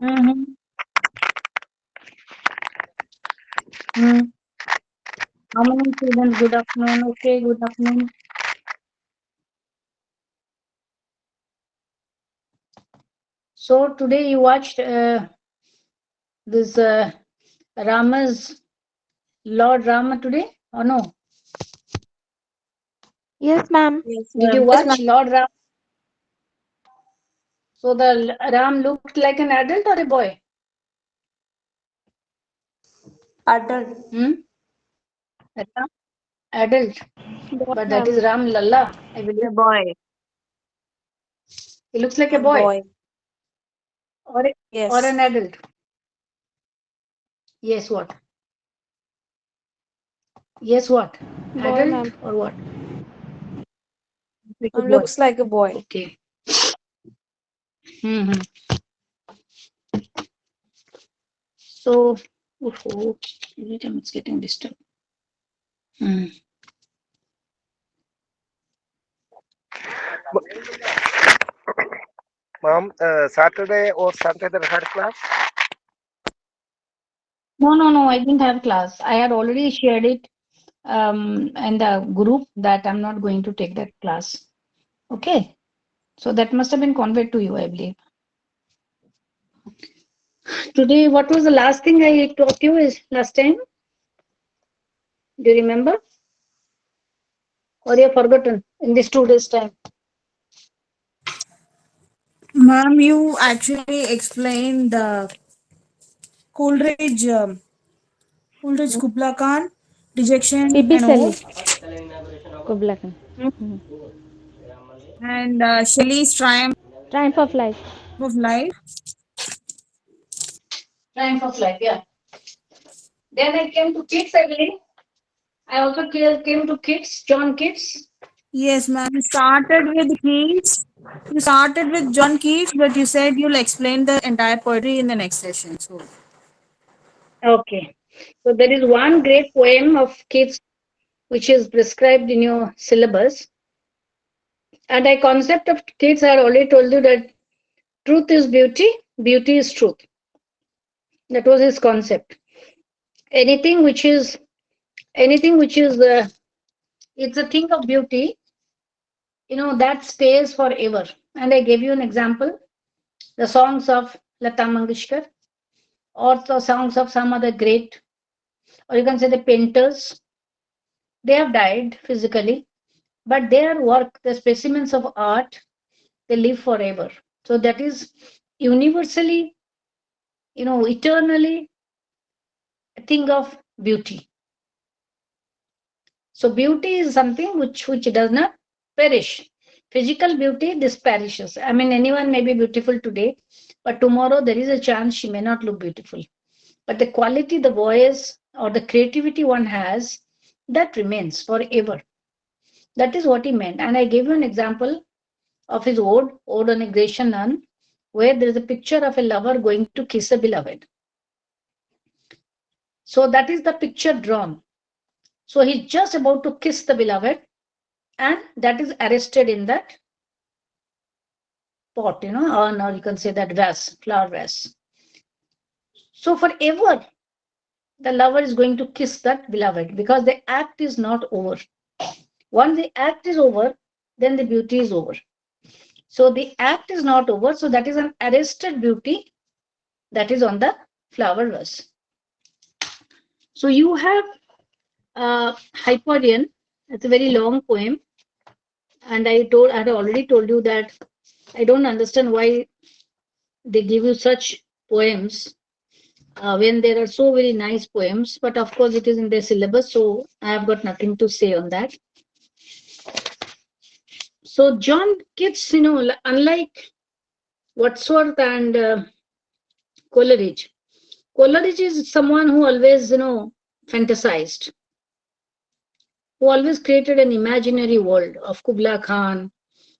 Mm-hmm. Mm. How many students? Good afternoon. Okay, good afternoon. So today you watched this Rama's Lord Rama today, or no? Yes, ma'am. Yes, Did you ma'am. watch Lord Ram? So the Ram looked like an adult or a boy? Adult. Hmm? Ram? Adult. Yes, But that ma'am. is Ram Lalla, I believe. A boy. He looks like a Ma'am, boy boy. or or Yes. an adult. Yes, what? Yes, what? Boy, Adult ma'am. or what? Like a boy. Looks like a boy. Okay. Hmm. So, oh, every time it's getting disturbed. Hmm. Ma'am, Saturday or Sunday they had class? No, no, no. I didn't have class. I had already shared it in the group that I'm not going to take that class. Okay. So that must have been conveyed to you, I believe. Today, what was the last thing I taught you is last time? Do you remember? Or you have forgotten in these 2 days' time? Ma'am, you actually explained the Coleridge, Coleridge Kubla Khan, rejection and Pibisali. all, Kublakan. Hmm? and Shelley's triumph Triumph of life. of life. Triumph of life, yeah. Then I came to kids, I believe. I also came to kids, John Kids. Yes, ma'am. You started with Keats. You started with John Keats, but you said you'll explain the entire poetry in the next session. So, Okay. So there is one great poem of kids which is prescribed in your syllabus. And I concept of kids I had already told you that truth is beauty, beauty is truth. That was his concept. Anything which is it's a thing of beauty, that stays forever. And I gave you an example, the songs of Lata Mangeshkar, or the songs of some other great, or you can say the painters. They have died physically, but their work, the specimens of art, they live forever. So that is universally, eternally a thing of beauty. So beauty is something which does not perish. Physical beauty, this perishes. I mean, anyone may be beautiful today, but tomorrow there is a chance she may not look beautiful. But the quality, the voice, or the creativity one has, that remains forever. That is what he meant. And I gave you an example of his Ode on a Grecian Nun, where there is a picture of a lover going to kiss a beloved. So that is the picture drawn. So he's just about to kiss the beloved, and that is arrested in that pot, or you can say that vase, flower vase. So forever, the lover is going to kiss that beloved because the act is not over. Once the act is over, then the beauty is over. So the act is not over. So that is an arrested beauty that is on the flower vase. So you have Hyperion. It's a very long poem, and I had already told you that I don't understand why they give you such poems when there are so very nice poems. But of course, it is in their syllabus, so I have got nothing to say on that. So John Keats, unlike Wordsworth and Coleridge, Coleridge is someone who always, fantasized, who always created an imaginary world of Kubla Khan,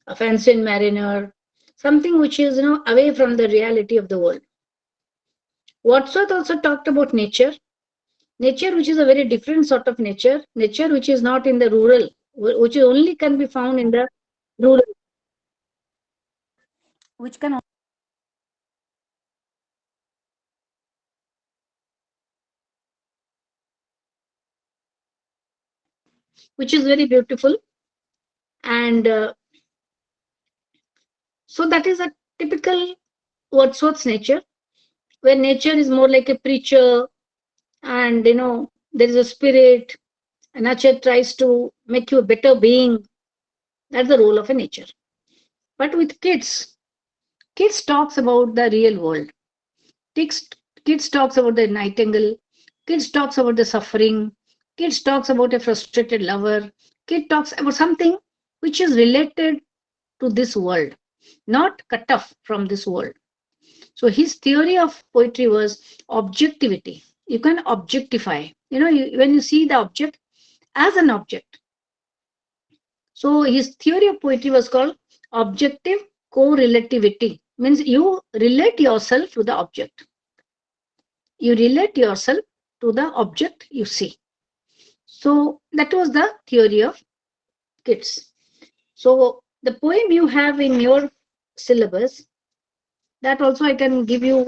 of ancient mariner, something which is, away from the reality of the world. Wordsworth also talked about nature which is a very different sort of nature which is not in the rural, which only can be found in the rural, which can which is very beautiful. And so that is a typical Wordsworth's nature, where nature is more like a preacher, and there is a spirit, and nature tries to make you a better being. That's the role of a nature. But with kids talks about the real world. Kids, kids talks about the nightingale. Kids talks about the suffering. Kids talks about a frustrated lover. Kid talks about something which is related to this world, not cut off from this world. So his theory of poetry was objectivity. You can objectify. When you see the object as an object. So his theory of poetry was called objective correlativity. Means you relate yourself to the object. You relate yourself to the object you see. So that was the theory of kids. So the poem you have in your syllabus, that also I can give you,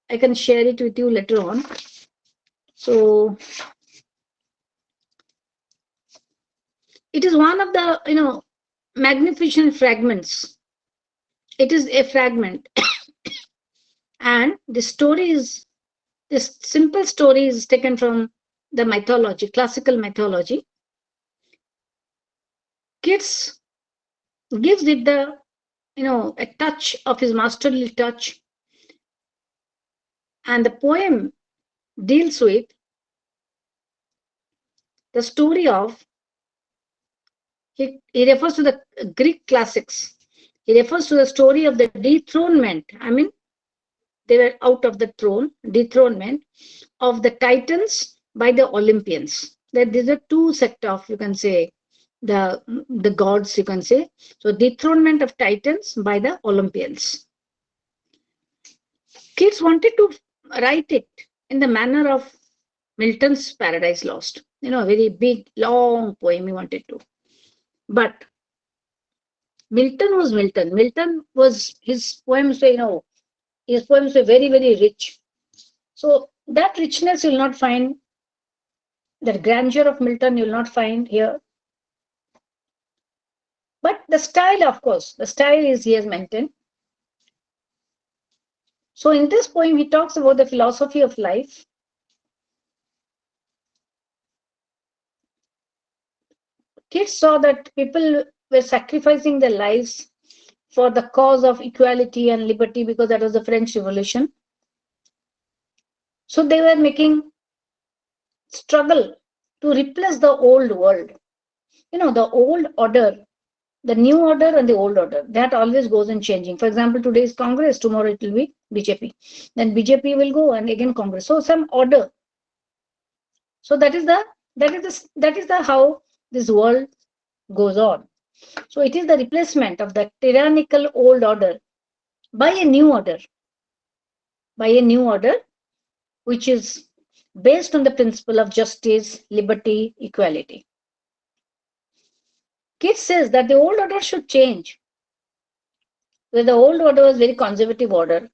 I can share it with you later on. So it is one of the magnificent fragments. It is a fragment, and the story is, this simple story is taken from the mythology, classical mythology. Kids gives it the a touch of his masterly touch, and the poem deals with the story of, he refers to the Greek classics. He refers to the story of the dethronement. I mean, they were out of the throne, dethronement of the Titans by the Olympians. That these are two sect of, you can say, the gods, you can say. So dethronement of Titans by the Olympians. Kids wanted to write it in the manner of Milton's Paradise Lost. A very big, long poem he wanted to. But Milton was Milton. Milton was, his poems were, his poems were very, very rich. So that richness you'll not find, that grandeur of Milton you'll not find here. But the style, of course, the style is he has maintained. So in this poem, he talks about the philosophy of life. Kids saw that people were sacrificing their lives for the cause of equality and liberty, because that was the French Revolution. So they were making struggle to replace the old world. The old order, the new order and the old order, that always goes on changing. For example, today is Congress, tomorrow it will be BJP. Then BJP will go and again Congress. So some order. So that is the how this world goes on. So it is the replacement of the tyrannical old order by a new order, which is based on the principle of justice, liberty, equality. Kidd says that the old order should change. Where the old order was very conservative order,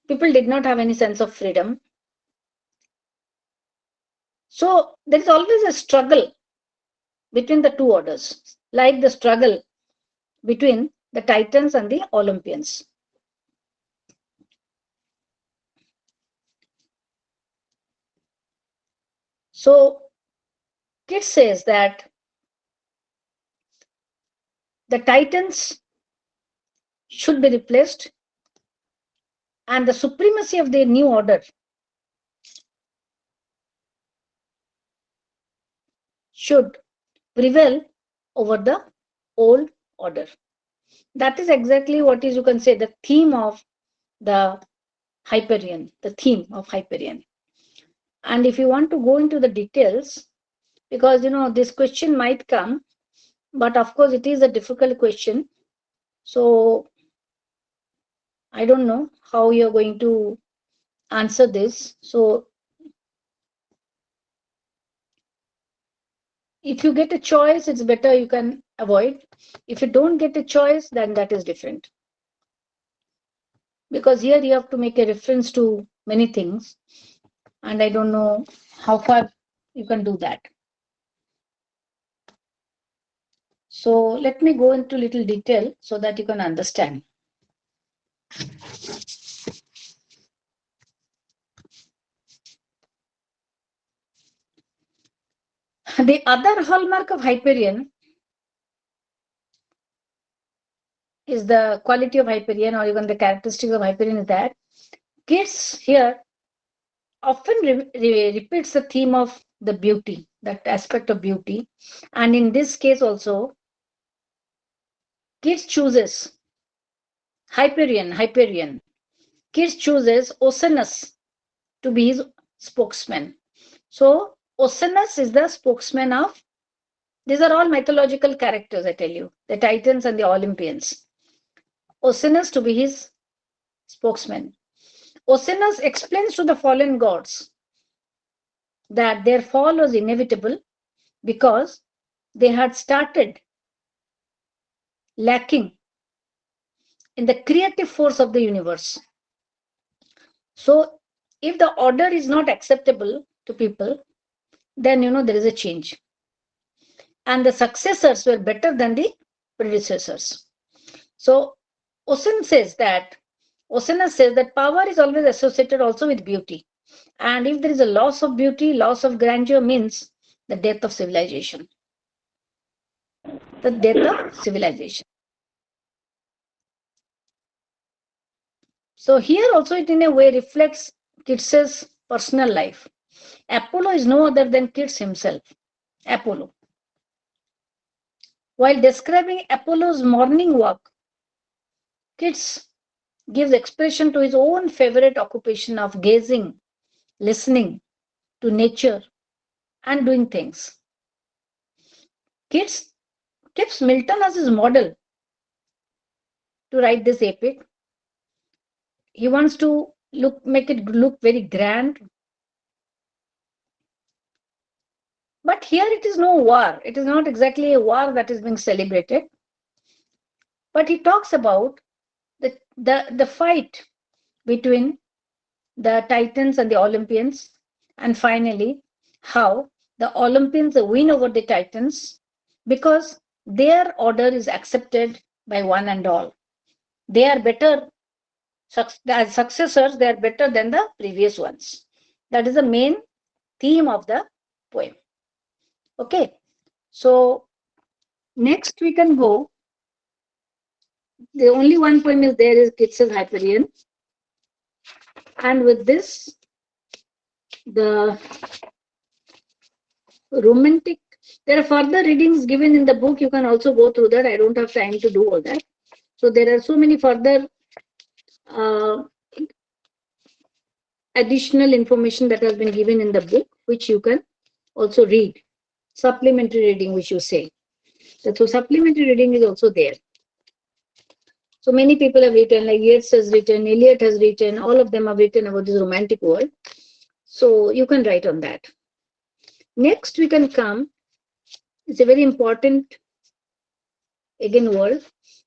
people did not have any sense of freedom. So there is always a struggle between the two orders, like the struggle between the Titans and the Olympians. So Kidd says that the Titans should be replaced and the supremacy of the new order should prevail over the old order. That is exactly what is, you can say, the theme of the Hyperion, the theme of Hyperion. And if you want to go into the details, because this question might come, but of course it is a difficult question. So I don't know how you're going to answer this. So if you get a choice, it's better you can avoid. If you don't get a choice, then that is different. Because here you have to make a reference to many things, and I don't know how far you can do that. So let me go into little detail so that you can understand. The other hallmark of Hyperion is the quality of Hyperion, or even the characteristics of Hyperion, is that kids here often repeats the theme of the beauty, that aspect of beauty. And in this case also, kids chooses Hyperion. Kids chooses Oceanus to be his spokesman. So Oceanus is the spokesman of, these are all mythological characters, I tell you, the Titans and the Olympians. Oceanus to be his spokesman. Oceanus explains to the fallen gods that their fall was inevitable because they had started lacking in the creative force of the universe. So if the order is not acceptable to people, then there is a change. And the successors were better than the predecessors. So Oceanus says that power is always associated also with beauty. And if there is a loss of beauty, loss of grandeur means the death of civilization. The death of civilization. So here also it in a way reflects Keats's personal life. Apollo is no other than Keats himself. Apollo. While describing Apollo's morning walk, Keats gives expression to his own favorite occupation of gazing, listening to nature, and doing things. Keats keeps Milton as his model to write this epic. He wants to make it look very grand. But here it is no war. It is not exactly a war that is being celebrated. But he talks about the fight between the Titans and the Olympians, and finally how the Olympians win over the Titans because their order is accepted by one and all. They are better, as successors, they are better than the previous ones. That is the main theme of the poem. Okay, so next we can go. The only one poem is there is Keats's Hyperion. And with this, the romantic, there are further readings given in the book. You can also go through that. I don't have time to do all that. So there are so many further additional information that has been given in the book, which you can also read. Supplementary reading, which you say. So supplementary reading is also there. So many people have written, like Yeats has written, Eliot has written, all of them have written about this romantic world. So you can write on that. Next we can come, it's a very important, again, world,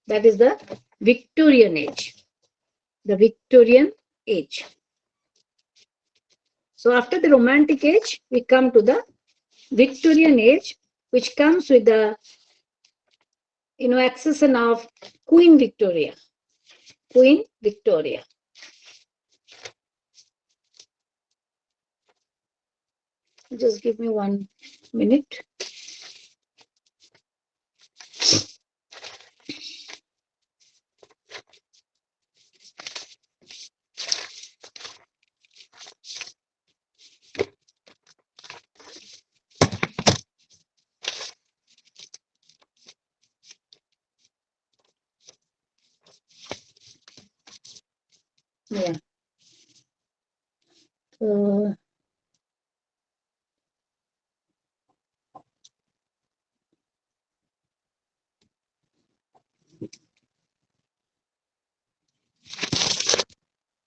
that is the Victorian age. The Victorian age. So after the Romantic age, we come to the Victorian age, which comes with the accession of Queen Victoria. Queen Victoria. Just give me 1 minute. Yeah.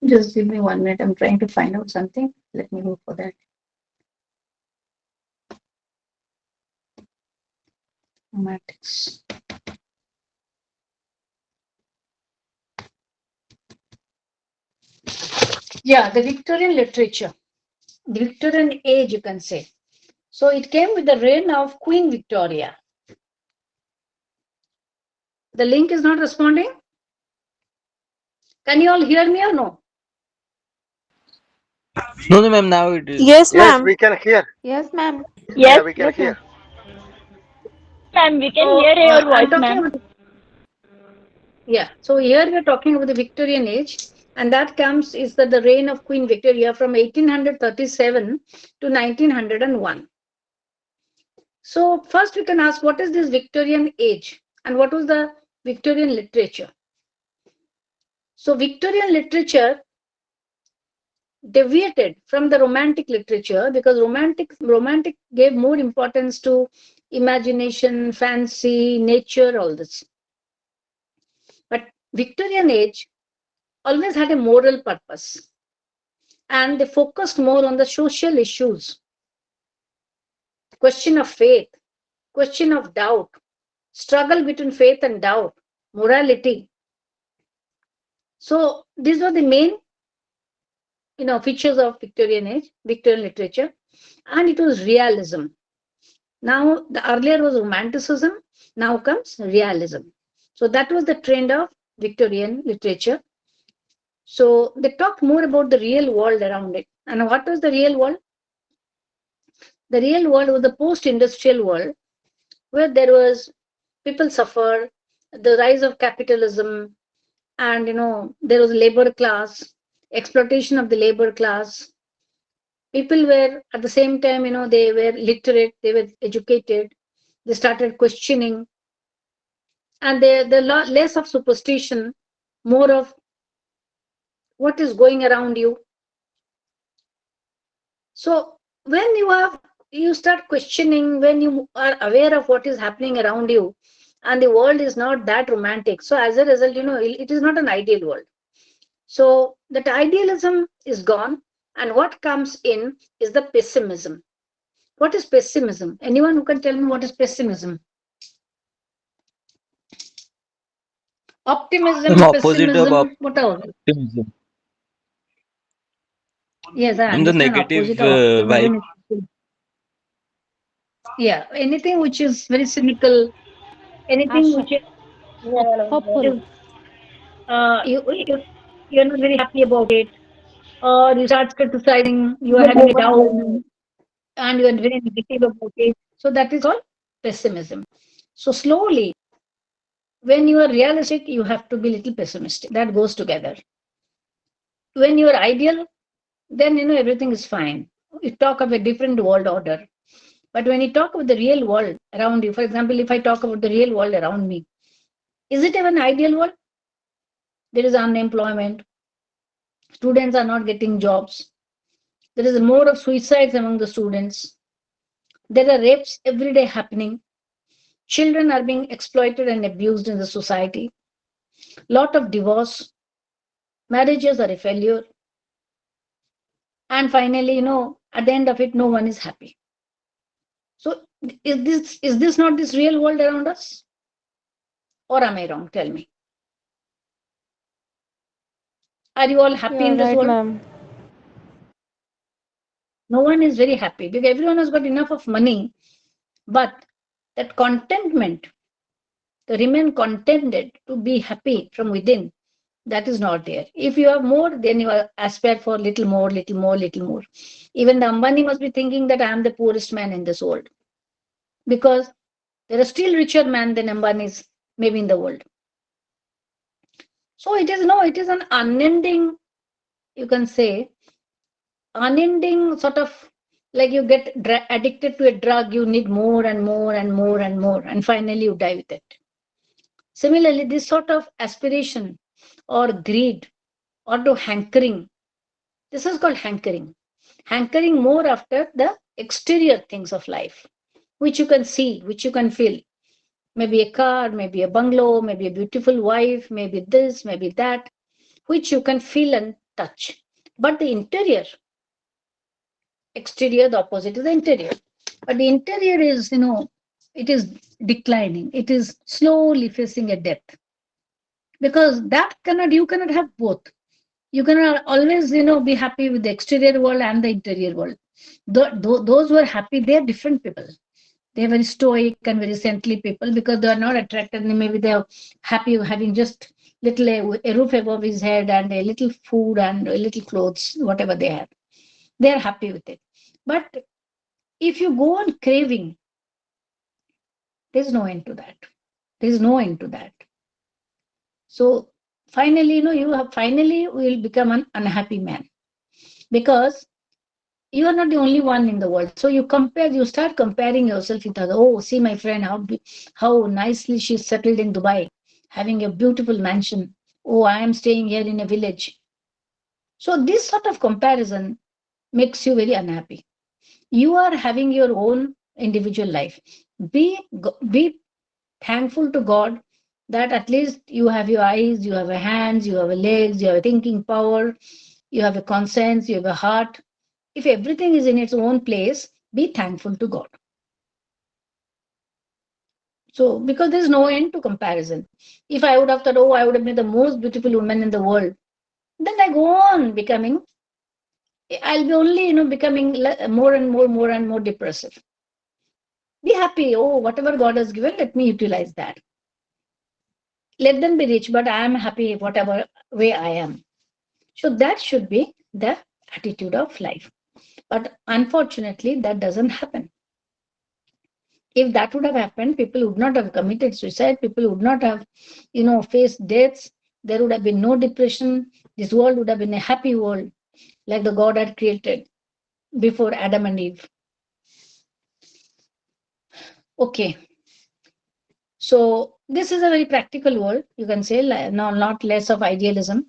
Just give me 1 minute. I'm trying to find out something. Let me go for that. Mathematics. Yeah, the Victorian literature, the Victorian age, you can say. So it came with the reign of Queen Victoria. The link is not responding. Can you all hear me or no? No, no, ma'am. Now it is. Yes, Yes, ma'am. we can hear. Yes, ma'am. Yeah, Yes, we can Yes, hear. ma'am. ma'am, we can So hear your I'm voice, talking ma'am. about, yeah. So here we're talking about the Victorian age, and that comes is that the reign of Queen Victoria from 1837 to 1901. So first we can ask, what is this Victorian age and what was the Victorian literature? So Victorian literature deviated from the romantic literature because romantic gave more importance to imagination, fancy, nature, all this. But Victorian age always had a moral purpose and they focused more on the social issues, question of faith, question of doubt, struggle between faith and doubt, morality. So these were the main features of Victorian age, Victorian literature, and it was realism. Now the earlier was romanticism, now comes realism. So that was the trend of Victorian literature. So they talked more about the real world around it. And what was the real world? The real world was the post-industrial world where there was people suffer, the rise of capitalism, and there was labor class, exploitation of the labor class. People were at the same time, they were literate, they were educated, they started questioning, and the less of superstition, more of what is going around you. So when you start questioning, when you are aware of what is happening around you, and the world is not that romantic, so as a result, it is not an ideal world. So that idealism is gone, and what comes in is the pessimism. What is pessimism? Anyone who can tell me what is pessimism? I'm Optimism, opposite of pessimism, what else? optimism. Yes, I I'm the understand negative opposite of vibe. optimism. Yeah, anything which is very cynical, anything Asha. which is, Hopeful. you you're not very happy about it, or you start criticizing, you are having a doubt, and you are very negative about it. So that is called pessimism. So slowly, when you are realistic, you have to be little pessimistic. That goes together. When you are ideal, then everything is fine. You talk of a different world order. But when you talk about the real world around you, for example, if I talk about the real world around me, is it even ideal world? There is unemployment. Students are not getting jobs. There is more of suicides among the students. There are rapes every day happening. Children are being exploited and abused in the society. Lot of divorce. Marriages are a failure. And finally, at the end of it, no one is happy. So is this not this real world around us? Or am I wrong? Tell me. Are you all happy You're in this right, world? ma'am. No one is very happy because everyone has got enough of money, but that contentment, to remain contented, to be happy from within, that is not there. If you have more, then you aspire for little more, little more, little more. Even the Ambani must be thinking that I am the poorest man in this world because there are still richer men than Ambanis maybe in the world. So it is an unending, you can say, unending sort of like you get addicted to a drug, you need more and more and more and more, and finally you die with it. Similarly, this sort of aspiration or greed or to hankering, this is called hankering. Hankering more after the exterior things of life, which you can see, which you can feel. Maybe a car, maybe a bungalow, maybe a beautiful wife, maybe this, maybe that, which you can feel and touch. But the interior, exterior, the opposite is the interior. But the interior is, it is declining. It is slowly facing a death. Because you cannot have both. You cannot always, be happy with the exterior world and the interior world. Those who are happy, they are different people. They're very stoic and very saintly people because they are not attracted. Maybe they are happy having just little a roof above his head and a little food and a little clothes, whatever they have. They are happy with it. But if you go on craving, there's no end to that. There's no end to that. So finally, you have finally will become an unhappy man because you are not the only one in the world. So you start comparing yourself with others. Oh, see my friend, how nicely she's settled in Dubai, having a beautiful mansion. Oh, I am staying here in a village. So this sort of comparison makes you very unhappy. You are having your own individual life. Be thankful to God that at least you have your eyes, you have a hands, you have a legs, you have a thinking power, you have a conscience, you have a heart. If everything is in its own place, be thankful to God. So, because there's no end to comparison. If I would have thought, oh, I would have been the most beautiful woman in the world, then I go on becoming, I'll be only, becoming more and more depressive. Be happy. Oh, whatever God has given, let me utilize that. Let them be rich, but I am happy whatever way I am. So that should be the attitude of life. But unfortunately, that doesn't happen. If that would have happened, people would not have committed suicide. People would not have, faced deaths. There would have been no depression. This world would have been a happy world like the God had created before Adam and Eve. Okay. So this is a very practical world, you can say, no, not less of idealism.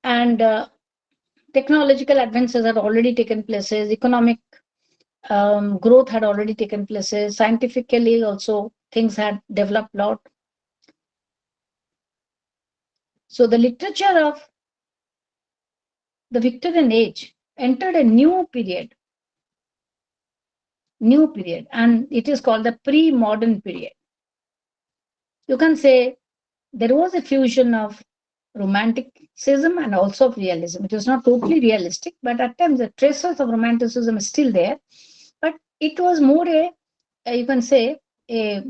And technological advances had already taken places, economic growth had already taken places, scientifically also things had developed a lot. So the literature of the Victorian age entered a new period, and it is called the pre-modern period. You can say there was a fusion of romanticism and also of realism. It was not totally realistic, but at times the traces of romanticism is still there. But it was more you can say, a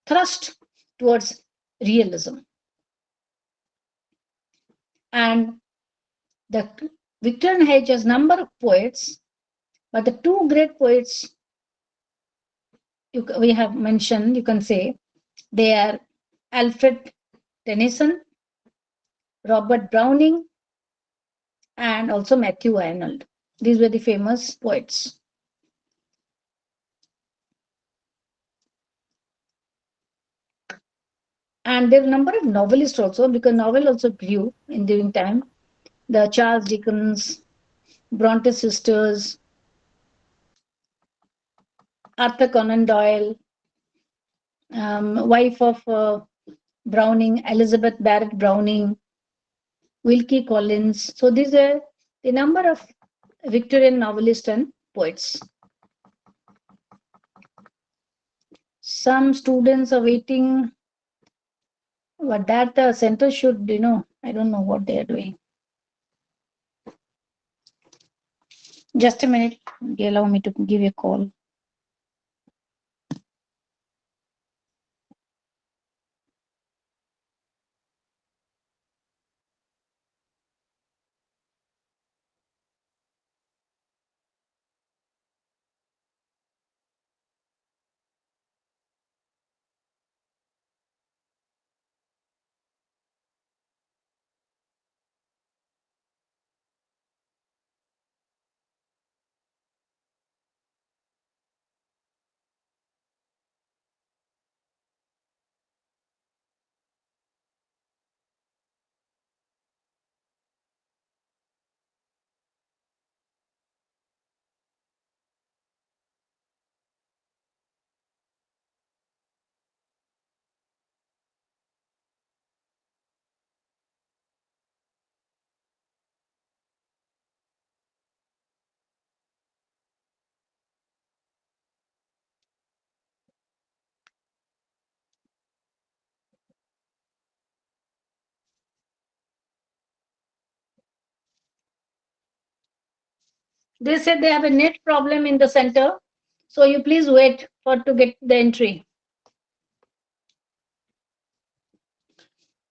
thrust towards realism. And the Victorian age has number of poets, but the two great poets we have mentioned, you can say, they are Alfred Tennyson, Robert Browning, and also Matthew Arnold. These were the famous poets. And there are a number of novelists also, because novel also grew in during time. The Charles Dickens, Bronte sisters, Arthur Conan Doyle, wife of Browning, Elizabeth Barrett Browning, Wilkie Collins. So these are the number of Victorian novelists and poets. Some students are waiting, but that the center should, I don't know what they are doing. Just a minute, allow me to give you a call. They said they have a net problem in the center. So you please wait for to get the entry.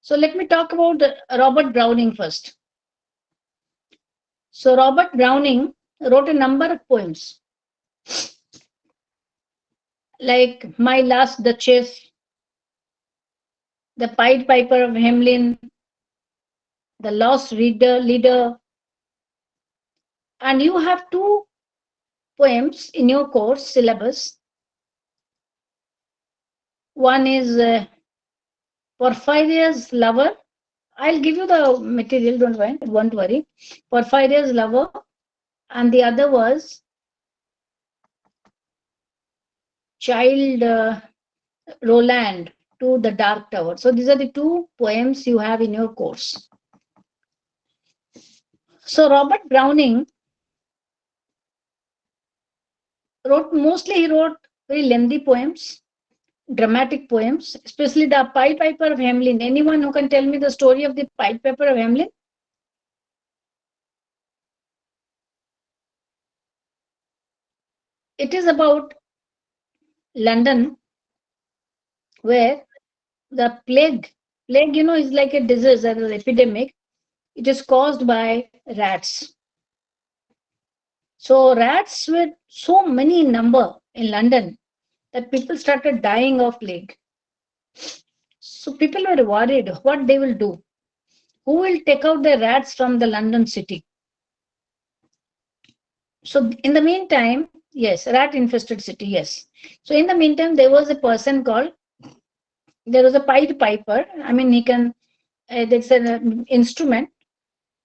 So let me talk about Robert Browning first. So Robert Browning wrote a number of poems like My Last Duchess, The Pied Piper of Hamelin, The Lost Leader. And you have two poems in your course syllabus. One is Porphyria's Lover. I'll give you the material, don't worry. Porphyria's Lover. And the other was Child Roland to the Dark Tower. So these are the two poems you have in your course. So Robert Browning he wrote very lengthy poems, dramatic poems, especially the Pied Piper of Hamelin. Anyone who can tell me the story of the Pied Piper of Hamelin? It is about London, where the plague, is like a disease, an epidemic. It is caused by rats. So rats were so many in number in London that people started dying of plague. So people were worried what they will do. Who will take out the rats from the London city? So in the meantime, yes, rat infested city, yes. So in the meantime, there was a Pied Piper. I mean, there's an instrument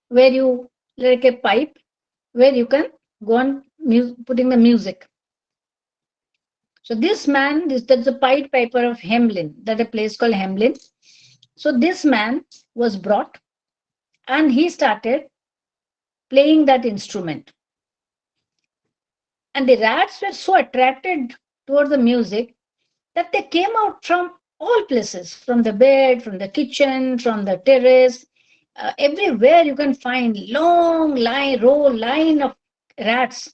where you, like a pipe, where you can go on putting the music. So this man, that's the Pied Piper of Hamelin, that a place called Hamelin. So this man was brought and he started playing that instrument. And the rats were so attracted towards the music that they came out from all places, from the bed, from the kitchen, from the terrace. Everywhere you can find long line of rats,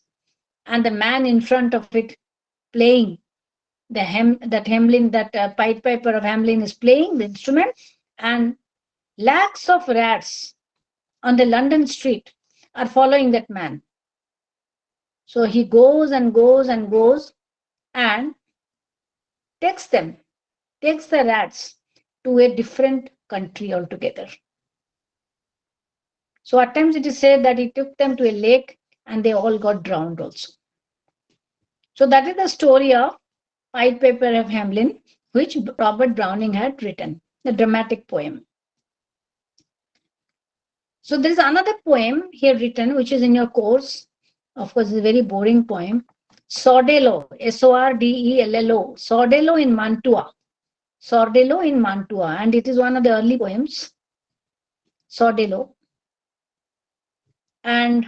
and the man in front of it playing that Pied Piper of Hamelin is playing the instrument, and lakhs of rats on the London street are following that man. So he goes and goes and goes and takes the rats to a different country altogether. So at times it is said that he took them to a lake and they all got drowned also. So that is the story of Pied Piper of Hamelin, which Robert Browning had written, the dramatic poem. So there is another poem he had written, which is in your course. Of course, it's a very boring poem. Sordello, Sordello, Sordello in Mantua. Sordello in Mantua, and it is one of the early poems, Sordello. And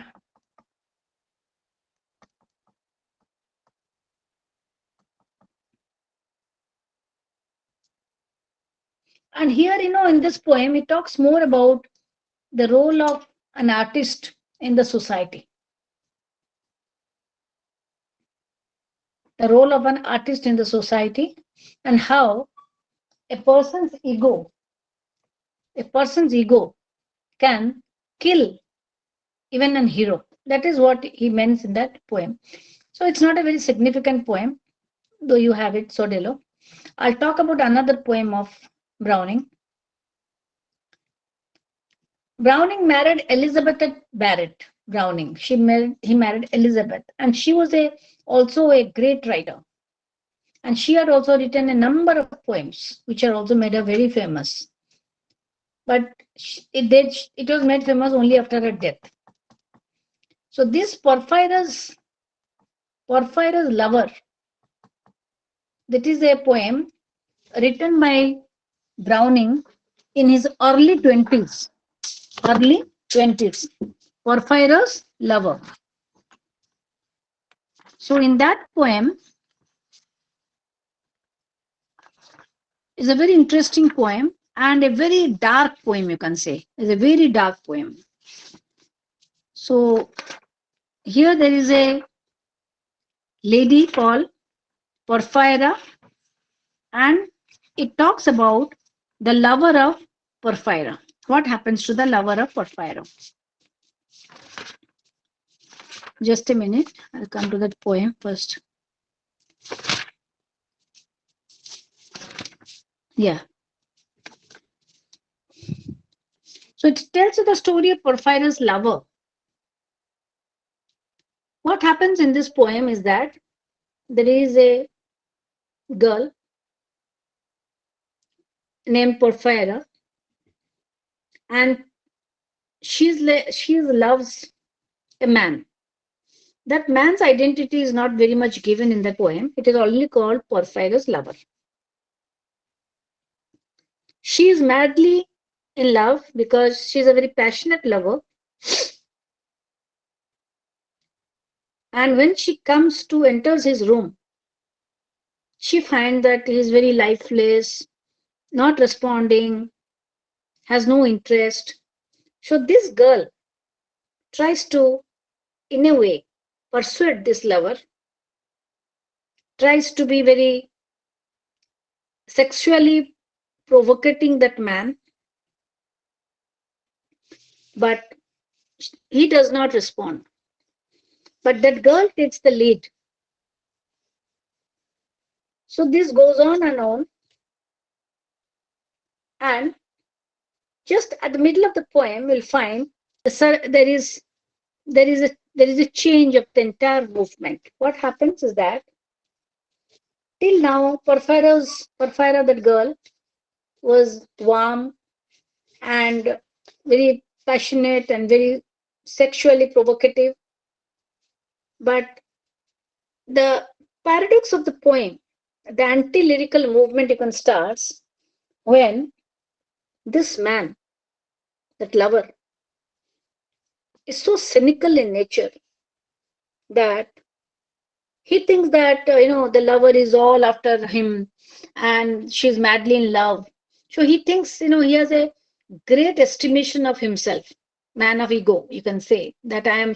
here, in this poem, it talks more about the role of an artist in the society. The role of an artist in the society and how a person's ego can kill even an hero. That is what he means in that poem. So it's not a very significant poem, though you have it, Sordello. I'll talk about another poem of Browning. Browning married Elizabeth Barrett Browning. He married Elizabeth, and she was also a great writer. And she had also written a number of poems, which are also made her very famous. But it was made famous only after her death. So this Porphyria's Lover, that is a poem written by Browning in his early 20s. Porphyria's Lover. So in that poem is a very interesting poem and a very dark poem, you can say. It's a very dark poem. So here there is a lady called Porphyra, and it talks about the lover of Porphyra. What happens to the lover of Porphyra? Just a minute, I'll come to that poem first. Yeah. So it tells you the story of Porphyra's lover. What happens in this poem is that there is a girl named Porphyra, and she loves a man. That man's identity is not very much given in the poem. It is only called Porphyra's lover. She is madly in love because she is a very passionate lover. And when she enters his room, she finds that he is very lifeless, not responding, has no interest. So this girl tries to, in a way, persuade this lover, tries to be very sexually provocating that man, but he does not respond. But that girl takes the lead. So this goes on and on. And just at the middle of the poem, we'll find there is a change of the entire movement. What happens is that till now, Porphyra, that girl, was warm and very passionate and very sexually provocative. But the paradox of the poem, the anti-lyrical movement even starts when this man, that lover, is so cynical in nature that he thinks that the lover is all after him and she's madly in love. So he thinks he has a great estimation of himself, man of ego, you can say that I'm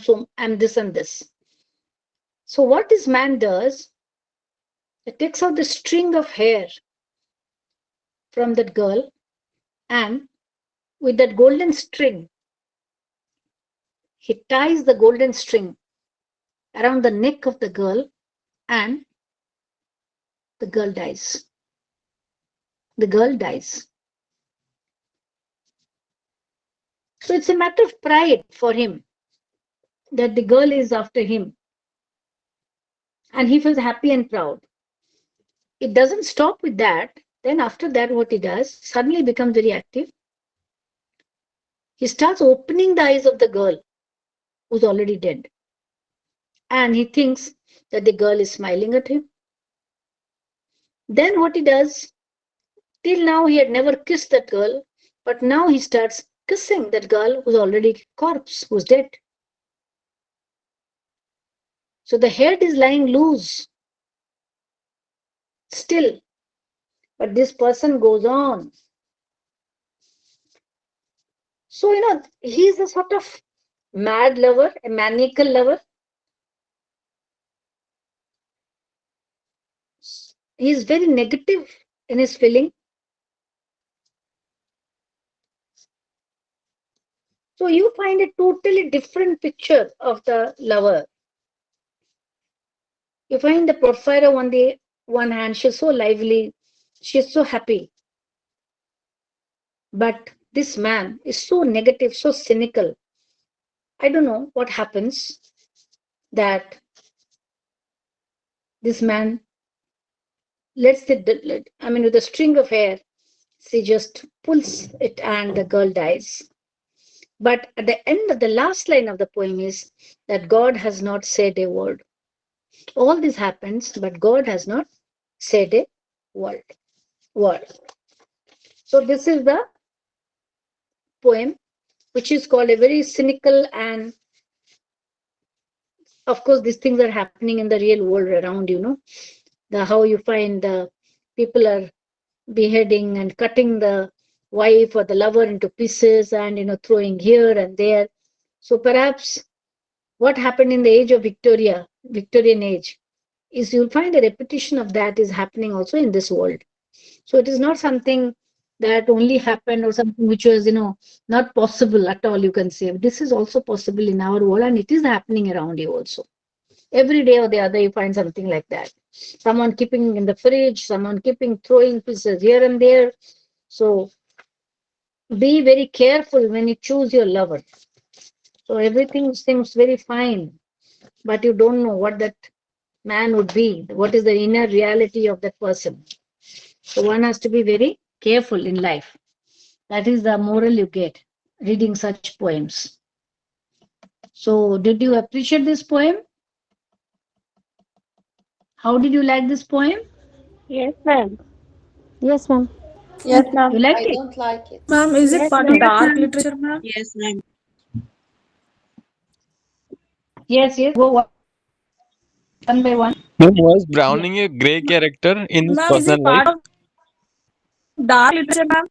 this and this. So what this man does, he takes out the string of hair from that girl, and with that golden string, he ties the golden string around the neck of the girl, and the girl dies. The girl dies. So it's a matter of pride for him that the girl is after him, and he feels happy and proud. It doesn't stop with that. Then after that, what he does, suddenly becomes very active. He starts opening the eyes of the girl who's already dead. And he thinks that the girl is smiling at him. Then what he does, till now he had never kissed that girl, but now he starts kissing that girl who's already corpse, who's dead. So the head is lying loose still, but this person goes on. So, he's a sort of mad lover, a maniacal lover. He's very negative in his feeling. So you find a totally different picture of the lover. You find the Porphyra on the one hand, she's so lively, she's so happy. But this man is so negative, so cynical. I don't know what happens that this man with a string of hair, she just pulls it and the girl dies. But at the end of the last line of the poem is that God has not said a word. All this happens, but God has not said a word. So this is the poem, which is called a very cynical, and of course these things are happening in the real world around, how you find the people are beheading and cutting the wife or the lover into pieces and throwing here and there. So perhaps what happened in the age of Victorian age, is you'll find a repetition of that is happening also in this world. So it is not something that only happened or something which was, not possible at all, you can say. This is also possible in our world, and it is happening around you also. Every day or the other, you find something like that. Someone keeping in the fridge, someone throwing pieces here and there. So be very careful when you choose your lover. So everything seems very fine, but you don't know what that man would be, what is the inner reality of that person. So one has to be very careful in life. That is the moral you get reading such poems. So did you appreciate this poem? How did you like this poem? Yes, ma'am. Yes, ma'am. Yes, ma'am. You liked it? Ma'am, is it Yes, part of ma'am. dark literature, ma'am? Yes, ma'am. Yes, go one by one. Ma'am, was Yeah. Browning a grey character in his Ma'am, is personal it life? part of dark literature, ma'am?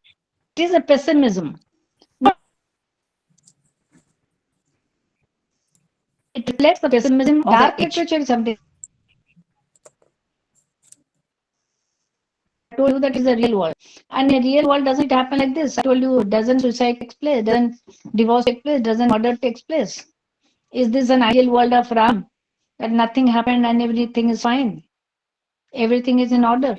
It is a pessimism. But it reflects the pessimism of dark literature is something. I told you that is a real world. And in a real world, doesn't it happen like this? I told you, doesn't suicide take place, doesn't divorce take place, doesn't murder takes place. Is this an ideal world of Ram? That nothing happened and everything is fine. Everything is in order.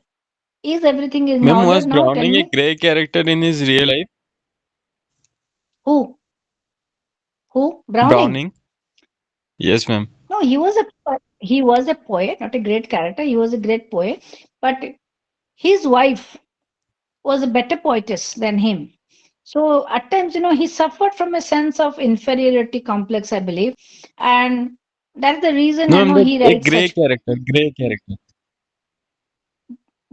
Is everything in Ma'am, order was now? Tell Browning a me. grey character in his real life? Who? Who? Browning? Browning? Yes, ma'am. No, he was a poet, not a great character. He was a great poet, but his wife was a better poetess than him. So at times, he suffered from a sense of inferiority complex, I believe, and that's the reason No, I ma'am, know but he a writes grey such character, grey character.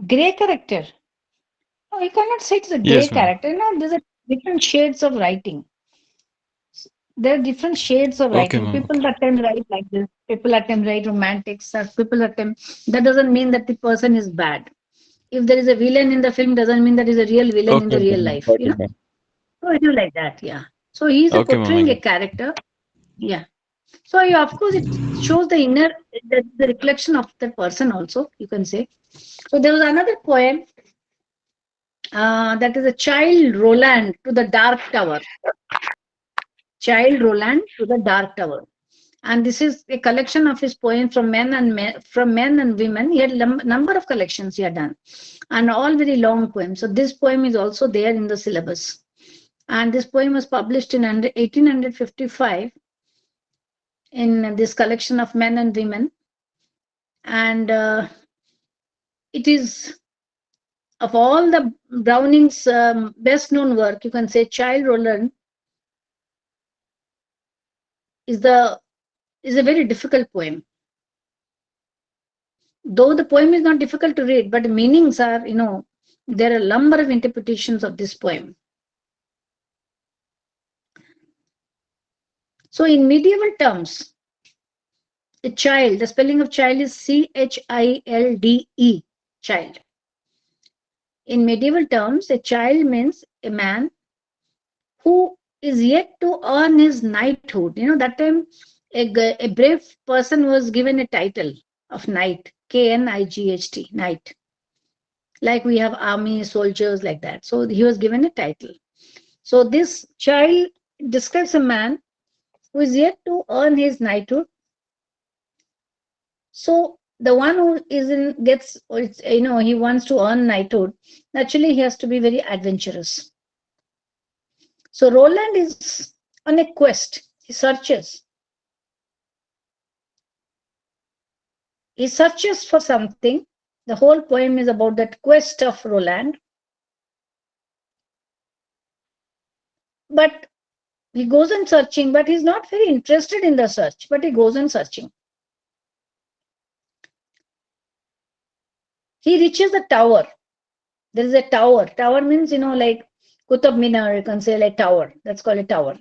gray character. No, you cannot say it's a gray Yes, ma'am. character. There's a different shades of writing. There are different shades of Okay, writing. ma'am. People Okay. attempt write like this. People attempt write romantics. People attempt. That doesn't mean that the person is bad. If there is a villain in the film, doesn't mean that is a real villain in Okay, the okay, real ma'am. life. Got it, ma'am. So it is like that. Yeah. So he is a Okay, ma'am. I portraying a got it. character. Yeah. So yeah, of course, it shows the inner, the reflection of the person also. You can say. So there was another poem that is a child Roland to the dark tower. Child Roland to the dark tower. And this is a collection of his poems from men and women. He had number of collections he had done, and all very long poems. So this poem is also there in the syllabus. And this poem was published in 1855 in this collection of men and women. And it is of all the Browning's best known work, you can say Child Roland is a very difficult poem. Though the poem is not difficult to read, but the meanings are, there are a number of interpretations of this poem. So in medieval terms, a child, the spelling of child is Childe, child. In medieval terms, a child means a man who is yet to earn his knighthood. That time a brave person was given a title of knight, Knight, knight. Like we have army, soldiers, like that. So he was given a title. So this child describes a man who is yet to earn his knighthood. So the one who gets, he wants to earn knighthood, naturally he has to be very adventurous. So Roland is on a quest. He searches. He searches for something. The whole poem is about that quest of Roland. But he goes on searching, but he's not very interested in the search, but he goes on searching. He reaches the tower. There is a tower. Tower means, like Qutub Minar, you can say like tower. That's called a tower.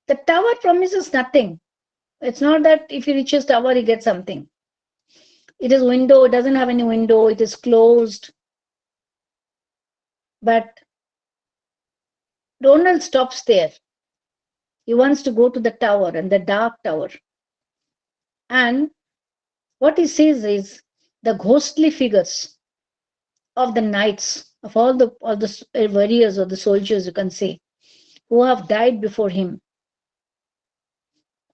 The tower promises nothing. It's not that if he reaches tower, he gets something. It is window. It doesn't have any window. It is closed. But Ronald stops there. He wants to go to the tower, and the dark tower. And what he sees is the ghostly figures of the knights, of all the warriors or the soldiers, you can say, who have died before him.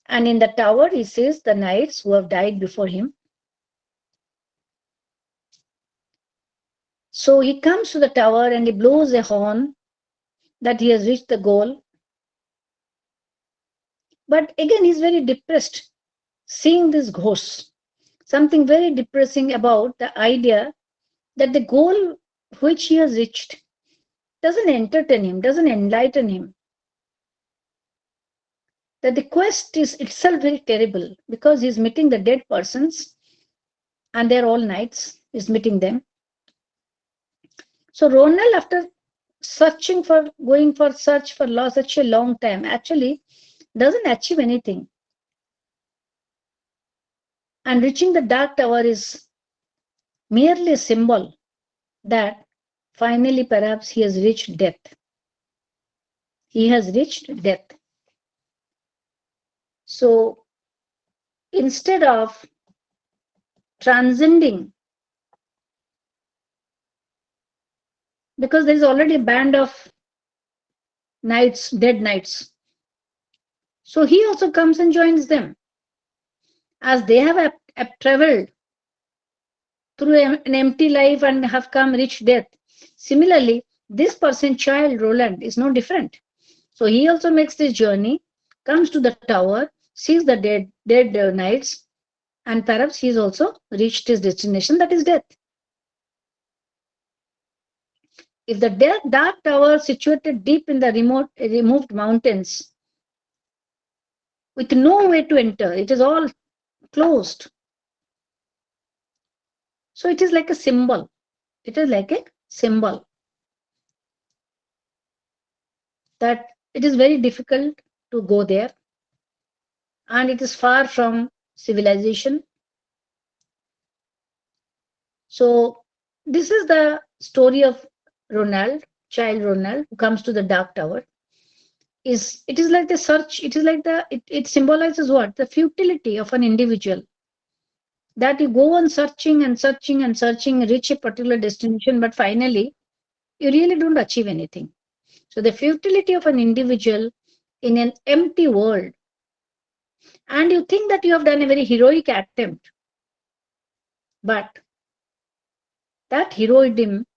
And in the tower, he sees the knights who have died before him. So he comes to the tower and he blows a horn that he has reached the goal. But again, he's very depressed seeing these ghosts. Something very depressing about the idea that the goal which he has reached doesn't entertain him, doesn't enlighten him. That the quest is itself very terrible because he's meeting the dead persons and they're all knights, he's meeting them. So Ronald, after searching for, going for search for such a long time, actually doesn't achieve anything. And reaching the dark tower is merely a symbol that finally perhaps he has reached death. He has reached death. So instead of transcending, because there is already a band of knights, dead knights, so he also comes and joins them, as they have traveled through an empty life and have come reached death. Similarly, this person, child Roland, is no different. So he also makes this journey, comes to the tower, sees the dead knights, and perhaps he's also reached his destination, that is death. If the dark tower situated deep in the removed mountains, with no way to enter, it is all closed. So it is like a symbol. It is like a symbol that it is very difficult to go there, and it is far from civilization. So this is the story of Ronald, child Ronald, who comes to the dark tower. It is like the search, it is like it symbolizes what? The futility of an individual. That you go on searching and searching and searching, reach a particular destination, but finally you really don't achieve anything. So the futility of an individual in an empty world, and you think that you have done a very heroic attempt, but that heroism,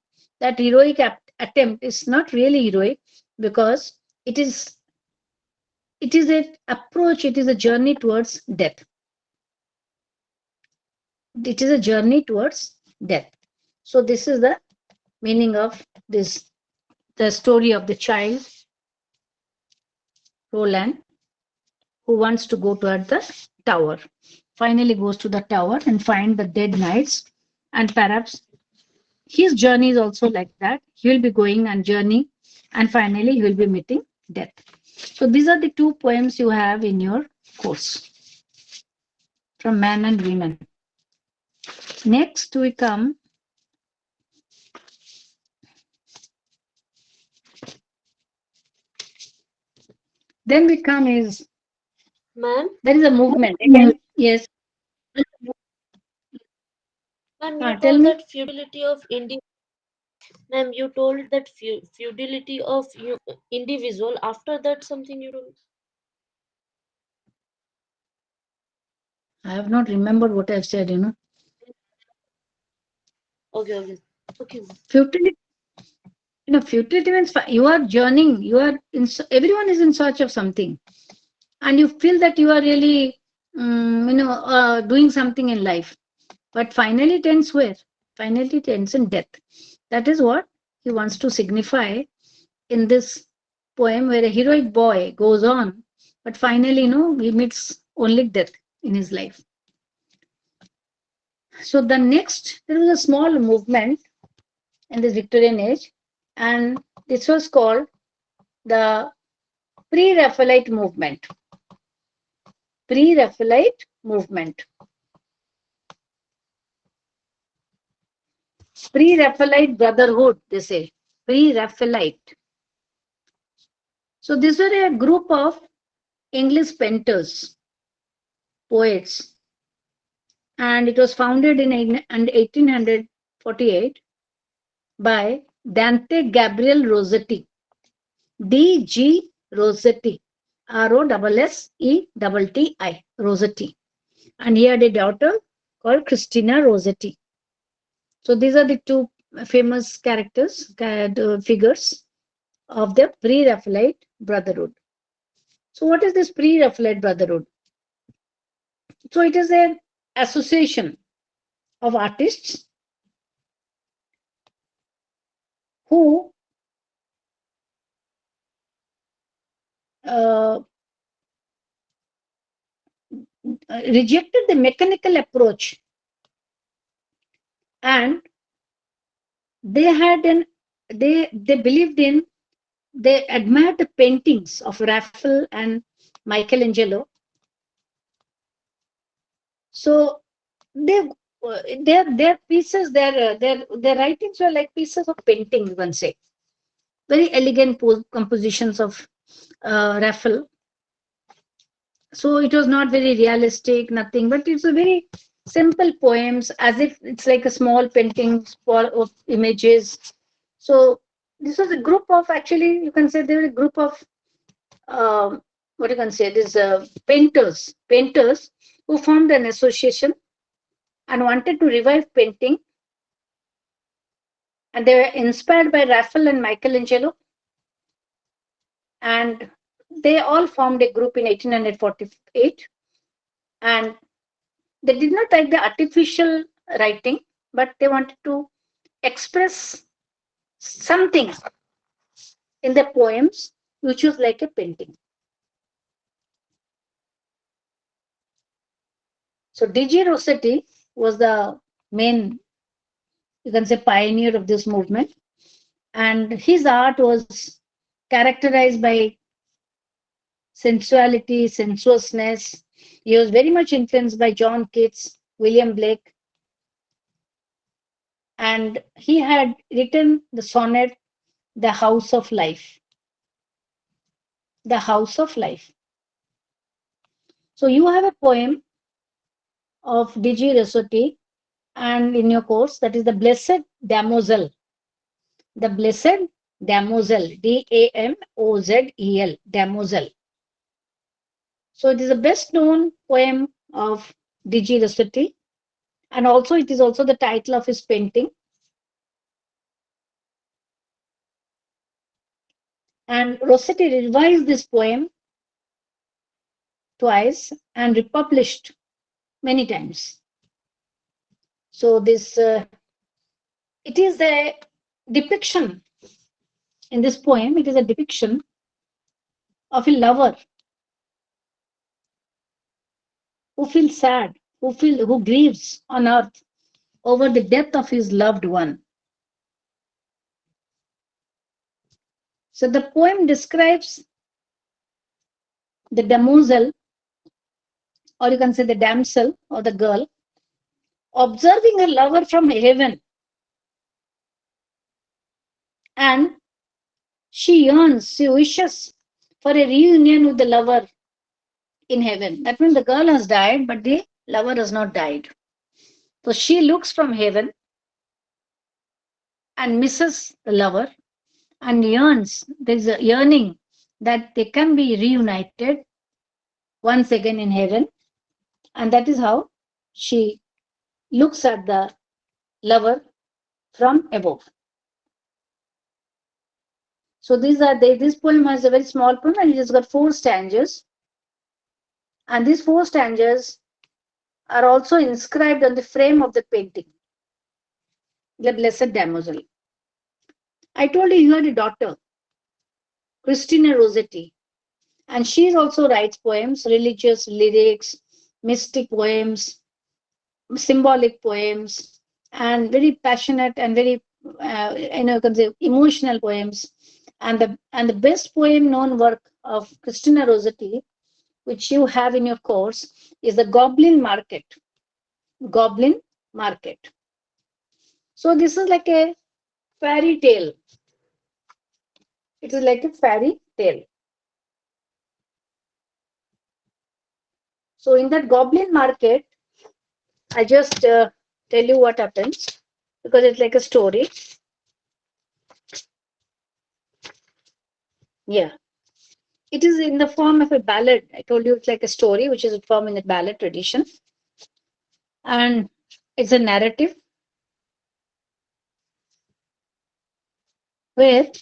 that heroic attempt is not really heroic, because it is an approach, it is a journey towards death. It is a journey towards death. So this is the meaning of this, the story of the child Roland, who wants to go toward the tower. Finally goes to the tower and find the dead knights, and perhaps his journey is also like that. He will be going on journey, and finally he will be meeting death. So these are the two poems you have in your course from Men and Women. Next we come, then we come is, Ma'am, there is a movement again. Yes. ma'am, you Tell told me. that futility of ma'am, you told that futility of individual. After that, something you told. I have not remembered what I've said, Okay, okay, okay. Futility, futility means you are journeying, everyone is in search of something, and you feel that you are really, doing something in life. But finally it ends where? Finally it ends in death. That is what he wants to signify in this poem, where a heroic boy goes on, but finally, he meets only death in his life. So the next, there was a small movement in this Victorian age, and this was called the Pre-Raphaelite movement. Pre-Raphaelite movement. Pre-Raphaelite brotherhood, they say. Pre-Raphaelite. So these were a group of English painters, poets, and it was founded in 1848 by Dante Gabriel Rossetti, D.G. Rossetti, Rossetti, Rossetti. And he had a daughter called Christina Rossetti. So these are the two famous characters, figures of the Pre-Raphaelite Brotherhood. So what is this Pre-Raphaelite Brotherhood? So it is an association of artists who uh, rejected the mechanical approach, and they had an they believed in, they admired the paintings of Raphael and Michelangelo. So they their pieces, their writings were like pieces of painting, one say. Very elegant compositions of Raphael. So it was not very realistic, nothing, but it's a very simple poems, as if it's like a small painting of images. So this was a group of, actually you can say they were a group of what you can say, these painters who formed an association and wanted to revive painting, and they were inspired by Raphael and Michelangelo, and they all formed a group in 1848, and they did not like the artificial writing, but they wanted to express something in the poems which was like a painting. So D.G. Rossetti was the main, you can say, pioneer of this movement, and his art was characterized by sensuality, sensuousness. He was very much influenced by John Keats, William Blake, and he had written the sonnet, The House of Life. The House of Life. So you have a poem of D.G. Rossetti, and in your course, that is the Blessed Damozel. The Blessed Damozel, Damozel, Damozel. So it is the best known poem of D.G. Rossetti, and also it is also the title of his painting. And Rossetti revised this poem twice and republished many times. So this it is a depiction in this poem. It is a depiction of a lover who feels sad, who grieves on earth over the death of his loved one. So the poem describes the damsel, or you can say the damsel or the girl, observing her lover from heaven, and she yearns, she wishes for a reunion with the lover in heaven. That means the girl has died, but the lover has not died. So she looks from heaven and misses the lover and yearns. There is a yearning that they can be reunited once again in heaven. And that is how she looks at the lover from above. So this poem has a very small poem, and it has got 4 stanzas. And these 4 stanzas are also inscribed on the frame of the painting, the Blessed Damozel. I told you had a daughter, Christina Rossetti, and she also writes poems, religious lyrics, mystic poems, symbolic poems, and very passionate and very you can say emotional poems. And the best poem known work of Christina Rossetti, which you have in your course, is the Goblin Market. Goblin Market. So this is like a fairy tale. It is like a fairy tale. So in that goblin market, I just tell you what happens because it's like a story. Yeah. It is in the form of a ballad. I told you it's like a story, which is a form in the ballad tradition. And it's a narrative where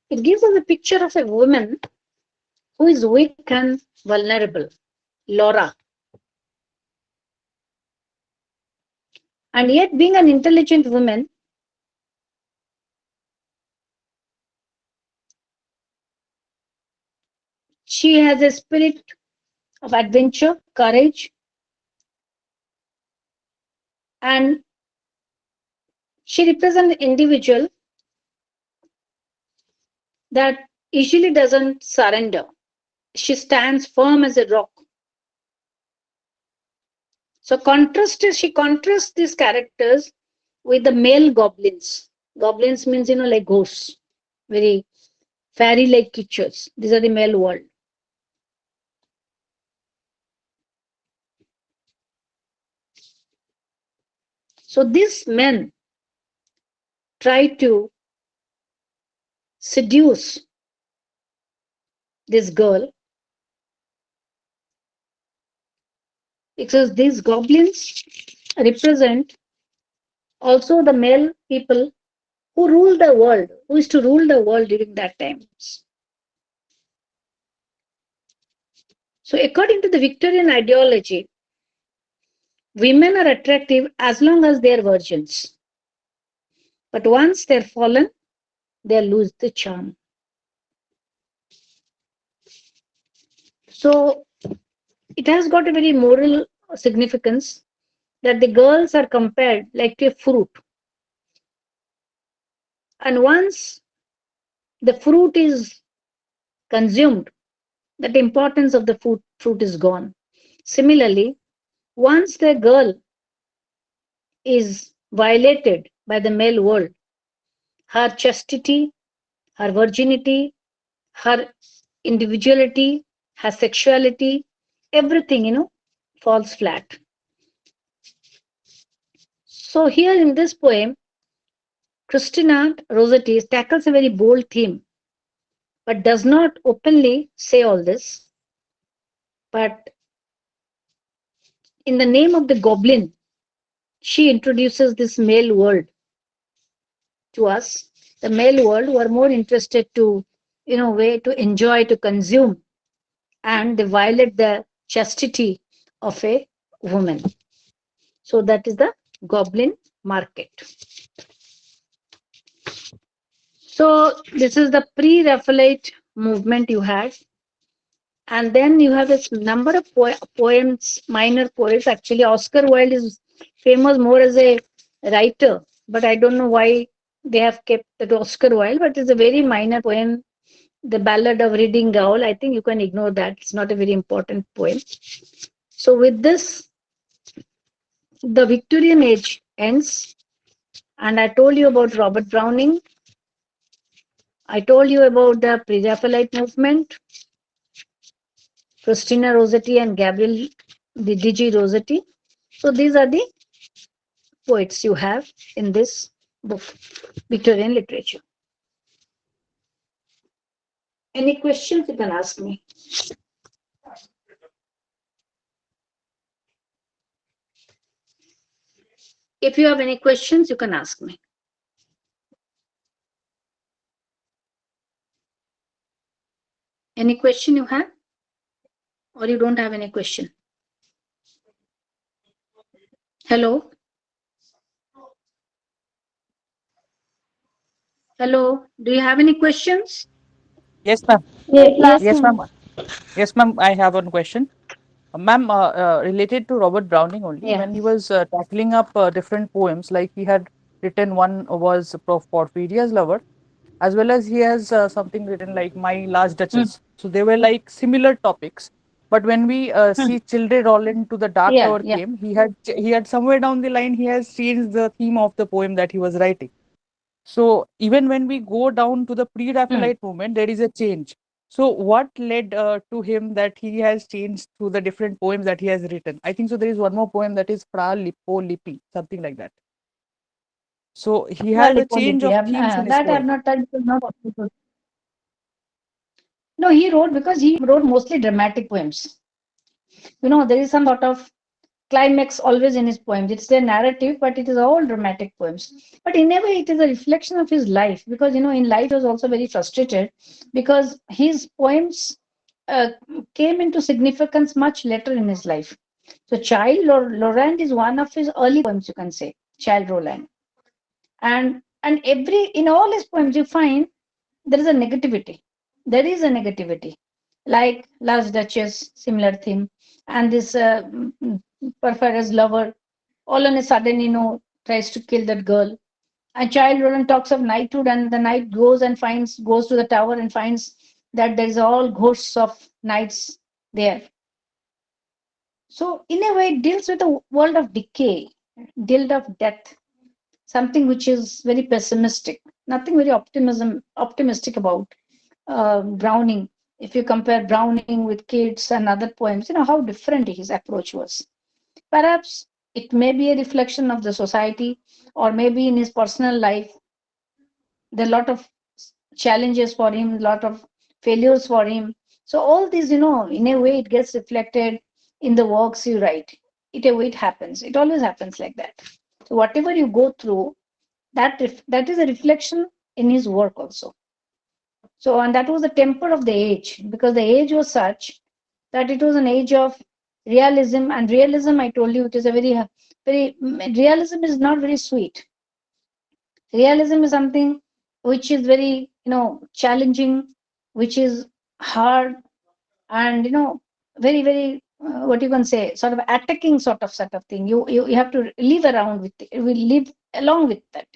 it gives us a picture of a woman who is weak and vulnerable, Laura. And yet, being an intelligent woman, she has a spirit of adventure, courage, and she represents an individual that usually doesn't surrender. She stands firm as a rock. So she contrasts these characters with the male goblins. Goblins means, like ghosts, very fairy-like creatures. These are the male world. So these men try to seduce this girl because these goblins represent also the male people who rule the world, who is to rule the world during that times. So according to the Victorian ideology, women are attractive as long as they are virgins. But once they're fallen, they lose the charm. So it has got a very moral significance that the girls are compared like to a fruit. And once the fruit is consumed, that importance of the fruit is gone. Similarly, once the girl is violated by the male world, her chastity, her virginity, her individuality, her sexuality, everything, falls flat. So here in this poem, Christina Rossetti tackles a very bold theme, but does not openly say all this. But in the name of the goblin, she introduces this male world to us. The male world who are more interested to, way to enjoy, to consume, and they violate the chastity of a woman. So that is the goblin market. So this is the pre-Raphaelite movement you had. And then you have a number of poems, minor poets. Actually, Oscar Wilde is famous more as a writer, but I don't know why they have kept that Oscar Wilde, but it's a very minor poem, The Ballad of Reading Gaol. I think you can ignore that. It's not a very important poem. So with this, the Victorian age ends. And I told you about Robert Browning. I told you about the Pre-Raphaelite movement, Christina Rossetti and Gabriel Digi Rossetti. So these are the poets you have in this book, Victorian literature. Any questions you can ask me? If you have any questions, you can ask me. Any question you have? Or you don't have any question? Hello? Hello? Do you have any questions? Yes, ma'am. Yes, Yes, ma'am. ma'am. Yes, ma'am. I have one question. Ma'am, related to Robert Browning only, Yeah. when he was tackling up different poems, like he had written one was Porphyria's Lover, as well as he has something written like My Last Hmm. Duchess. So they were like similar topics. But when we see children roll into the dark Yeah, tower yeah. came, he had somewhere down the line he has changed the theme of the poem that he was writing. So even when we go down to the pre-Raphaelite movement, there is a change. So what led to him that he has changed through the different poems that he has written? I think so. There is one more poem that is Fra Lippo Lipi, something like that. So he has a change Policy. of themes in his That I have poem. not touched because not possible. No, he wrote because he wrote mostly dramatic poems. There is some sort of climax always in his poems. It's a narrative, but it is all dramatic poems. But in a way, it is a reflection of his life because in life he was also very frustrated because his poems uh, came into significance much later in his life. So, Child Laurent is one of his early poems, you can say, Child Roland, and every in all his poems you find there is a negativity. There is a negativity, like Last Duchess, similar theme, and this Perfidious lover, all on a sudden, tries to kill that girl. And Child Roland talks of knighthood, and the knight goes to the tower and finds that there is all ghosts of knights there. So, in a way, it deals with the world of decay, dealt of death, something which is very pessimistic, nothing very optimistic about Browning. If you compare Browning with Keats and other poems, how different his approach was. Perhaps it may be a reflection of the society, or maybe in his personal life, there are a lot of challenges for him, a lot of failures for him. So all these, in a way, it gets reflected in the works you write. It happens. It always happens like that. So whatever you go through, that is a reflection in his work also. So, and that was the temper of the age, because the age was such that it was an age of realism. And realism, I told you, it is a very, realism is not very sweet. Realism is something which is very, challenging, which is hard, and, very, very, what you can say, sort of attacking sort of thing. You have to live around with it. We live along with that.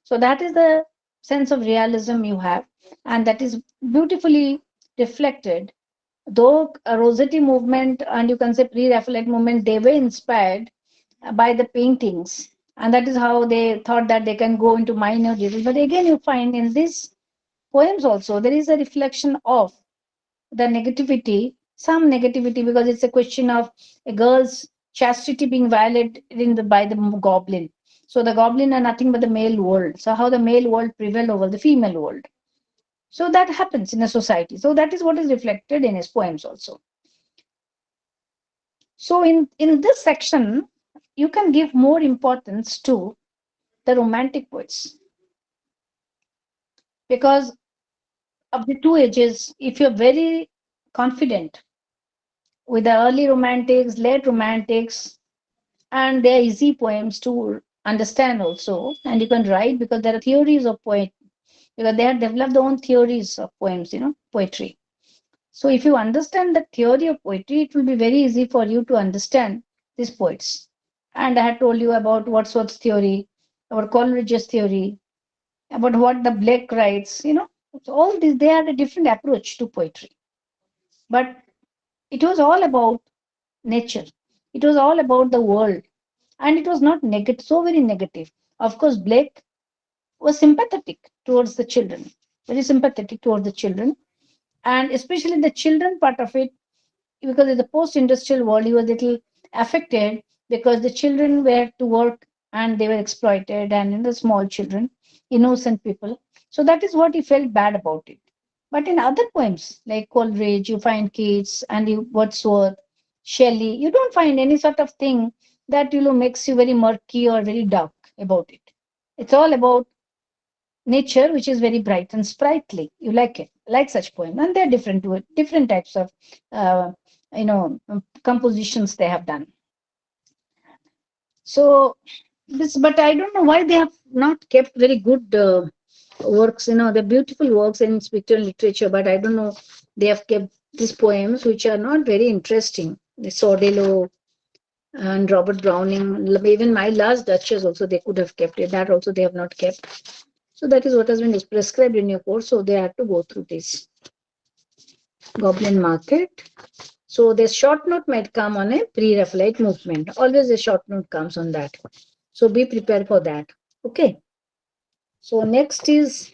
So that is the sense of realism you have, and that is beautifully reflected. Though a Rossetti movement and you can say pre-Raphaelite movement, they were inspired by the paintings, and that is how they thought that they can go into minor details. But again, you find in these poems also there is a reflection of the negativity, some negativity, because it's a question of a girl's chastity being violated by the goblin. So the goblin are nothing but the male world. So how the male world prevailed over the female world. So that happens in a society. So that is what is reflected in his poems also. So in this section, you can give more importance to the romantic poets, because of the two ages. If you're very confident with the early romantics, late romantics, and they're easy poems to understand also, and you can write because there are theories of poetry, because they have developed their own theories of poems, poetry. So if you understand the theory of poetry, it will be very easy for you to understand these poets. And I had told you about Wordsworth's theory, about Coleridge's theory, about what the Blake writes, So all these, they had a different approach to poetry. But it was all about nature. It was all about the world. And it was not negative, so very negative. Of course, Blake was sympathetic towards the children, very sympathetic towards the children. And especially the children part of it, because in the post-industrial world, he was a little affected because the children were to work and they were exploited, and the small children, innocent people. So that is what he felt bad about it. But in other poems like Coleridge, you find Keats and Wordsworth, Shelley, you don't find any sort of thing that makes you very murky or very dark about it. It's all about nature, which is very bright and sprightly. You like it, like such poem, and they're different types of uh, compositions they have done. So this, but I don't know why they have not kept very good works. They're beautiful works in pictorial literature, but I don't know, they have kept these poems which are not very interesting. The Sordello and Robert Browning, even My Last Duchess also they could have kept it. That also they have not kept. So that is what has been prescribed in your course. So they had to go through this. Goblin Market. So the short note might come on a pre-Raphaelite movement. Always a short note comes on that. So be prepared for that. Okay. So next is,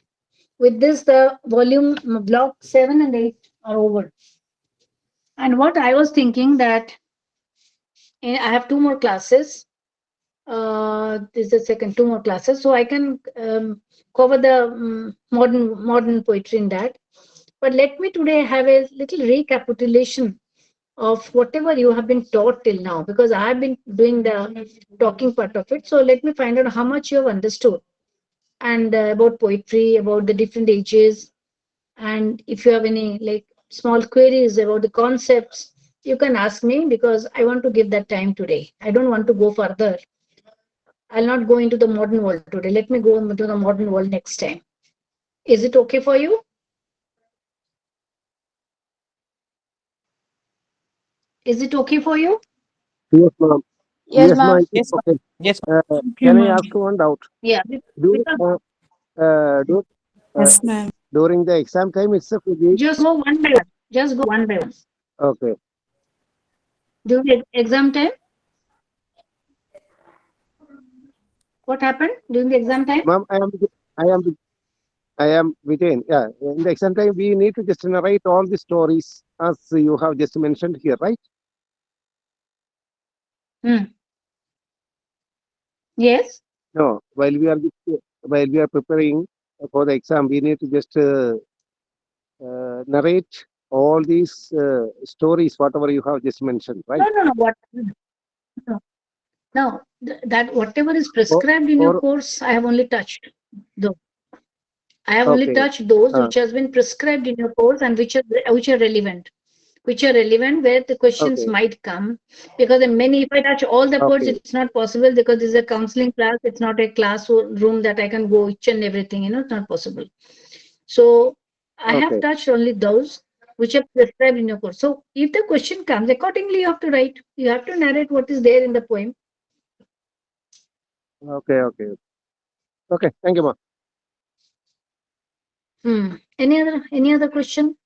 with this, the volume block 7 and 8 are over. And what I was thinking that I have two more classes. This is the second, two more classes. So I can cover the modern poetry in that. But let me today have a little recapitulation of whatever you have been taught till now, because I have been doing the talking part of it. So let me find out how much you have understood and about poetry, about the different ages, and if you have any like small queries about the concepts, you can ask me, because I want to give that time today. I don't want to go further. I'll not go into the modern world today. Let me go into the modern world next time. Is it okay for you? Is it okay for you? Yes, ma'am. Yes, Yes, ma'am. ma'am. Yes, ma'am. Okay. Yes, Okay, Can I ma'am. ask one doubt? Yeah. Do Because do Yes, ma'am. during the exam time itself? just go one by one. Just go one by one. Okay, During the exam time, what happened during the exam time? ma'am. I am I am within. Yeah, in the exam time, we need to just narrate all the stories as you have just mentioned here, right? Hmm. Yes. No, while we are preparing for the exam, we need to just narrate all these stories, whatever you have just mentioned, No, right? no, no. What? No, no. That whatever is Or, prescribed in your or course, I have only touched. Though I have only okay, touched those uh, which has been prescribed in your course and which are relevant. Which are relevant where the questions okay, might come, because in many, if I touch all the points, okay, it's not possible, because this is a counseling class. It's not a classroom that I can go each and everything. It's not possible. So I have okay, touched only those which are prescribed in your course. So if the question comes, accordingly you have to write. You have to narrate what is there in the poem. okay, okay, okay. Thank you, ma'am. Any other question?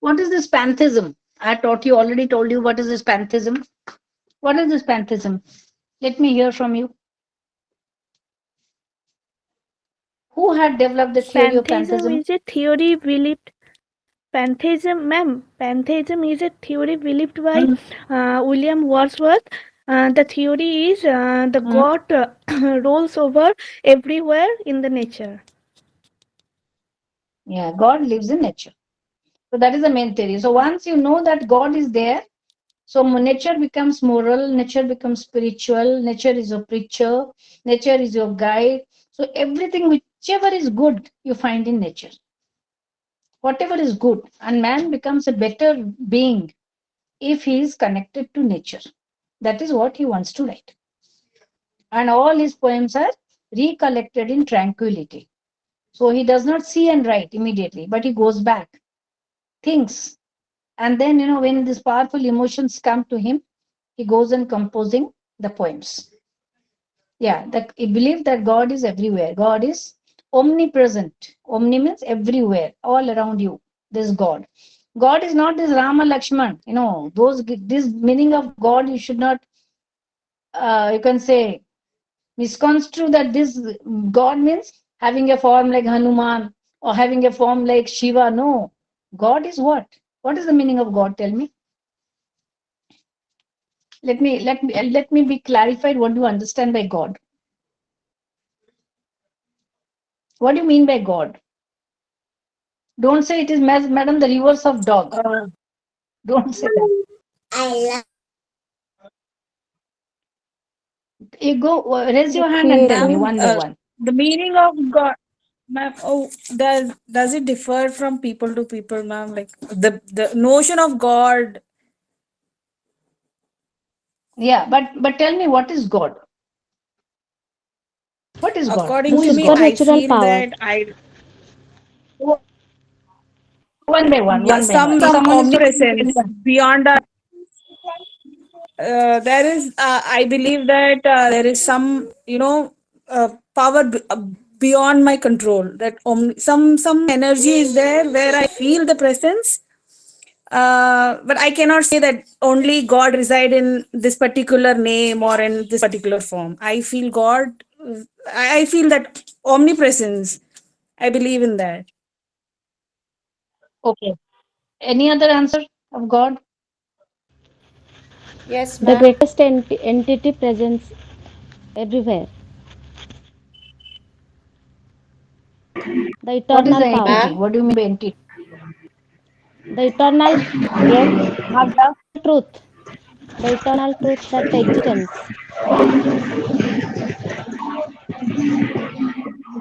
What is this pantheism? I taught you already. Told you what is this pantheism. What is this pantheism? Let me hear from you. Who had developed the theory of Pantheism pantheism? is a theory believed. Pantheism, ma'am. Pantheism is a theory believed by Hmm. William Wordsworth. The theory is the Hmm. God rolls over everywhere in the nature. Yeah, God lives in nature. So that is the main theory. So once you know that God is there, so nature becomes moral, nature becomes spiritual, nature is your preacher, nature is your guide. So everything, whichever is good, you find in nature. Whatever is good, and man becomes a better being if he is connected to nature. That is what he wants to write. And all his poems are recollected in tranquility. So he does not see and write immediately, but he goes back, thinks, and then, when these powerful emotions come to him, he goes on composing the poems. Yeah, he believed that God is everywhere. God is omnipresent. Omni means everywhere, all around you. This God. God is not this Rama Lakshman. This meaning of God, you should not, you can say, misconstrue that this God means having a form like Hanuman or having a form like Shiva. No. God is what? What is the meaning of God? Tell me. Let me be clarified. What do you understand by God? What do you mean by God? Don't say it is madam the reverse of dog. Uh, Don't say that. You go raise The your hand and tell me ma'am, creator. one by one. the meaning of God, ma'am. Oh, does it differ from people to people, ma'am? Like the notion of God, Yeah, but tell me, what is God? What is God? according Who to is me, God? I Supernatural feel power. that I One by one, yeah, one by one. If some someone is talking, tell omnipresence me. beyond our. There is, I believe that there is some, power beyond my control. That some energy is there where I feel the presence, but I cannot say that only God reside in this particular name or in this particular form. I feel God. I feel that omnipresence. I believe in that. Okay. Any other answer of God? Yes, The ma'am. greatest entity presence everywhere. The What is the eternal power. entity? Ma'am. What do you mean by entity? The eternal Yes, Magda. truth. The eternal truth that existence.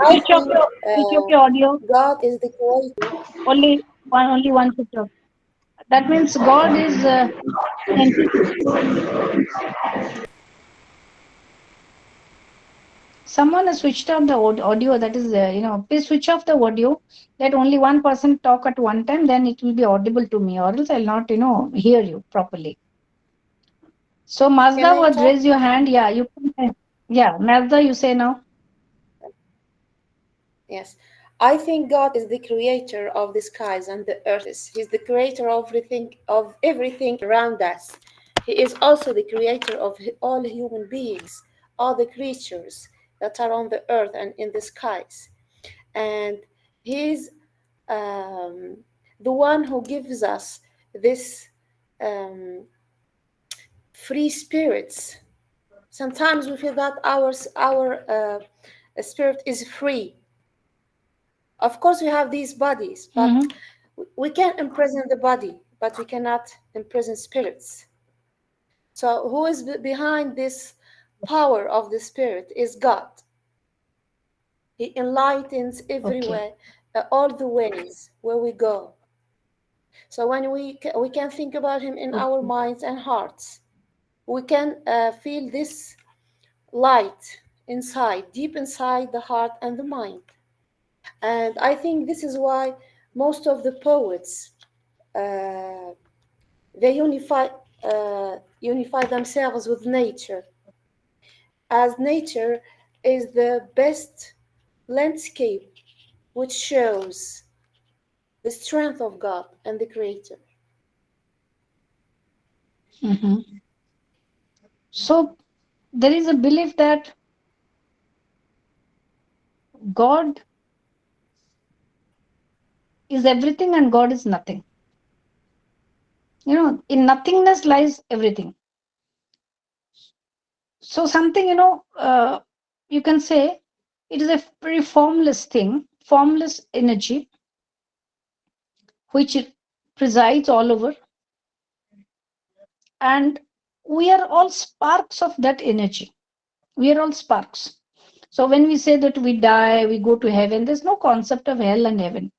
I think Switch off your audio. God is the creator. Only one switch off. That means God is an entity. Someone has switched off the audio. That is, please switch off the audio. Let only one person talk at one time. Then it will be audible to me, or else I'll not, hear you properly. So Can Mazda I would talk? raise your hand. Yeah, you can. Yeah, Mazda, you say now. Yes. I think God is the creator of the skies and the earth. He's the creator of everything around us. He is also the creator of all human beings, all the creatures that are on the earth and in the skies. And He's um, the one who gives us this um, free spirits. Sometimes we feel that our spirit is free. Of course, we have these bodies, but Mm-hmm. we can imprison the body, but we cannot imprison spirits. So, who is behind this power of the spirit is God. He enlightens Okay. everywhere, all the ways where we go. So, when we can think about Him in our Okay. minds and hearts, we can feel this light inside, deep inside the heart and the mind. And I think this is why most of the poets uh, they unify themselves with nature, as nature is the best landscape which shows the strength of God and the Creator. Mm-hmm. So there is a belief that God is everything and God is nothing. In nothingness lies everything. So something, you can say it is a very formless thing, formless energy, which presides all over. And we are all sparks of that energy. We are all sparks. So when we say that we die, we go to heaven, there's no concept of hell and heaven.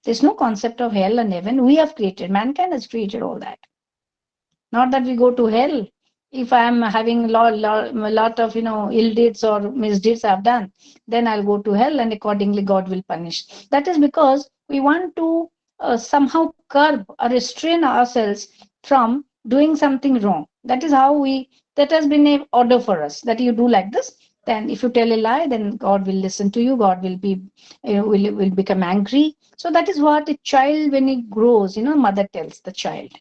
There's no concept of hell and heaven. We have created, mankind has created all that. Not that we go to hell. If I am having a lot of ill deeds or misdeeds I've done, then I'll go to hell, and accordingly God will punish. That is because we want to somehow curb or restrain ourselves from doing something wrong. That has been an order for us, that you do like this. Then if you tell a lie, then God will listen to you. God will be will become angry. So that is what a child, when he grows, mother tells the child.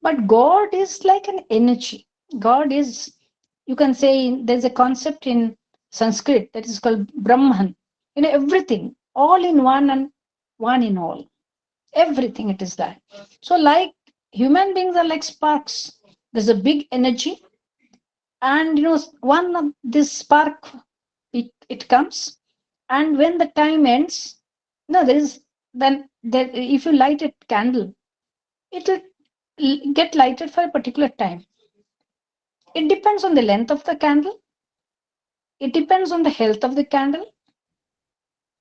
But God is like an energy. God is, you can say, there's a concept in Sanskrit that is called Brahman. Everything, all in one and one in all. Everything it is that. So, like human beings are like sparks. There's a big energy, and one of this spark, it comes, and when the time ends, no, there is then there, if you light a candle, it will get lighted for a particular time. It depends on the length of the candle. It depends on the health of the candle.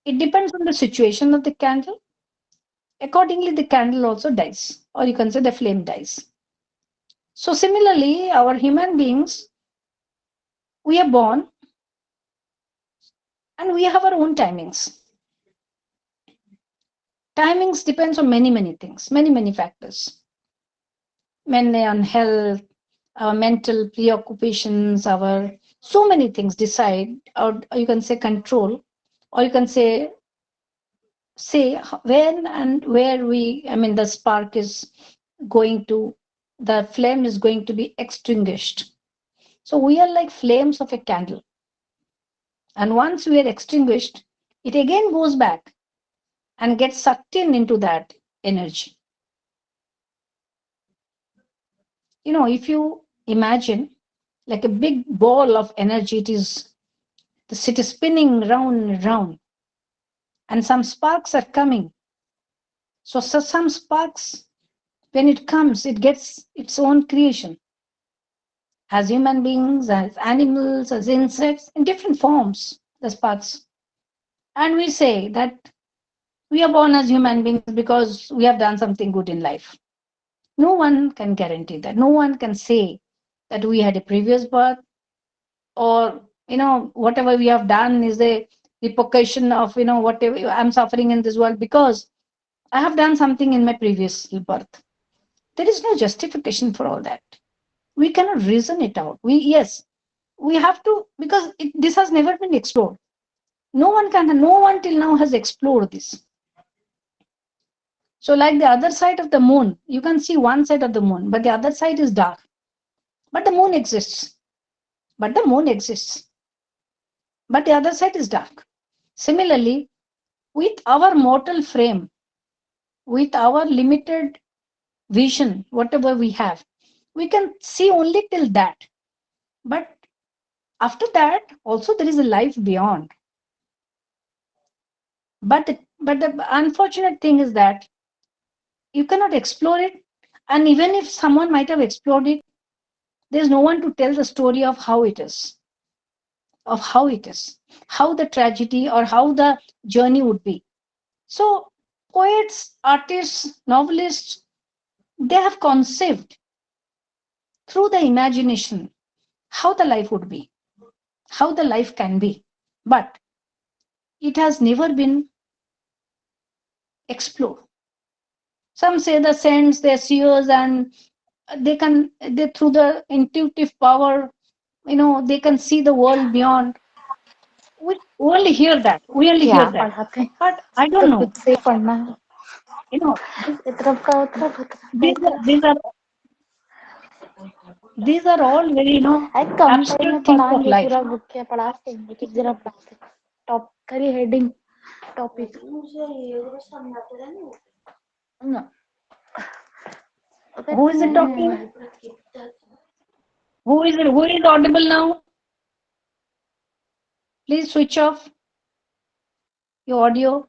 It depends on the situation of the candle. Accordingly, the candle also dies, or you can say the flame dies. So, similarly, our human beings, we are born and we have our own timings. Timings depends on many, many things, many, many factors. Mainly on health, our mental preoccupations, our So many things decide, or you can say control, or you can say when and where I mean, the spark is going to, the flame is going to be extinguished. So we are like flames of a candle. And once we are extinguished, it again goes back and gets sucked in into that energy. If you imagine like a big ball of energy, the city spinning round and round, and some sparks are coming. So some sparks, when it comes, it gets its own creation as human beings, as animals, as insects, in different forms, the sparks. And we say that we are born as human beings because we have done something good in life. No one can guarantee that. No one can say that we had a previous birth, or whatever we have done is a repercussion of whatever I'm suffering in this world because I have done something in my previous birth. There is no justification for all that. We cannot reason it out. We have to, because this has never been explored. No one till now has explored this. So like the other side of the moon, you can see one side of the moon, but the other side is dark. But the moon exists. But the moon exists. But the other side is dark. Similarly, with our mortal frame, with our limited vision, whatever we have, we can see only till that. But after that, also there is a life beyond. But the unfortunate thing is that you cannot explore it. And even if someone might have explored it, there's no one to tell the story of how it is, how the tragedy or how the journey would be. So poets, artists, novelists, they have conceived through the imagination how the life would be, how the life can be. But it has never been explored. Some say the saints, they're seers, and they through the intuitive power, they can see the world beyond. We only hear that. We only क्या hear that. पढ़ाते हैं But I तो don't know. खुद से ही पढ़ना है You know, th- ये तरफ का उधर उधर का these are इधर these are these are all very अरे कम टाइम में abstract things of पढ़ाएंगे life. पूरा बुक क्या पढ़ाते हैं एक एक जरा पढ़ाते टॉप करिए heading topic No. Who is it talking? Who is audible now? Please switch off your audio.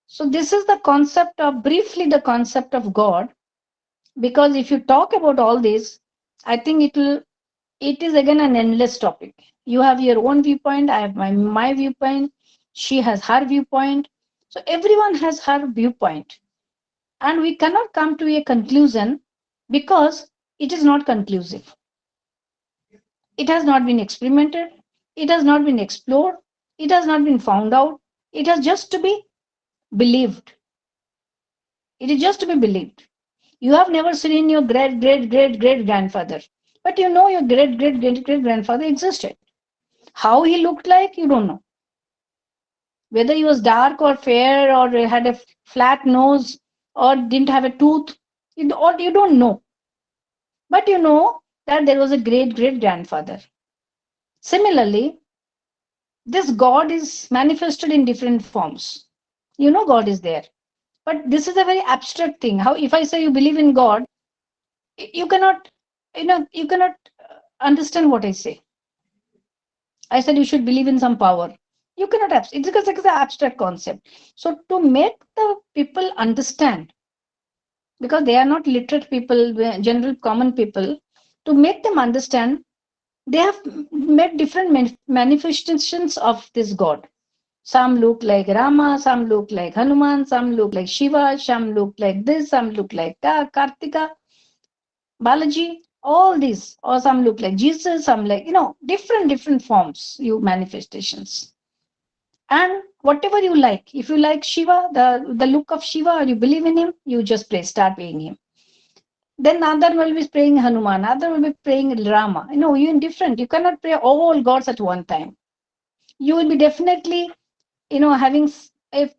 So this is the concept of, briefly, the concept of God. Because if you talk about all this, I think it is again an endless topic. You have your own viewpoint, I have my viewpoint, she has her viewpoint. So everyone has her viewpoint. And we cannot come to a conclusion because it is not conclusive. It has not been experimented, it has not been explored, it has not been found out. It has just to be believed. It is just to be believed. You have never seen your great great great great grandfather, but you know your great great great great grandfather existed. How he looked like, you don't know. Whether he was dark or fair, or had a flat nose, or didn't have a tooth, or you don't know. But you know that there was a great great grandfather. Similarly, this God is manifested in different forms. You know God is there. But this is a very abstract thing. How, if I say you believe in God, you cannot, you cannot understand what I say. I said you should believe in some power. You cannot, it's because it's an abstract concept. So to make the people understand, because they are not literate people, general common people, to make them understand, they have made different manifestations of this God. Some look like Rama, some look like Hanuman, some look like Shiva, some look like this, some look like Kartika, Balaji, all these, or some look like Jesus, some like, different forms, you manifestations. And whatever you like, if you like Shiva, the look of Shiva, or you believe in him, you just start playing him. Then the other will be praying Hanuman, other will be praying Rama. You're indifferent. You cannot pray all gods at one time. You will be definitely, having a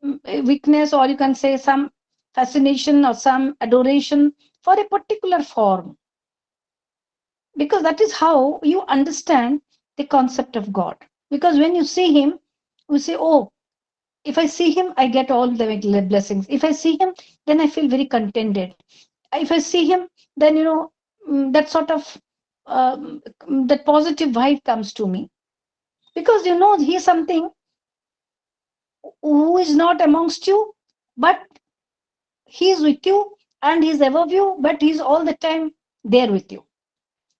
weakness, or you can say some fascination or some adoration for a particular form, because that is how you understand the concept of God. Because when you see him, you say, oh, if I see him, I get all the blessings. If I see him, then I feel very contented. If I see him, then that sort of that positive vibe comes to me, because he is something who is not amongst you, but he is with you, and he's above you, but he's all the time there with you.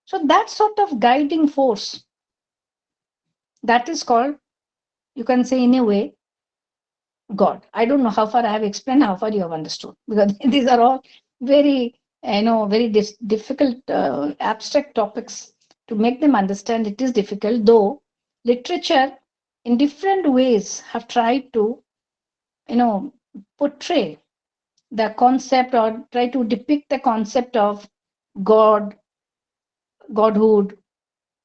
So that sort of guiding force, that is called, you can say in a way, God. I don't know how far I have explained, how far you have understood, because these are all very, very difficult, abstract topics. To make them understand, it is difficult, though literature in different ways have tried to, portray the concept, or try to depict the concept of God, Godhood,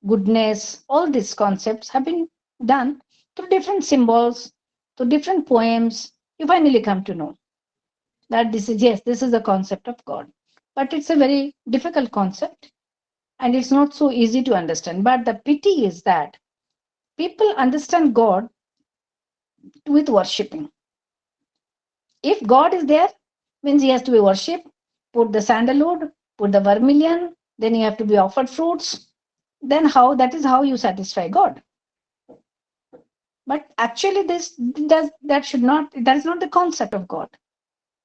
goodness. All these concepts have been done through different symbols, through different poems. You finally come to know that this is the concept of God. But it's a very difficult concept, and it's not so easy to understand. But the pity is that people understand God with worshipping. If God is there, means he has to be worshipped. Put the sandalwood, put the vermilion, then you have to be offered fruits. Then that is how you satisfy God. But actually, that is not the concept of God.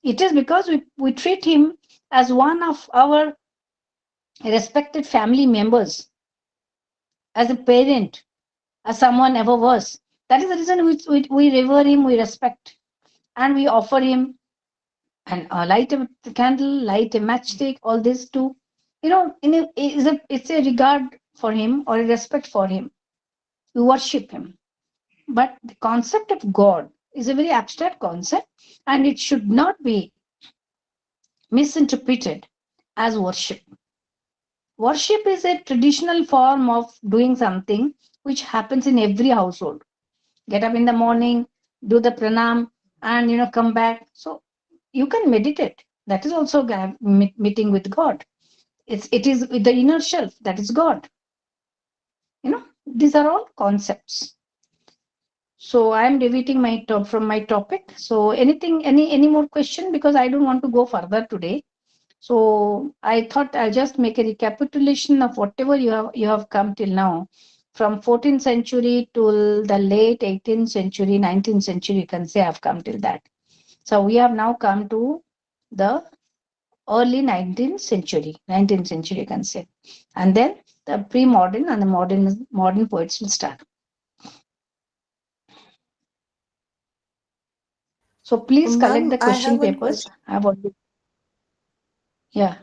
It is because we treat him as one of our respected family members, as a parent, as someone ever was. That is the reason we revere him, we respect, and we offer him and light a candle, light a matchstick, all this to, it's a regard for him or a respect for him. We worship him. But the concept of God is a very abstract concept, and it should not be misinterpreted as worship. Worship is a traditional form of doing something which happens in every household. Get up in the morning, do the pranam, and come back. So you can meditate. That is also meeting with God. It is with the inner self, that is God. These are all concepts. So I am deviating from my topic. So any more question, because I don't want to go further today. So I thought I'll just make a recapitulation of whatever you have come till now, from 14th century till the late 18th century, 19th century. You can say I've come till that. So we have now come to the early 19th century. 19th century, you can say, and then the pre-modern and the modern poets will start. So please collect the Ma'am, I question have one papers. question. I have already, yeah.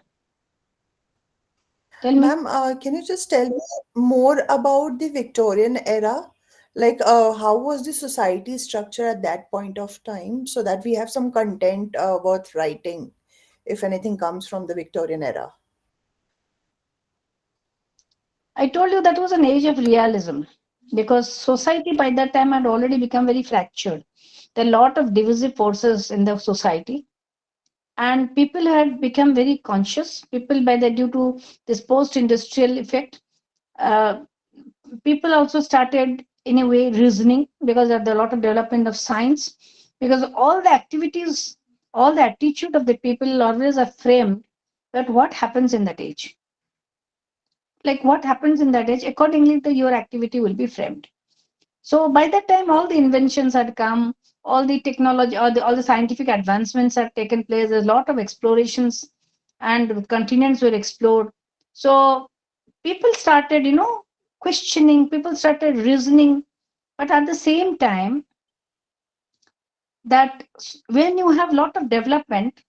Tell me. Ma'am, can you just tell me more about the Victorian era? Like, how was the society structure at that point of time so that we have some content worth writing if anything comes from the Victorian era? I told you that was an age of realism, because society by that time had already become very fractured. There are a lot of divisive forces in the society, and people had become very conscious. People, by the due to this post-industrial effect, uh, people also started in a way reasoning, because of the lot of development of science. Because all the activities, all the attitude of the people always are framed that what happens in that age, like what happens in that age, accordingly to your activity will be framed. So by that time, all the inventions had come, all the technology, all the scientific advancements had taken place. There's a lot of explorations, and continents were explored. So people started, questioning. People started reasoning. But at the same time, that when you have a lot of development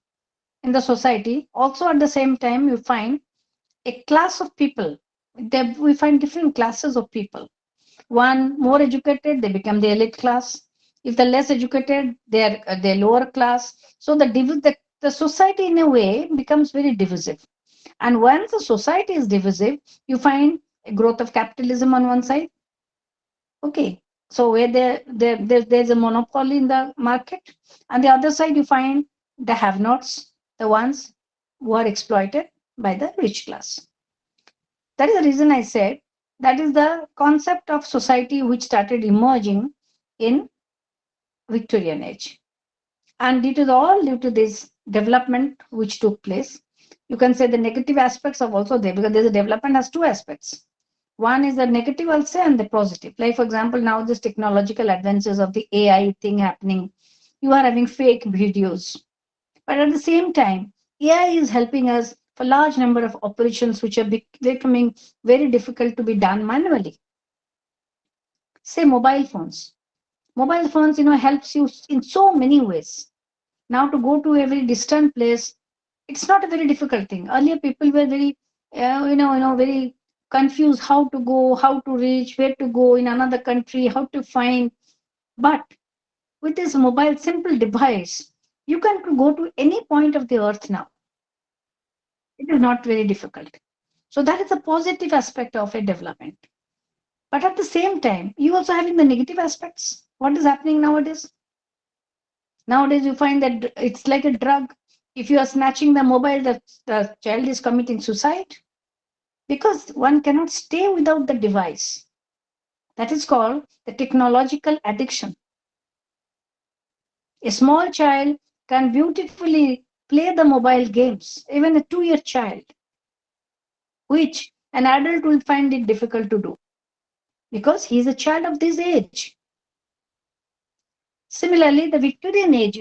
in the society, also at the same time you find a class of people. We find different classes of people. One more educated, they become the elite class. If they're less educated, they're lower class. So the society in a way becomes very divisive. And once a society is divisive, you find a growth of capitalism on one side. Okay. So where there's a monopoly in the market, and the other side you find the have-nots, the ones who are exploited by the rich class. That is the reason I said that is the concept of society which started emerging in Victorian age. And it is all due to this development which took place. You can say the negative aspects are also there because there's a development has two aspects. One is the negative, I'll say, and the positive. Like, for example, now this technological advances of the AI thing happening, you are having fake videos. But at the same time, AI is helping us for large number of operations which are becoming very difficult to be done manually. Say mobile phones. Mobile phones, helps you in so many ways. Now to go to every distant place, it's not a very difficult thing. Earlier, people were very, very confused how to go, how to reach, where to go in another country, how to find. But with this mobile simple device, you can go to any point of the earth now. It is not very difficult. So that is a positive aspect of a development. But at the same time, you also having the negative aspects. What is happening nowadays? Nowadays, you find that it's like a drug. If you are snatching the mobile, the child is committing suicide because one cannot stay without the device. That is called the technological addiction. A small child can beautifully play the mobile games, even a 2-year child, which an adult will find it difficult to do because he is a child of this age. Similarly, the Victorian age,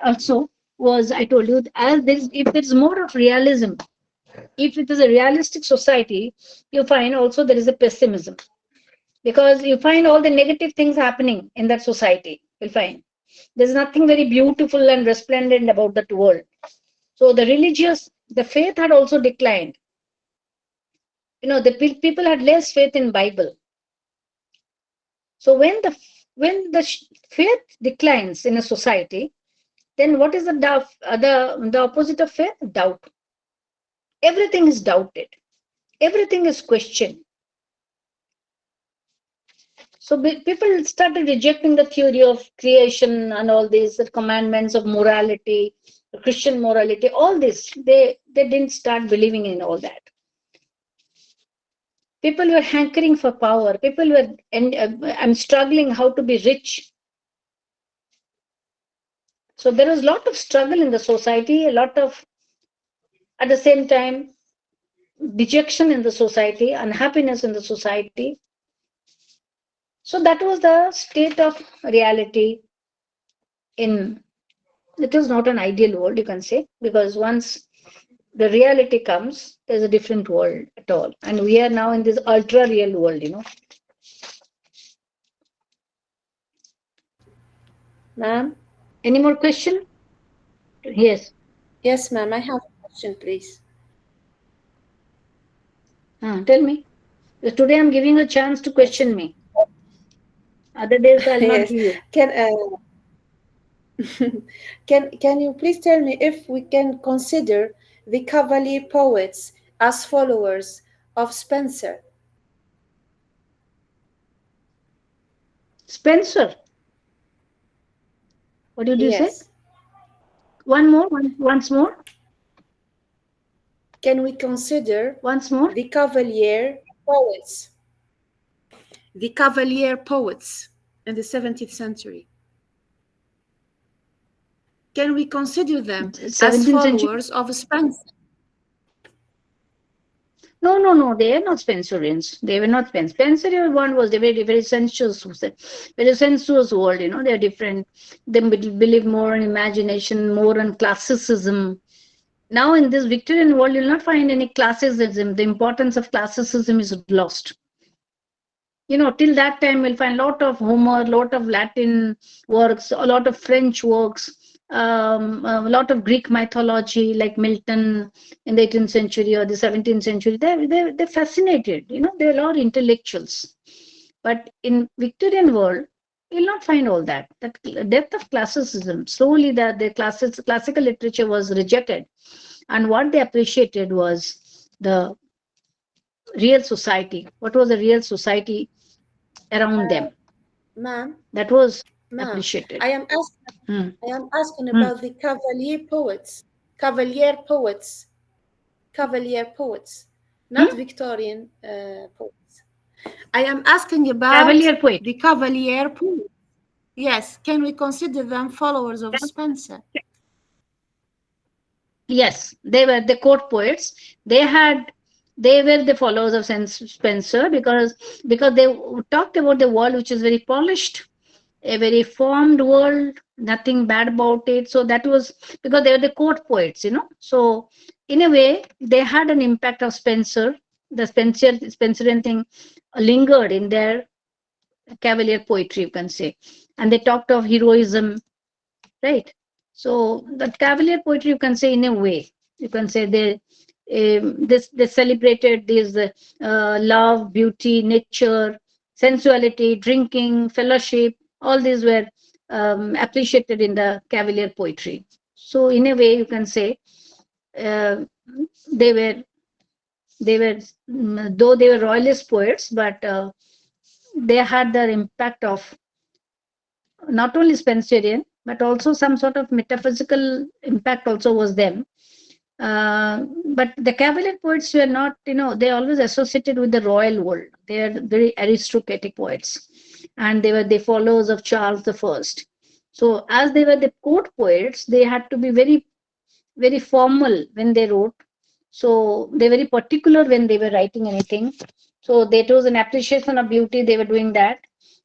also was, I told you, as if there's more of realism, if it is a realistic society, you find also there is a pessimism because you find all the negative things happening in that society. You'll find there's nothing very beautiful and resplendent about that world. So the faith had also declined. The people had less faith in Bible. So when the faith declines in a society, then what is the opposite of faith? Doubt. Everything is doubted. Everything is questioned. So people started rejecting the theory of creation and all these the commandments of morality, Christian morality, all this. They didn't start believing in all that. People were hankering for power. People were, I'm struggling how to be rich. So there was a lot of struggle in the society, a lot of, at the same time, dejection in the society, unhappiness in the society. So that was the state of reality in, it was not an ideal world, you can say, because once the reality comes, there's a different world at all. And we are now in this ultra real world. Ma'am? Any more question? Yes. Yes, ma'am. I have a question, please. Tell me. Today I'm giving a chance to question me. Other days I'll not Yes. give you. Can you please tell me if we can consider the Cavalier poets as followers of Spencer? Spencer. What did you say? Yes. Once more. Can we consider Once more. the Cavalier poets? The Cavalier poets in the 17th century. Can we consider them as 17th century? followers of Spencer? No. They are not Spencerians. They were not Spencer one was a very, very sensuous world. They are different. They believe more in imagination, more on classicism. Now in this Victorian world, you'll not find any classicism. The importance of classicism is lost. Till that time, we'll find a lot of Homer, a lot of Latin works, a lot of French works, a lot of Greek mythology, like Milton in the 18th century or the 17th century. They're fascinated. They're a lot of intellectuals. But in Victorian world, you'll not find all that. The depth of classicism, slowly the classical literature was rejected. And what they appreciated was the real society. What was the real society around them? Ma'am, That was ma'am, appreciated. I am asking, Hmm. I am asking Hmm. about the Cavalier poets, Cavalier poets, not Hmm? Victorian poets. I am asking about Cavalier poet. the Cavalier poets. Yes, can we consider them followers of Spencer? Yes, they were the court poets. They had, they were the followers of Spencer because they talked about the world which is very polished, a very formed world, nothing bad about it. So that was because they were the court poets, you know. So in a way, they had an impact of Spencer. The Spencerian thing lingered in their cavalier poetry, you can say, and they talked of heroism, right? So the cavalier poetry, you can say, in a way, you can say they celebrated these love, beauty, nature, sensuality, drinking, fellowship. All these were appreciated in the cavalier poetry. So in a way, you can say uh, they were though they were royalist poets, but they had the impact of not only Spencerian, but also some sort of metaphysical impact also was them. But the Cavalier poets were not, you know, they always associated with the royal world. They are very aristocratic poets, and they were the followers of Charles the First. So, as they were the court poets, they had to be very, very formal when they wrote. So, they were very particular when they were writing anything. So, that was an appreciation of beauty. They were doing that.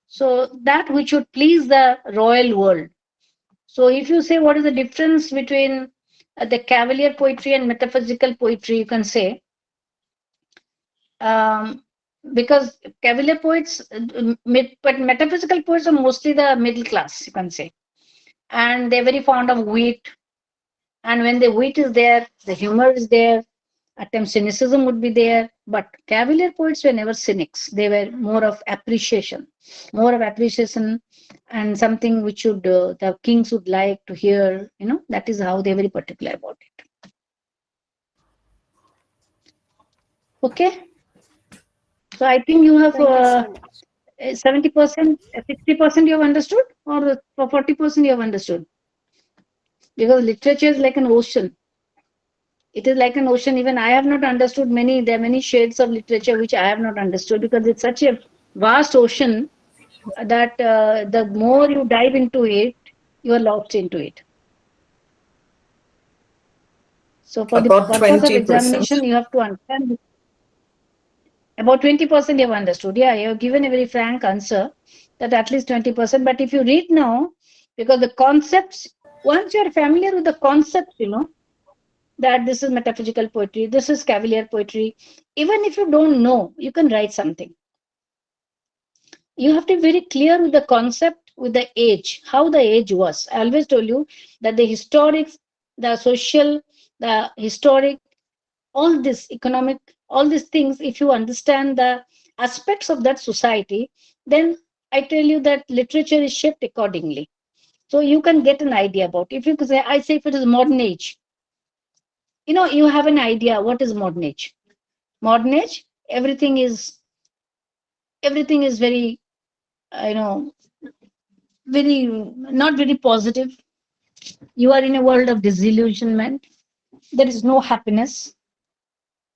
So, that which would please the royal world. So, if you say what is the difference between the cavalier poetry and metaphysical poetry, you can say, um, because cavalier poets, but metaphysical poets are mostly the middle class, you can say, and they're very fond of wit. And when the wit is there, the humor is there. At times, cynicism would be there. But cavalier poets were never cynics. They were more of appreciation, and something which should the kings would like to hear. You know, that is how they're very particular about it. Okay, so I think you have Thank you so much. 70%, 60% you have understood, or for 40% you have understood, because literature is like an ocean. It is like an ocean. Even I have not understood many. There are many shades of literature which I have not understood because it's such a vast ocean that the more you dive into it, you are lost into it. So for the About purpose of 20%. examination, you have to understand about 20% you have understood. Yeah, you have given a very frank answer that at least 20%. But if you read now, because the concepts, once you are familiar with the concepts, you know, that this is metaphysical poetry, this is cavalier poetry, even if you don't know, you can write something. You have to be very clear with the concept, with the age, how the age was. I always told you that the historic, the social, the historic, all this economic, all these things, if you understand the aspects of that society, then I tell you that literature is shaped accordingly. So you can get an idea about, if you could say, I say if it is modern age, you know, you have an idea what is modern age. Modern age, everything is very, you know, very not very positive. You are in a world of disillusionment. There is no happiness.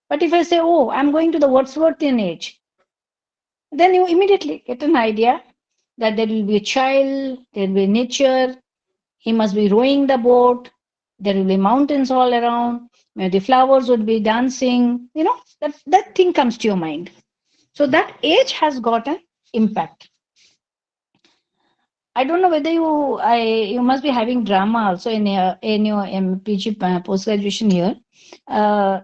But if I say, oh, I'm going to the Wordsworthian age, then you immediately get an idea that there will be a child, there will be nature, he must be rowing the boat, there will be mountains all around, where the flowers would be dancing, you know, that thing comes to your mind. So that age has got an impact. I don't know whether you must be having drama also in your MPG post graduation here. Uh,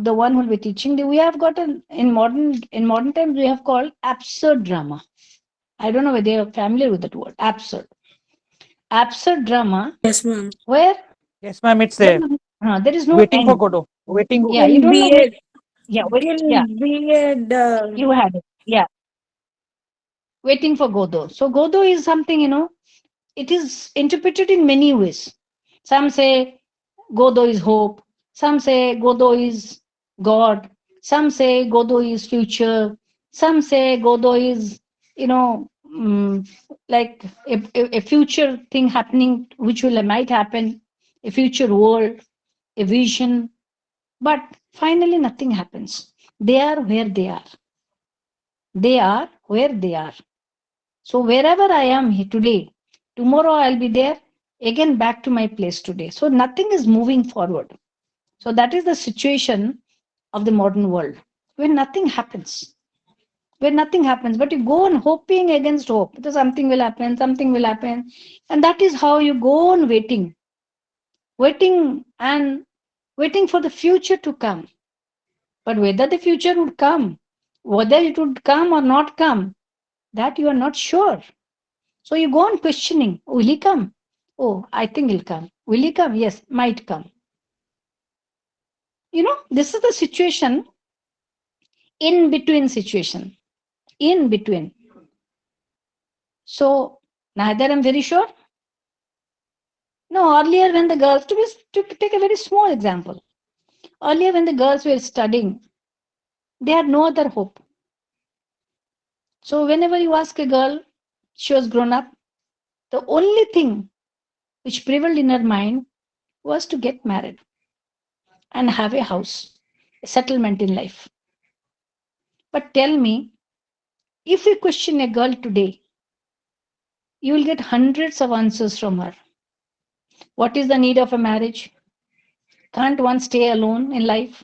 the one who will be teaching, we have got in modern times we have called absurd drama. I don't know whether you're familiar with that word, absurd. Absurd drama, Yes, ma'am. where Yes, ma'am, it's there, there. there is no Waiting for end. Godot. Waiting. Yeah, you In don't know which. B.Ed, Yeah, till yeah, B.Ed, you had it. Yeah, waiting for Godot. So Godot is something, you know, it is interpreted in many ways. Some say Godot is hope. Some say Godot is God. Some say Godot is future. Some say Godot is, you know, like a future thing happening, which will might happen, a future world, a vision. But finally, nothing happens. They are where they are. They are where they are. So wherever I am here today, tomorrow I'll be there again back to my place today. So nothing is moving forward. So that is the situation of the modern world, where nothing happens. Where nothing happens, but you go on hoping against hope that something will happen, something will happen. And that is how you go on waiting, waiting and waiting for the future to come. But whether the future would come, whether it would come or not come, that you are not sure. So you go on questioning, will he come? Oh, I think he'll come. Will he come? Yes, might come. This is the situation, in between situation, in between. So neither I'm very sure. No, earlier when the girls, to take a very small example, earlier when the girls were studying, they had no other hope. So whenever you ask a girl, she was grown up, the only thing which prevailed in her mind was to get married and have a house, a settlement in life. But tell me, if you question a girl today, you will get hundreds of answers from her. What is the need of a marriage? Can't one stay alone in life?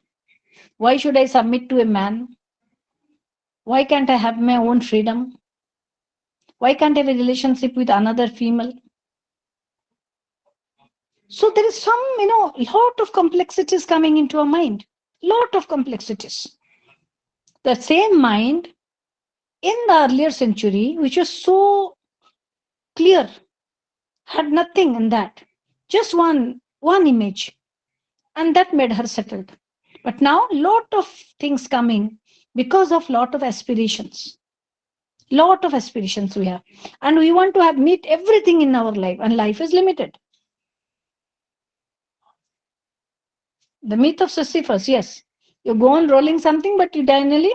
Why should I submit to a man? Why can't I have my own freedom? Why can't I have a relationship with another female? So there is some, lot of complexities coming into our mind. Lot of complexities. The same mind in the earlier century, which was so clear, had nothing in that. Just one image. And that made her settled. But now lot of things coming because of lot of aspirations. Lot of aspirations we have. And we want to have meet everything in our life. And life is limited. The myth of Sisyphus, yes. You go on rolling something, but you finally,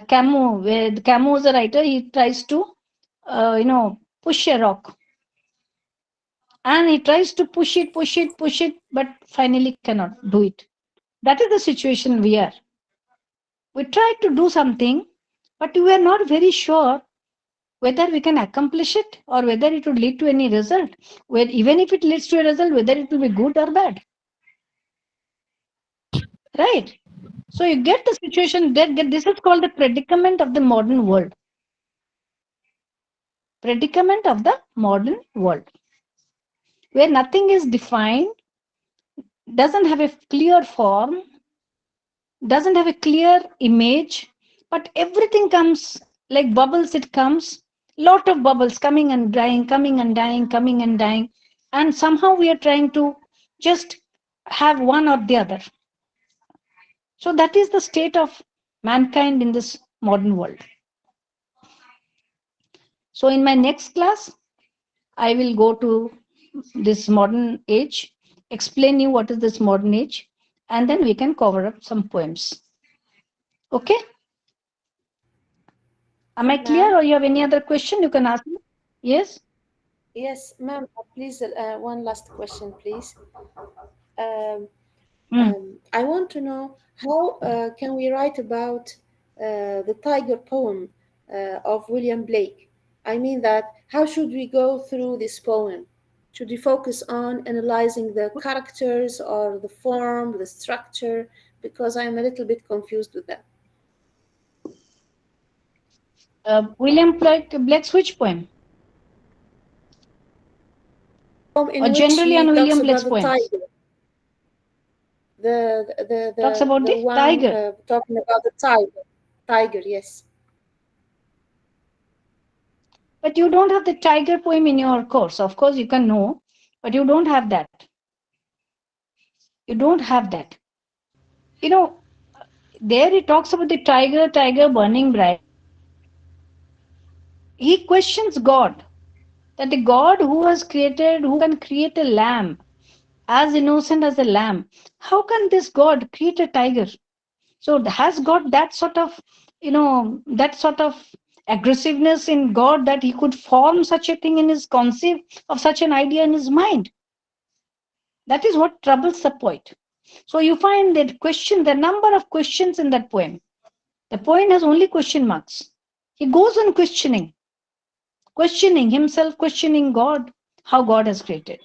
Camus, where Camus is a writer, he tries to, push a rock. And he tries to push it, but finally cannot do it. That is the situation we are. We try to do something, but we are not very sure whether we can accomplish it or whether it would lead to any result. Where even if it leads to a result, whether it will be good or bad. Right? So you get the situation that this is called the predicament of the modern world. Predicament of the modern world. Where nothing is defined, doesn't have a clear form, doesn't have a clear image, but everything comes like bubbles, it comes, lot of bubbles coming and dying, coming and dying, coming and dying. And somehow we are trying to just have one or the other. So that is the state of mankind in this modern world. So in my next class, I will go to this modern age, explain you what is this modern age, and then we can cover up some poems. Okay? Am I clear, or you have any other question? You can ask me. Yes? Yes, ma'am. Please, one last question, please. Um, Mm. I want to know how can we write about the tiger poem of William Blake? I mean that how should we go through this poem? Should we focus on analyzing the characters or the form, the structure? Because I'm a little bit confused with that. William Blake's which poem? Poem Or in which generally on he talks William about Blake's the poems? tiger, the the Talks the, about the the one tiger. talking about the tiger. Tiger, yes. But you don't have the tiger poem in your course. Of course, you can know, but you don't have that. You don't have that. You know, there he talks about the tiger burning bright. He questions God, that the God who has created, who can create a lamb as innocent as a lamb. How can this God create a tiger? So has God that sort of, that sort of aggressiveness in God that he could form such a thing in his conceive of such an idea in his mind? That is what troubles the poet. So you find that the number of questions in that poem. The poem has only question marks. He goes on questioning himself, questioning God, how God has created.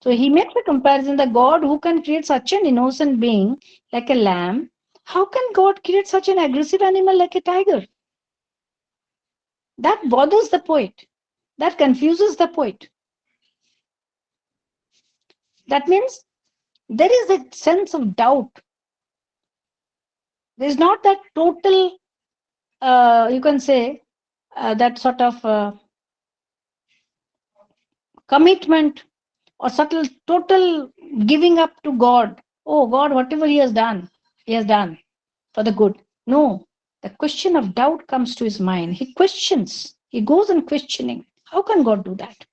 So he makes a comparison, the God who can create such an innocent being like a lamb, how can God create such an aggressive animal like a tiger? That bothers the poet. That confuses the poet. That means there is a sense of doubt. There's not that total, you can say, that sort of commitment or subtle, total giving up to God. Oh, God, whatever he has done for the good. No, the question of doubt comes to his mind. He questions. He goes on questioning. How can God do that?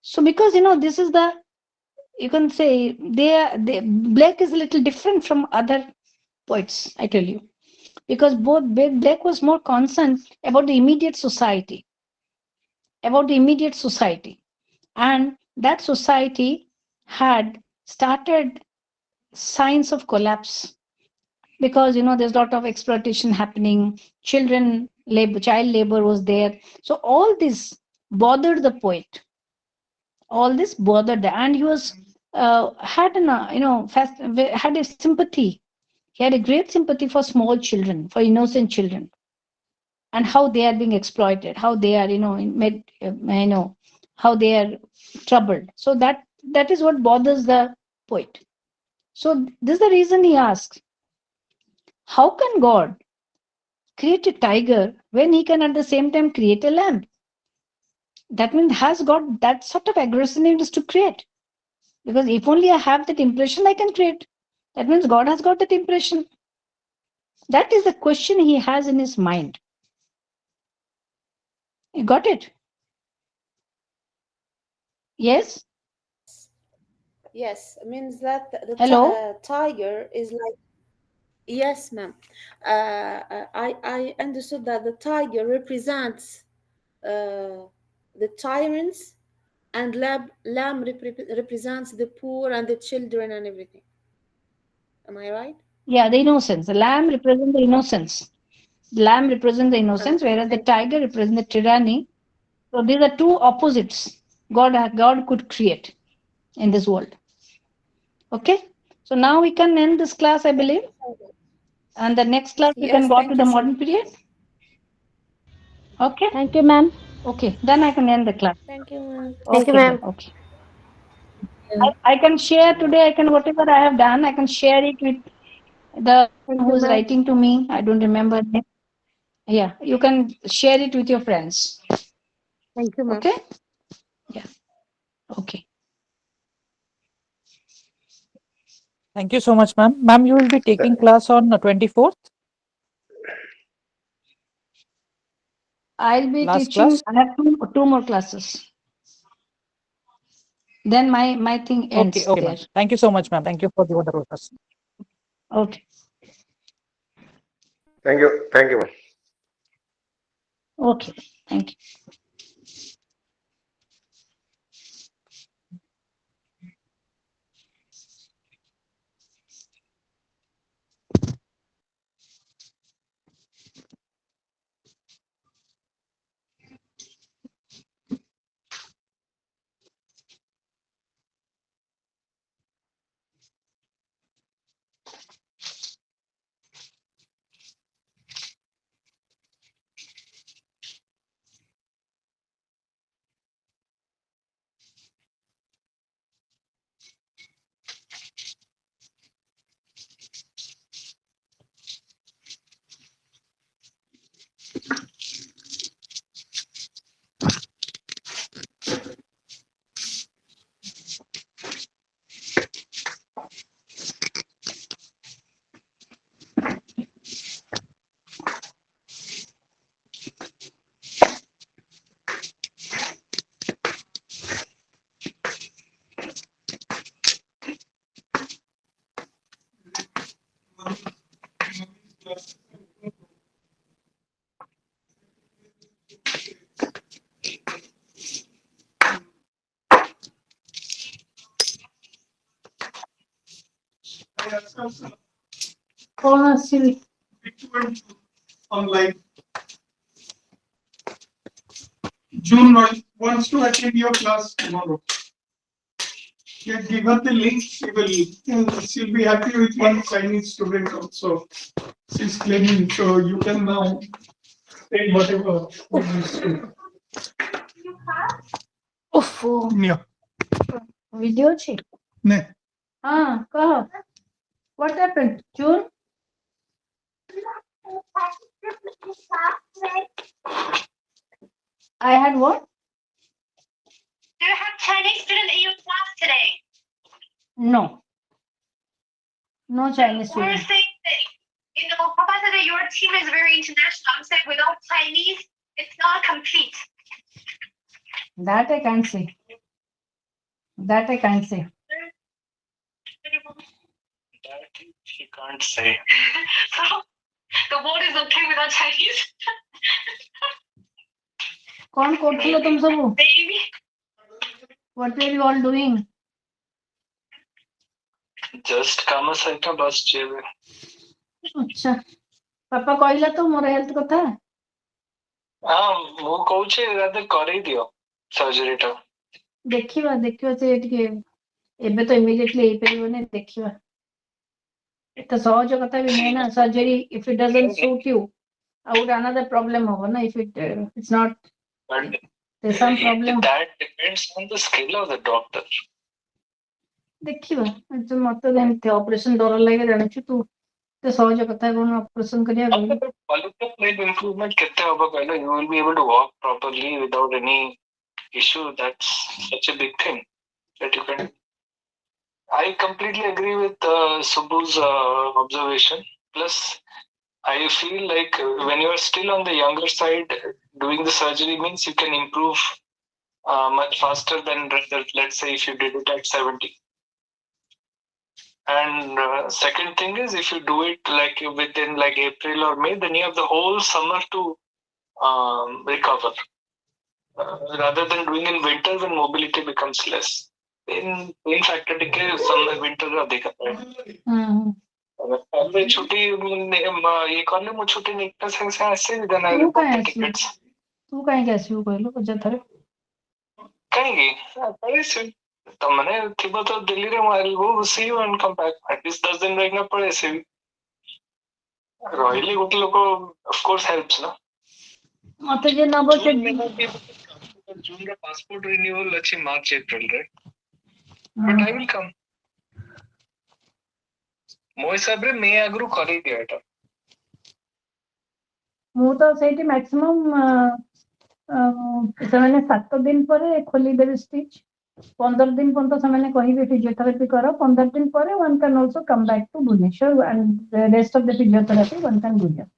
So, because this is the, you can say, Blake is a little different from other poets, I tell you, because both Blake was more concerned about the immediate society, and that society had started signs of collapse because there's a lot of exploitation happening, child labor was there. So all this bothered the poet, and he was had an had a sympathy. He had a great sympathy for small children, for innocent children, and how they are being exploited, how they are how they are troubled. So that is what bothers the poet. So this is the reason he asks, how can God create a tiger when he can at the same time create a lamb? That means has got that sort of aggressiveness to create. Because if only I have that impression, I can create. That means God has got that impression. That is the question he has in his mind. You got it? Yes? Yes, means that the Hello? tiger is like, yes, ma'am. I understood that the tiger represents the tyrants, and represents the poor and the children and everything. Am I right? Yeah, the innocence. The lamb represents the innocence. The lamb represents the innocence, Okay, whereas the thank you. tiger represents the tyranny. So these are two opposites God could create in this world. Okay? So now we can end this class, I Thank believe. you so much. And the next class we can Yes, go to thank the you so modern much. period. Okay? Thank you, ma'am. Okay. Then I can end the class. Thank you, ma'am. Thank you, Okay then. ma'am. Okay. I can share today, whatever I have done, I can share it with the Thank who you, is ma'am. writing to me. I don't remember name. Yeah, you can share it with your friends. Thank you, ma'am. Okay? Yeah. Okay. Thank you so much, ma'am. Ma'am, you will be taking class on the 24th, I'll be last teaching. class. I have two more classes. Then my thing Okay, ends okay, there. ma'am. Thank you so much, ma'am. Thank you for the wonderful class. Okay. Thank you. Thank you, ma'am. Okay. Thank you. कौन ଆସିବି? Online. June wants to attend your class tomorrow. Give her the link. She'll be happy with one Chinese student also. She's claiming, so you can now take whatever you wish to. ଓଫୋ Yeah. Video ଅଛି? Ne. ହଁ କହ। What happened? June? I had what? Do you have Chinese student in your class today? No. No Chinese We're student. saying that, Papa said that your team is very international. I'm saying without Chinese, it's not complete. That I can't say. That I can't say. That she can't say. So, the board is okay without Chinese? कौन କରୁଥିଲ तुम ସବୁ? Maybe. What were you all doing? Just କାମ ସହିତ ବସିଛି ଏବେ। ଆଚ୍ଛା papa କହିଲା ତ ମୋର ହେଲ୍ଥ କଥା। ହଁ ମୁଁ କହୁଛି ରାଧେ କରେଇ ଦିଅ ସର୍ଜରୀଟା। ଦେଖିବା ସେ ଟିକେ ଏବେ ତ ଇମିଡିଏଟଲି ହେଇପାରିବନି ଦେଖିବା। ଏତେ ସହଜ କଥା ବି ନୁହେଁ ନା surgery if it doesn't suit you ଆଉ ଗୋଟେ another problem ହବ ନା if it's not there's some problem। That depends on the skill of the doctor। ଦେଖିବା ମତେ ଏମିତି ଅପରେସନ ଡର ଲାଗେ ଜାଣିଛୁ ତୁ ଏତେ ସହଜ କଥା କଣ ଅପରେସନ କରିବାକୁ। Quality of life improvement କେତେ ହବ କହିଲ? You will be able to walk properly without any issue. That's such a big thing that you can. I completely agree with Subbu's observation. Plus, I feel like when you are still on the younger side, doing the surgery means you can improve much faster than let's say if you did it at 70. And second thing is, if you do it like within like April or May, then you have the whole summer to recover. Rather than doing in winter when mobility becomes less. In fact, summer winter अधिक है। अबे छुट्टी ये करले मु छुट्टी निकल से ऐसे then I will book the tickets। तू कहीं कैसे हो कहलो बजा थरे कहीं पैसे तो मैंने थिबो तो दिल्ली रे I will go see you and come back। at least 10 दिन रहना पड़े से रहिले गोटे लोक of course helps ना। मते जे नबो से जून रे पासपोर्ट रिन्यूअल अछि मार्च अप्रैल रे but I will come। ମୋ ହିସାବରେ ମେ ଆଗରୁ କରେଇ ଦିଅ ଏଟା। ମୁଁ ତ ସେଇଠି ମ୍ୟାକ୍ସିମମ୍ ସେମାନେ 7 ଦିନ ପରେ ଖୋଲିଦେବେ ଷ୍ଟିଚ୍। 15 दिन ପର୍ଯ୍ୟନ୍ତ ସେମାନେ କହିବେ ଫିଜିଓଥେରାପି କର। 15 दिन ପରେ one can also come back to Bhubaneswar and the rest of the physiotherapy one can do here।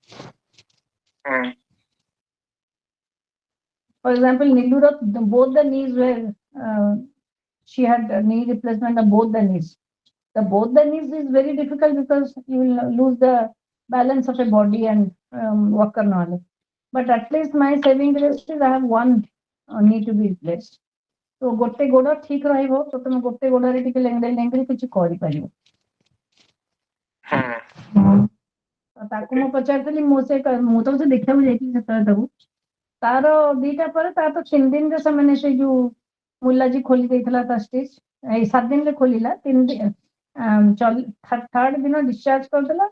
For example, Nilura, both the knees were she had knee replacement of both the knees। both the knees is very difficult because you will lose the balance of a body and walk normally। but at least my saving grace is I have one knee to be replaced। तो गोटे गोड़ ठीक रहइबो तो तुम गोटे गोड़रे टिके लेंगरे किछ करि परिबो। ताको मो पचारतली मो से मु तो देखा जाइती सतरा ताको तार दीटा पर तार तो 3 दिन रे समेने से जो मुल्लाजी खोली देइथला ता स्टिच 7 दिन रे खोलिला 3 दिन थर्ड दिन डिस्चार्ज करदेला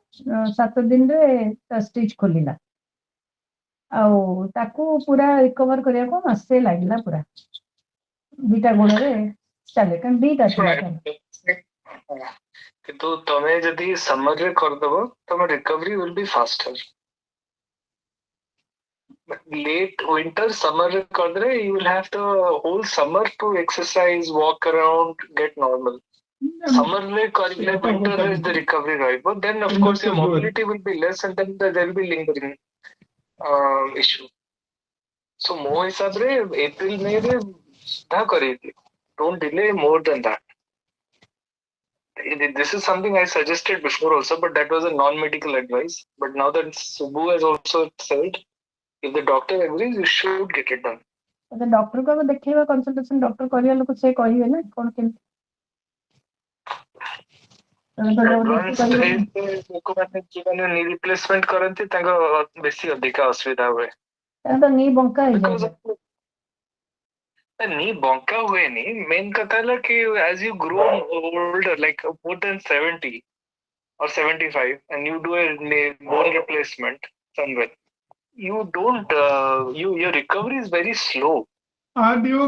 7 दिन रे स्टिच खोलिला ଆଉ ତାକୁ ପୁରା ରିକଭର କରିବାକୁ ମାସେ ଲାଗିଲା ପୁରା ଦିଟା ଗୋଡରେ ଚାଲେ କାରଣ ଦିଟା ଥିଲା କିନ୍ତୁ ତମେ ଯଦି ସମର ରେ କରିଦବ ତମ recovery will be faster। but late winter summer ରେ କରିଦେଲେ you will have the whole summer to exercise walk around get normal। summer ରେ କରିଲେ winter ରେ the recovery ରହିବ then of course your mobility will be less and then there will be lingering issue। so ମୋ ହିସାବରେ April May ରେ ତା କରେଇଦିଅ। don't delay more than that। this is something I suggested before also but that was a non-medical advice। but now that Subbu has also said if the doctor agrees you should get it done। तो doctor को देखिए consultation doctor करिया लोक से कहिए ना कोन केन Advanced age ଲୋକମାନେ ଯୋଉମାନେ knee replacement କରନ୍ତି ତାଙ୍କ ବେଶୀ ଅଧିକା ଅସୁବିଧା ହୁଏ। ତ ନି ବଙ୍କା Because ହେଇଯାଏ। of knee ବଙ୍କା ହୁଏନି, main କଥା ହେଲା କି as you grow older like more than 70 or 75 and you do a bone replacement somewhere, you don't your recovery is very slow. And you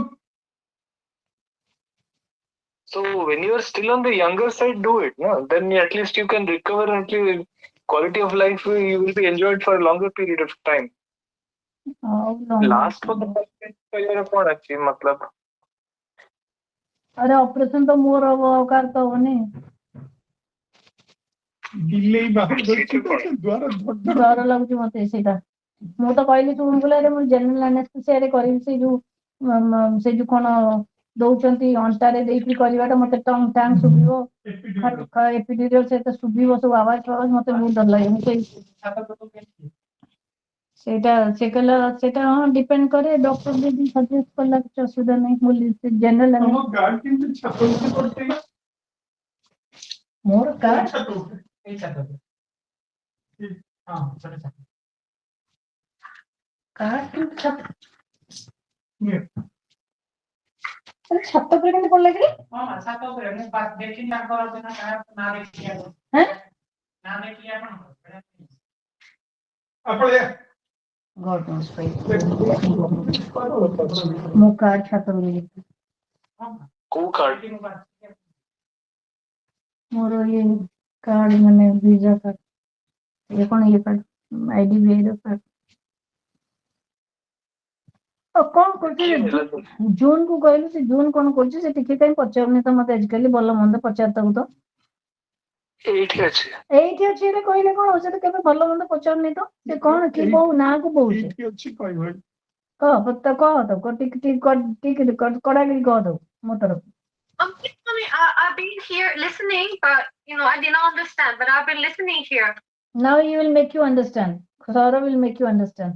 So when you are still on the younger side, do it. No? Then at least you can recover and quality of life you will be enjoyed for a longer period of time. Last for the career कौन अच्छी मतलब? अरे operation तो मोर औकार तो होने ବିଲେଇ ବାହାରୁ ଅଛି ତ ସେ ଦ୍ୱାର ଧଡ ଡର ଲାଗୁଛି ମତେ ସେଇଟା। ମୁଁ ତ କହିଲି ତୁ ବୁଲାରେ ମୁଁ ଜେନେରାଲ ଆନେସ୍ଥେସିଆରେ କରିବି ସେ ଯୋଉ କଣ ଦଉଛନ୍ତି ଅଣ୍ଟାରେ ଦେଇକି କରିବାଟା ମତେ ଟଙ୍ଗ ଟାଙ୍ଗ ଶୁଭିବ ଏପିଡ୍ୟୁରାଲ ସହିତ ଶୁଭିବ ସବୁ ଆୱାଜ ଫାୱାଜ ମତେ ବହୁତ ଡର ଲାଗେ। ମୁଁ ସେଇଟା ସେ କହିଲା ସେଇଟା ହଁ ଡିପେଣ୍ଡ କରେ ଡକ୍ଟର ଯଦି ସଜେଷ୍ଟ କଲା କିଛି ଅସୁବିଧା ନାହିଁ ବୋଲି ଜେନେରାଲ ତମ ଗାର୍ଡ କିନ୍ତୁ ଛାତ ଉପରେ ପଡିଥିଲା। ମୋର କାର୍ଡ ଛାତ ଉପରେ ଏଇ ଛାତ ଉପରେ ହଁ ଛୋଟ ଛାତ କାର୍ଡ ଛାତ ଇଏ ଛାତ ଉପରେ କେମିତି ପଡିଲା କି? ହଁ ଛାତ ଉପରେ ମୁଁ ଦେଖିନି ତାଙ୍କର ନା ଦେଖିକି ନା ଦେଖିକି ଆପଣ God knows why. ମୋ କାର୍ଡ ଛାତ ଉପରେ କୋଉ card? ମୋର ଇଏ କାର୍ଡ ମାନେ ଭିଜା କାର୍ଡ ଇଏ କଣ ଇଏ କାର୍ଡ IDBI ର କାର୍ଡ। କଣ କରୁଛି ଜୁନ୍ କୁ କହିଲୁ ସେ ଜୁନ୍ କଣ କରୁଛି ସେ ଟିକେ କାଇଁ ପଚାରୁନି ତ ମତେ ଆଜିକାଲି ଭଲ ମନ୍ଦ ପଚାରିଥାଉ ତ ଏଇଠି ଅଛି। ଏଇଠି ଅଛି ଏଇଟା କହିଲେ କଣ ହଉଛି ତ କେବେ ଭଲ ମନ୍ଦ ପଚାରୁନି ତ ସେ କଣ କି ବୋଉ ନାଁ କୁ ବୋଉଛି ଏଇଠି ଅଛି କହିବ କହ ତ ଟିକେ କଡାକିରି କହ ଦଉ ମୋ ତରଫ। I've been here listening, but I didn't understand. But I've been listening here. Now he will make you understand. Saurav will make you understand.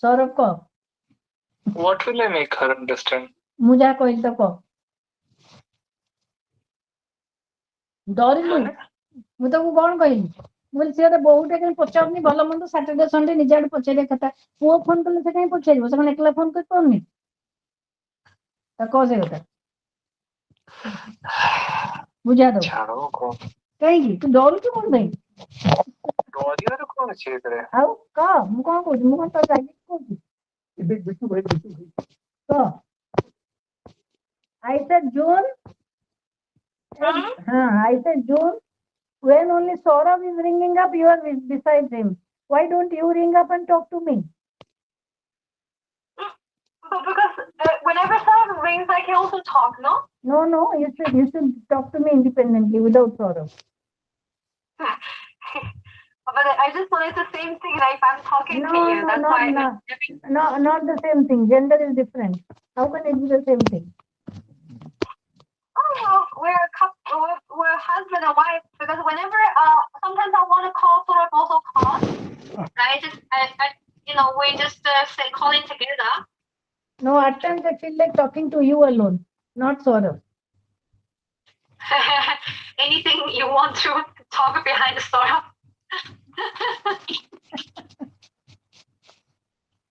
Saurav कह। What will I make her understand? ମୁଁ ଯାହା କହିଲି ତ କହ। ଡରିଲୁ ମୁଁ ତାକୁ କଣ କହିଲି ମୁଁ କହିଲି ସିଏ ବୋହୁଟେ କାହିଁ ପଚାରୁନି ଭଲ ମନ୍ଦ ସାଟର୍ଡେ ସଣ୍ଡେ ନିଜ ଆଡେ ପଚାରିବା କଥା ପୁଅ ଫୋନ କଲେ ସେ କାହିଁ ପଚାରିବ ସେ କଣ ଏକଲା ଫୋନ କରିପାରୁନି ତା କହ ସେ କଥା ବୁଝା ଦଉ କାହିଁକି ତୁ ଡରୁଛୁ କଣ ପାଇଁ ଡରିବାର କଣ ଅଛି ଏଥିରେ? ଆଉ କହ ମୁଁ କଣ କହୁଛି ମୁଁ କଣ ତ ରାଗିକି କହୁଛି କହ I said June. I said June. When only Saurav is ringing up, you are beside him. Why don't you ring up and talk to me? But because whenever someone rings, I can also talk, no? No. You should talk to me independently without Saurav. But I just thought it's the same thing. Like if I'm talking to you, that's why. No, not the same thing. Gender is different. How can it be the same thing? Oh, well, we're a couple. We're husband and wife. Because whenever, sometimes I want to call, Saurav also call. Right? We just say calling together. No, at times I feel like talking to you alone, not Saurav. Anything you want to talk behind Saurav.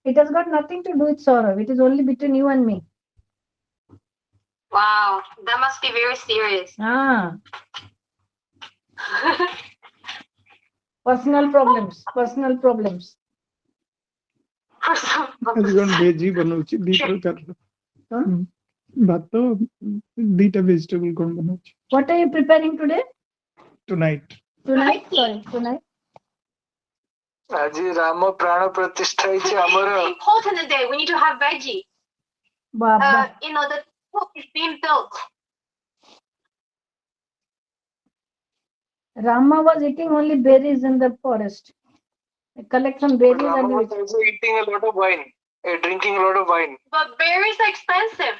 It has got nothing to do with Saurav. It is only between you and me. Wow, that must be very serious. Personal problems. ଆଜି କଣ veggie ବନଉଛି ଦିଟା ଭାତ ଦିଟା vegetable କଣ ବନଉଛି What are you preparing today? tonight Tonight. ଆଜି ରାମ ପ୍ରାଣ ପ୍ରତିଷ୍ଠା ହେଇଛି ଆମର। Important day. We need to have veggie. Baba. The book is being built. Rama was eating only berries in the forest. Collect some berries Rama and was also eating a lot of wine, drinking a lot of wine. But berries are expensive.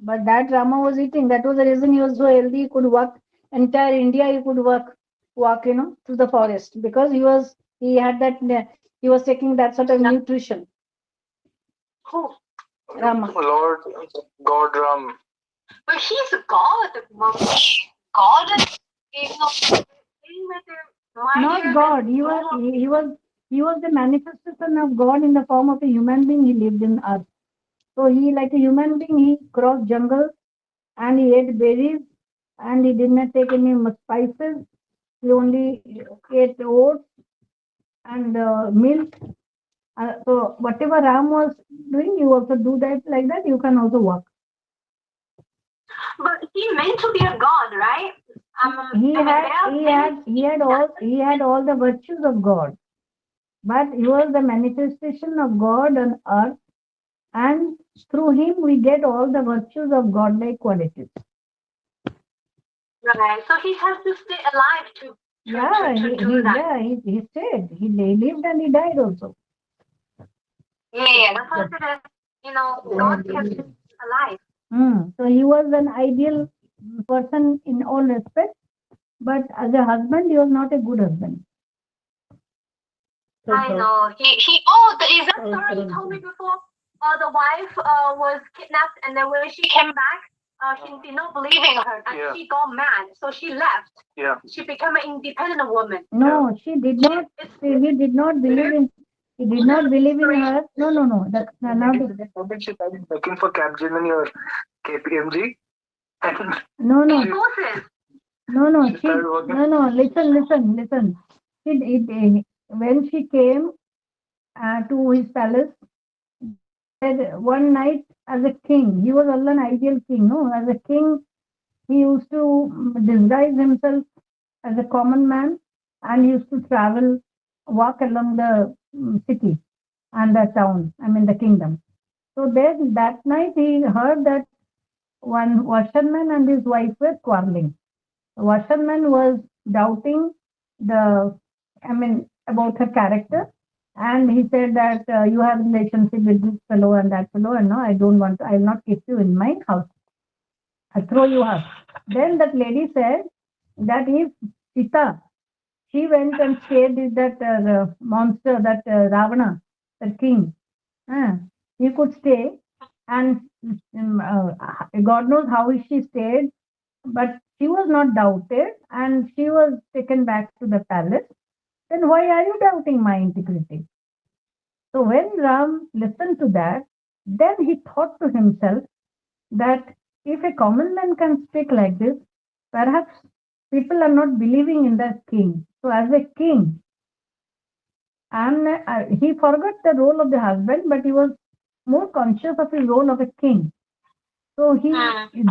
But that Rama was eating. That was the reason he was so healthy. He could walk entire India. He could walk, through the forest because he was taking that sort of nutrition. Who? Rama. Lord God Ram. But he's a god. God. Staying with him, Not God. He was the manifestation of God in the form of a human being. He lived in earth. So he, like a human being, he crossed jungles and he ate berries and he did not take any spices. He only ate oats and milk. So whatever Ram was doing, you also do that like that. You can also walk. but he meant to be a god, right? He had all the virtues of God, but he was the manifestation of God on earth, and through him we get all the virtues of godlike qualities. Right. So he has to stay alive to do that. He stayed. He lived and he died also. Yeah, that's what it is. God kept him alive. So he was an ideal person in all respects, but as a husband, he was not a good husband. I know. Is that story you told me before? The wife was kidnapped, and then when she came back, he did not believe in her, and she got mad, so she left. Yeah. She became an independent woman. No, she did not. He did not believe in. He did not believe in her. No. That's not. She started working for Capgemini or KPMG. No. Resources. No. Listen. When she came to his palace, one night as a king, he was also an ideal king. No, as a king, he used to disguise himself as a common man and he used to walk along the city and the town, the kingdom. So then that night he heard that one washerman and his wife were quarreling. The washerman was doubting about her character, and he said that you have relationship with this fellow and that fellow, and no, I don't want to, I will not keep you in my house. I throw you out. Then that lady said that if Sita, she went and stayed with that monster, that Ravana, the king, he could stay, and God knows how she stayed, but she was not doubted and she was taken back to the palace. Then why are you doubting my integrity? So when Ram listened to that, then he thought to himself that if a common man can speak like this, perhaps people are not believing in the king. So as a king, he forgot the role of the husband, but he was more conscious of his role of a king. So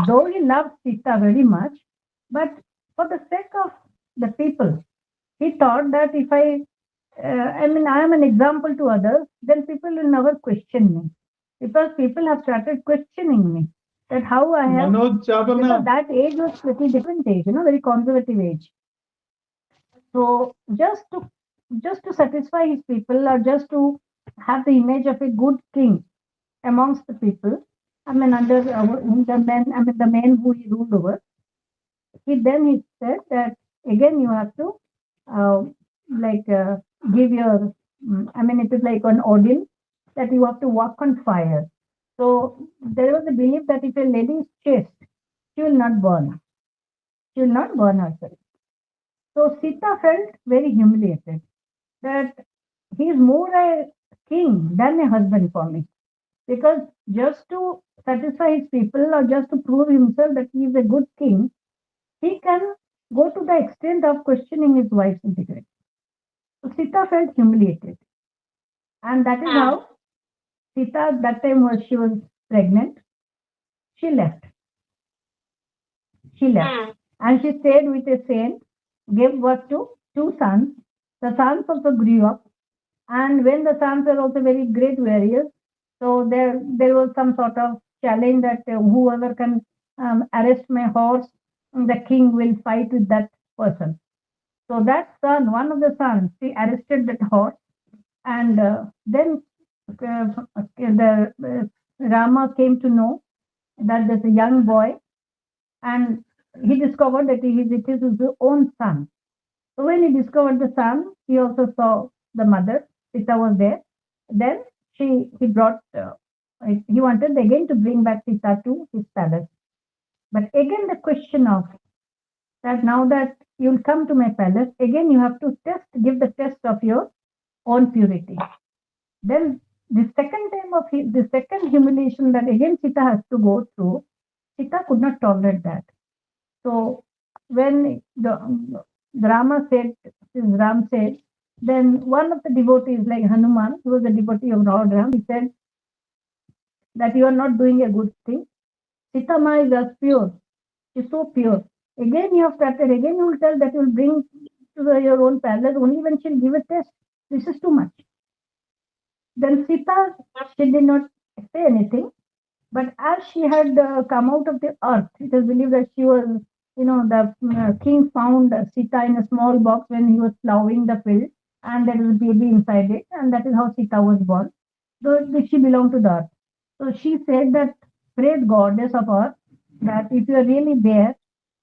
though he loved Sita very much, but for the sake of the people, he thought that if I am an example to others, then people will never question me. Because people have started questioning me that how I have. Because that age was pretty different age, very conservative age. So just to satisfy his people, or just to have the image of a good king amongst the people, under the men who he ruled over, he said that again you have to give your, it is like an ordeal that you have to walk on fire. So there was a belief that if a lady is chaste, she will not burn. She will not burn herself. So Sita felt very humiliated that he is more a king than a husband for me. Because just to satisfy his people or just to prove himself that he is a good king, he can go to the extent of questioning his wife's integrity. So Sita felt humiliated. And that is how Sita, that time she was pregnant, she left. And she stayed with a saint, gave birth to 2 sons. The sons also grew up. And when the sons were also very great warriors, so there was some sort of challenge that whoever can arrest my horse, the king will fight with that person. So that son, one of the sons, he arrested that horse, and then Rama came to know that there's a young boy, and he discovered that it is his own son. So when he discovered the son, he also saw the mother. Sita was there. Then he wanted again to bring back Sita to his palace. But again the question of that now that you'll come to my palace, again you have to give the test of your own purity. Then the second time of the second humiliation that again Sita has to go through, Sita could not tolerate that. So when the Rama said, Ram said, then one of the devotees like Hanuman, who was a devotee of Lord Ram, he said that you are not doing a good thing. Sita Ma is as pure. She's so pure. Again you have started, again you will tell that you will bring to your own palace only when she'll give a test. This is too much. Then Sita, she did not say anything. But as she had come out of the earth, it is believed that she was, the king found Sita in a small box when he was plowing the field, and there was a baby inside it, and that is how Sita was born. Though she belonged to the earth. So she said that, great goddess of earth, that if you are really there,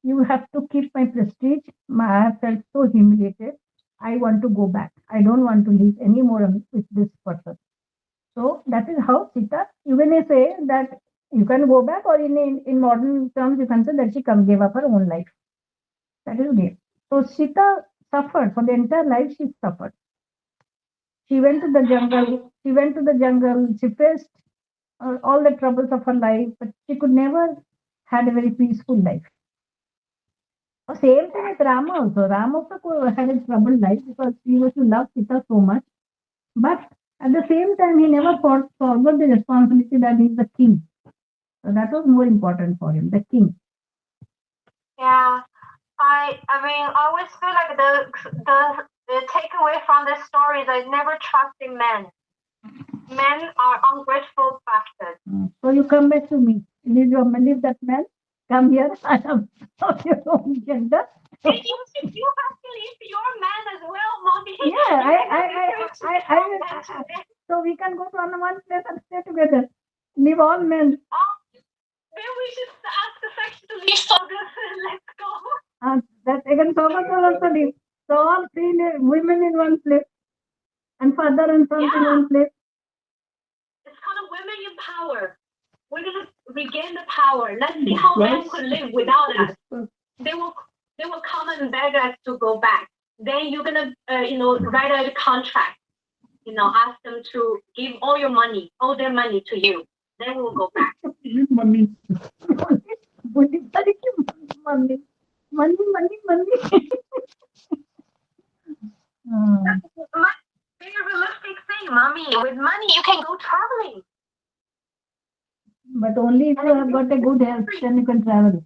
you have to keep my prestige. I have felt so humiliated. I want to go back. I don't want to live anymore with this person. So that is how Sita, you may say that you can go back, or in modern terms, you can say that she gave up her own life. That is it. So Sita suffered for the entire life. She suffered. She went to the jungle. She faced all the troubles of her life, but she could never had a very peaceful life. Same thing with Rama also. Rama also had a troubled life because he used to love Sita so much. But at the same time, he never forgot the responsibility that he is the king. So that was more important for him, the king. Yeah, I mean, I always feel like the takeaway from this story is that never trusting men. Men are ungrateful bastards. So you come back to me. Leave that man. Come here. I am of your own gender. You have to leave your man as well, mommy. Yeah, so we can go to one place and stay together. Leave all men. Maybe we should ask the section to leave August and let's go. That again, Thomas will also leave. So all three women in one place, and father and son in one place. It's called a women in power. We're gonna regain the power. Let's see how men could live without us. They will come and beg us to go back. Then you're gonna write a contract. Ask them to give all their money to you. Then we'll go back. Money. Money. That's a much very realistic thing, mommy. With money, you can go traveling. But only if you have got a good health, then you can travel.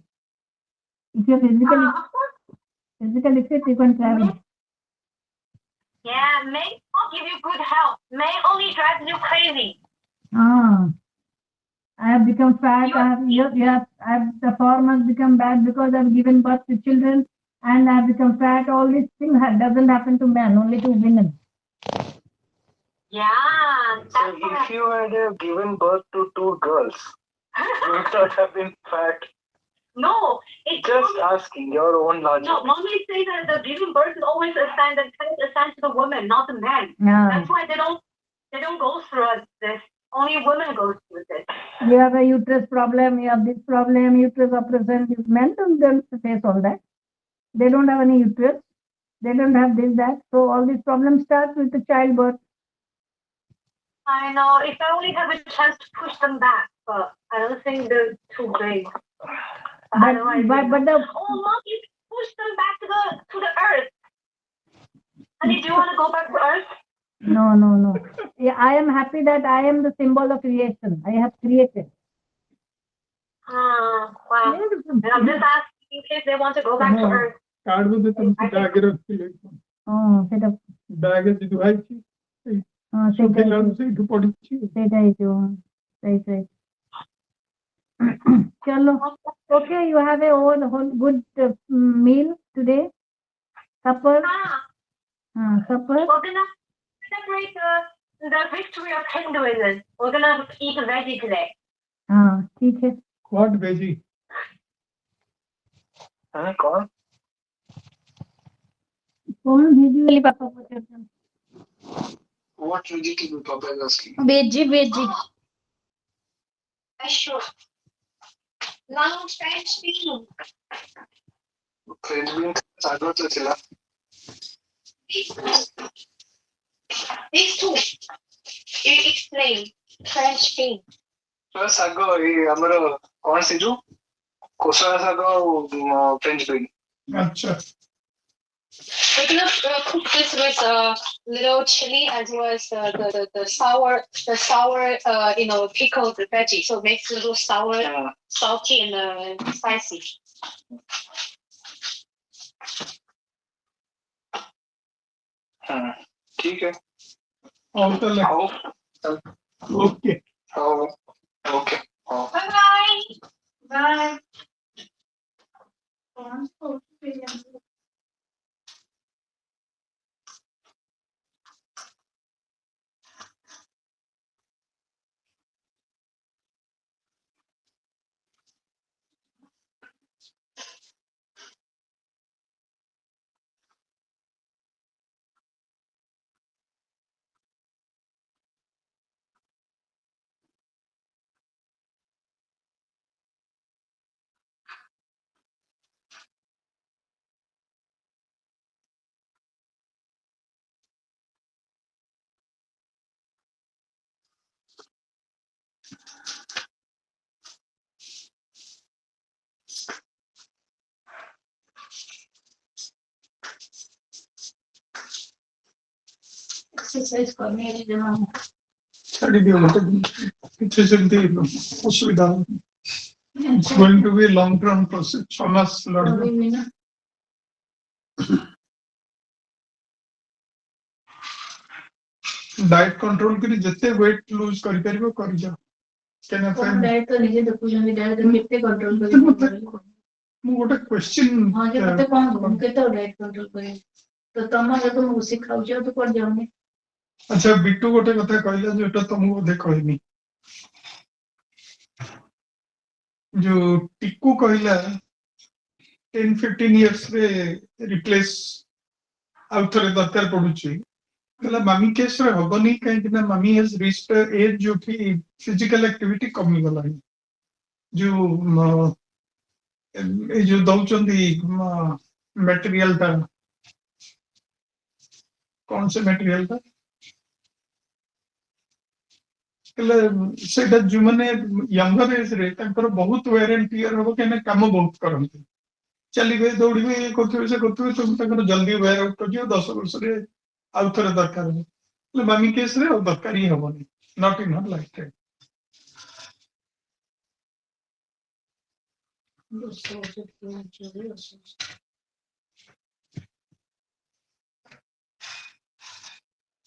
If you're physically fit, you can travel. Yeah, May won't give you good health. May only drives you crazy. I have become fat. The form has become bad because I've given birth to children, and I have become fat. All these things doesn't happen to men, only to women. Yeah. So if you had given birth to two girls, you would not have been fat. No, Just asking your own logic. No, mommy say that the giving birth is always assigned to the woman, not the man. Yeah. That's why they don't go through this. Only women go through this. You have a uterus problem, you have this problem, uterus operation. Men don't face all that. They don't have any uterus. They don't have this, that. So all these problems start with the childbirth. I know. If I only have a chance to push them back, but I don't think they're too big. But mom, you push them back to the earth. Honey, do you want to go back to earth? No. Yeah, I am happy that I am the symbol of creation. I have created. Wow. And I'm just asking in case they want to go back to earth. সেটা সেটাই তো right. Chalo. Okay, you have a whole good meal today. Supper. Supper. We're gonna celebrate the victory of Hinduism. We're gonna eat veggie today. ठीक है. What veggie? कौन? कौन veggie वाली पापा पूछ रहे हैं? What vegetable Papa is asking? Veggie. Sure. Long time speaking. French bean ଶାଗ ତ ଥିଲା। These two. You explain. French bean. ଶାଗ ଏଇ ଆମର କଣ ସେ ଯୋଉ କୋଶଳା ଶାଗ ଆଉ ଫ୍ରେଞ୍ଚ ବିନ୍। ଆଚ୍ଛା। We're gonna cook this with little chili as well as the sour pickled veggie, so it makes it a little sour, salty and spicy. ठीक है। और तो आओ। ओके। आओ। Okay. Bye bye. Bye. Exercise करने के लिए जमा छाड़ी दियो मतलब किसी से भी असुविधा it's going to be a long term process 6 मास लड़ना डाइट कंट्रोल करी जते वेट लूज करि परिबो करि जा केना फ्रेंड डाइट तो निजे देखु जमी डाइट केते कंट्रोल करी मु गोटे क्वेश्चन हां जे मते कोन केते डाइट कंट्रोल करी तो तमा जतो मु सिखाउ छ तो कर जाउनी। अच्छा बिट्टू गोटे कथा कहला जेटा तुमको बोधे कहनी जो टिक्कू कहला 10-15 इयर्स रे रिप्लेस आउट रे दरकार पडुची कहला मामी केस रे हबनी कहीं ना मामी हैज रीच्ड एज जो कि फिजिकल एक्टिविटी कमी गला जो ए जो दौचंदी मटेरियल था कौन से मटेरियल था सेटा जो माने यंगर एज रे तांकर बहुत वेयर एंड टियर हो केने काम बहुत करंती चलिबे दौड़िबे करथुबे से करथुबे तुम तांकर जल्दी वेयर आउट कर दियो 10 वर्ष रे आउट रे दरकार हो मामी केस रे दरकार ही हबनी not in her life time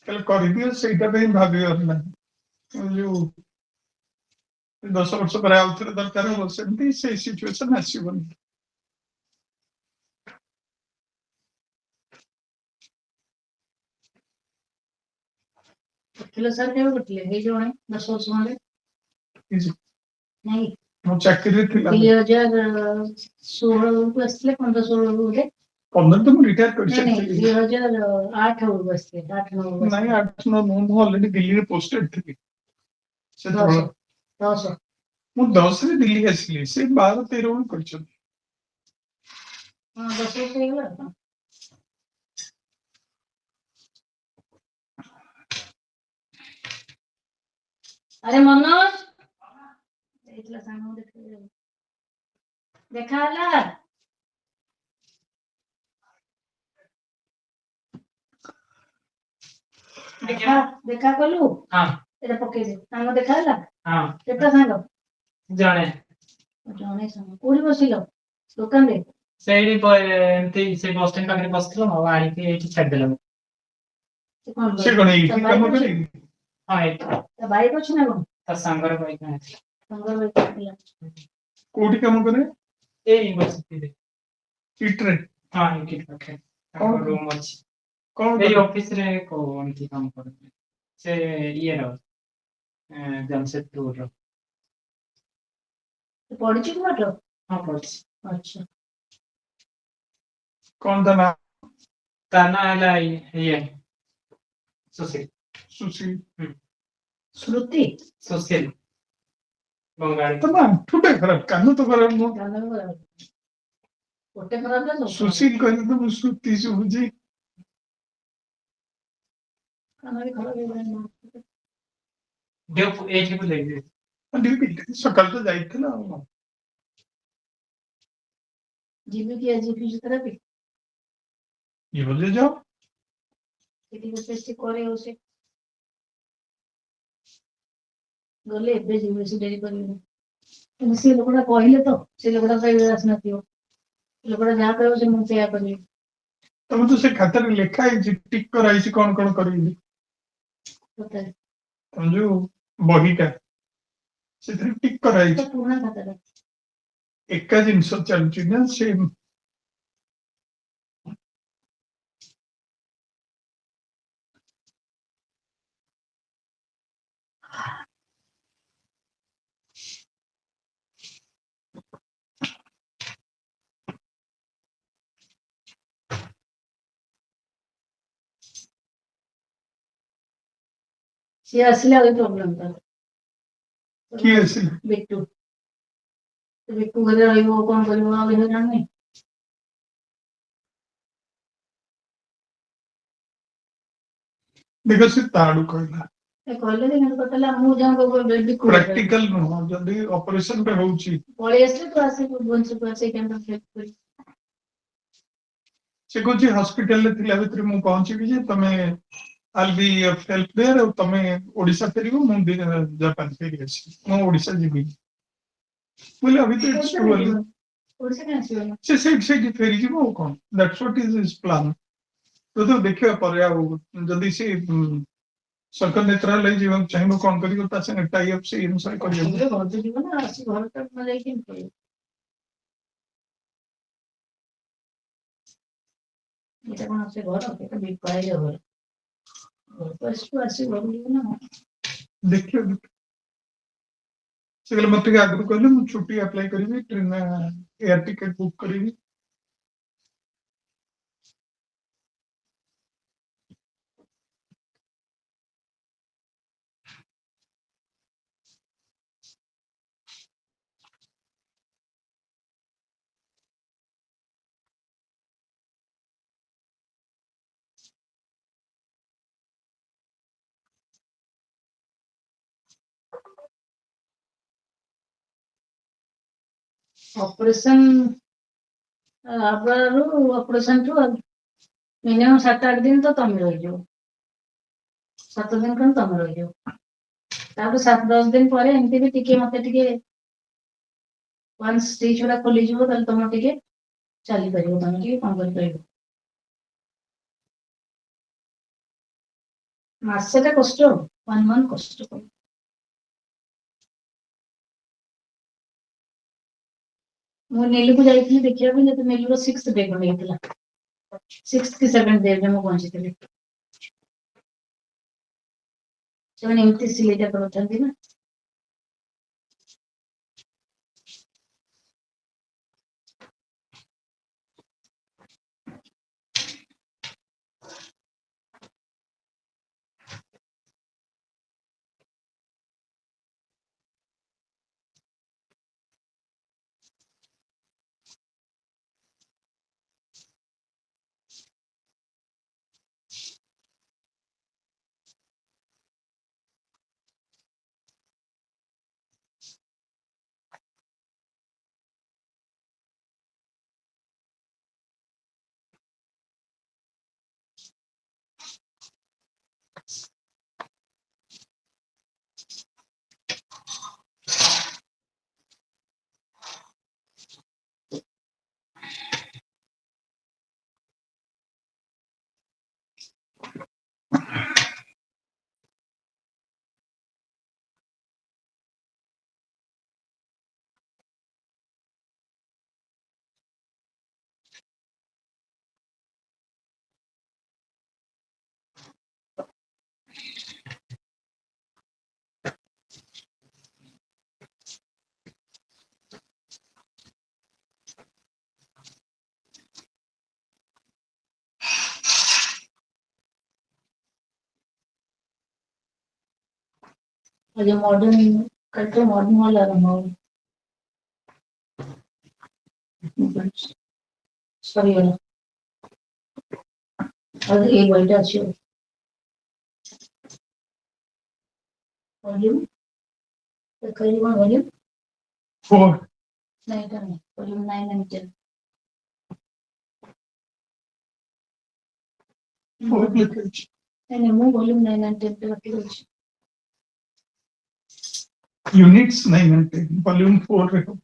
कल कर दियो सेटा पे भाबियो ना जो 10 वर्ष पर आउट रे दरकार हो सेमती से सिचुएशन आसीबनी किलो सर केबे कटले हे जोणे 10 वर्ष माने नहीं मो चाकरी थिला 2016 को असले 15-16 को हे 15 तो मु रिटायर कर नहीं सकती 2008 को बसले 8-9 नहीं 8-9 मु ऑलरेडी दिल्ली रे पोस्टेड थी से 10 मु 10 रे दिल्ली आसली से 12-13 को करछ हां 10 वर्ष हे गला अरे मनोज इतला सांगू देखाला देखा देखा कलु हां एटा पके दे सांग देखाला हां केटा सांग जणे जणे सांग कोडी बसिलो दुकान रे सेडी एमती से बस स्टैंड पाखरे बसथिलो आ आनी के एठी छाड़ देलो से कोन एठी काम करे हां एटा बाइक अछि ना कोन ता सांगर बाइक ना सांगर बाइक दिया कोठी काम करे ए यूनिवर्सिटी रे इट्रे हां इट पाखरे और रूम अछि कौन ए ऑफिस रे कोन की काम करते से ये रो जमशेदपुर रो तो पढ़ी छी बाटो हां पढ़ी अच्छा कौन था नाम ताना आला ये सुशील सुशील श्रुति सुशील बंगाली तमा ठुटे खराब कानु तो खराब मो ସୁଶୀଲ କହିଲେ ତ ମୁଁ ଶ୍ରୁତି ଶୁଭୁଛି। ସକାଳ ତ ଯାଇଥିଲା ଆଉ ଯିବି କି ଆଜି ଫିଜିଓଥେରାପି ଇଏ ବୋଧେ ଯାଅ ସେଠି ଗୋଟେ ସେ କରେ ସେ ଗଲେ ଏବେ ଯିବି ବେଶୀ ଡେରି କରିବିନି କିନ୍ତୁ ସେ ଲୋକଟା କହିଲେ ତ ସେ ଲୋକଟା ତ ଏବେ ଆସିନଥିବ ଲୋକଟା ଯାହା କହିବ ସେ ମୁଁ ସେଇଆ କରିବି ତମେ ତ ସେ ଖାତାରେ ଲେଖା ହେଇଛି ଟିକ୍ କରାହେଇଛି କଣ କରିବି ସତରେ ତମ ଯୋଉ ବହିଟା ସେଥିରେ ଟିକ୍ କରାହେଇଛି ପୁରୁଣା ଖାତାଟା ଏକା ଜିନିଷ ଚାଲୁଛି ନା ସେମ୍ ସିଏ ଆସିଲେ ଆଉ ପ୍ରୋବ୍ଲେମ ତାର କିଏ ଆସିଲା ବିଟୁ ବିଟୁ ଘରେ ରହିବ କଣ କରିବ ଆଉ ଏ ଜାଣିନି ଦେଖ ସେ ତା ଆଡୁ କହିଲା କହିଲେ ଯେ କିନ୍ତୁ କହିଲା ମୁଁ ଯାଉ ପ୍ରାକ୍ଟିକାଲ ନୁହଁ ଯଦି ଅପରେସନ ଟା ହଉଛି ପଳେଇ ଆସିଲେ ତୁ ଆସି ଭୁବନେଶ୍ୱରକୁ ଆସି କେମିତି ସେ କହୁଛି ହସ୍ପିଟାଲରେ ଥିଲା ଭିତରେ ମୁଁ ପହଞ୍ଚିବି ଯେ ତମେ I'll be of help there ଆଉ ତମେ ଓଡିଶା ଫେରିବ ମୁଁ ଜାପାନ ଫେରି ଆସିବି ମୁଁ ଓଡିଶା ଯିବି ବୋଲେ ଅଭି ତ it's too early ଓଡିଶା କାଇଁ ଆସିବନି ସେ ସେଇଠି ଫେରିଯିବ ଆଉ କଣ that's what is his plan ତ ଦେଖିବା ପରେ ଆଉ ଯଦି ସେ ସରକାର ନେତ୍ରାଳୟ ଯିବାକୁ ଚାହିଁବ କଣ କରିବ ତା ସାଙ୍ଗେ ଟାଇ ଅପ୍ ସେଇ ଅନୁସାରେ କରିବାକୁ ଘରକୁ ଯିବ ନା ଆସି ଘରଟା ନ ଯାଇକି କେମିତି ପଳେଇବ ଏଇଟା କଣ ସେ ଘର ଏଟା ବିପାଇର ଘର ଘରକୁ ଆସି ଘରକୁ ଯିବ ନା ଦେଖିବା ସେ କହିଲେ ମତେ ଆଗରୁ କହିଲେ ମୁଁ ଛୁଟି ଆପ୍ଲାଏ କରିବି ଟ୍ରେନ ଏୟାର ଟିକେଟ ବୁକ୍ କରିବି ଅପରେସନ ଅପରେସନ ଠୁ ମିନିମମ୍ 7-8 ଦିନ ତ ତମେ ରହିଯିବ 7 ଦିନ ଖଣ୍ଡେ ତମେ ରହିଯିବ ତାପରେ 7-10 ଦିନ ପରେ ଏମିତି ବି ଟିକେ ମତେ ଟିକେ ୱାନ୍ସ ଷ୍ଟିଚ୍ ଗୁଡା ଖୋଲିଯିବ ତାହେଲେ ତମେ ଟିକେ ଚାଲିପାରିବ ତମେ ଟିକେ କଣ କରିପାରିବ ମାସେଟା କଷ୍ଟ 1 month କଷ୍ଟ ମୁଁ ନେଲୁକୁ ଯାଇଥିଲି ଦେଖିବା ପାଇଁ ଯେତେ ନେଲୁର 6th ଡେ ଖଣ୍ଡେ ହେଇଥିଲା 6th କି 7th ଡେ ରେ ମୁଁ ପହଞ୍ଚିଥିଲି ସେମାନେ ଏମିତି ସିଲେଇଟା କରୁଛନ୍ତି ନା जो मॉडर्न कल्चर मॉडर्न वाला रहा সরিয়ে আর এই বইটা আছে ভলিউম ভলিউম 4. না এটা নেই ভলিউম 9 and 10 ମୁଁ ଭଲ୍ୟୁମ୍ 9 and 10 ବାକି ଅଛି Units 9 and 10. Volume 4 ରେ ହବ।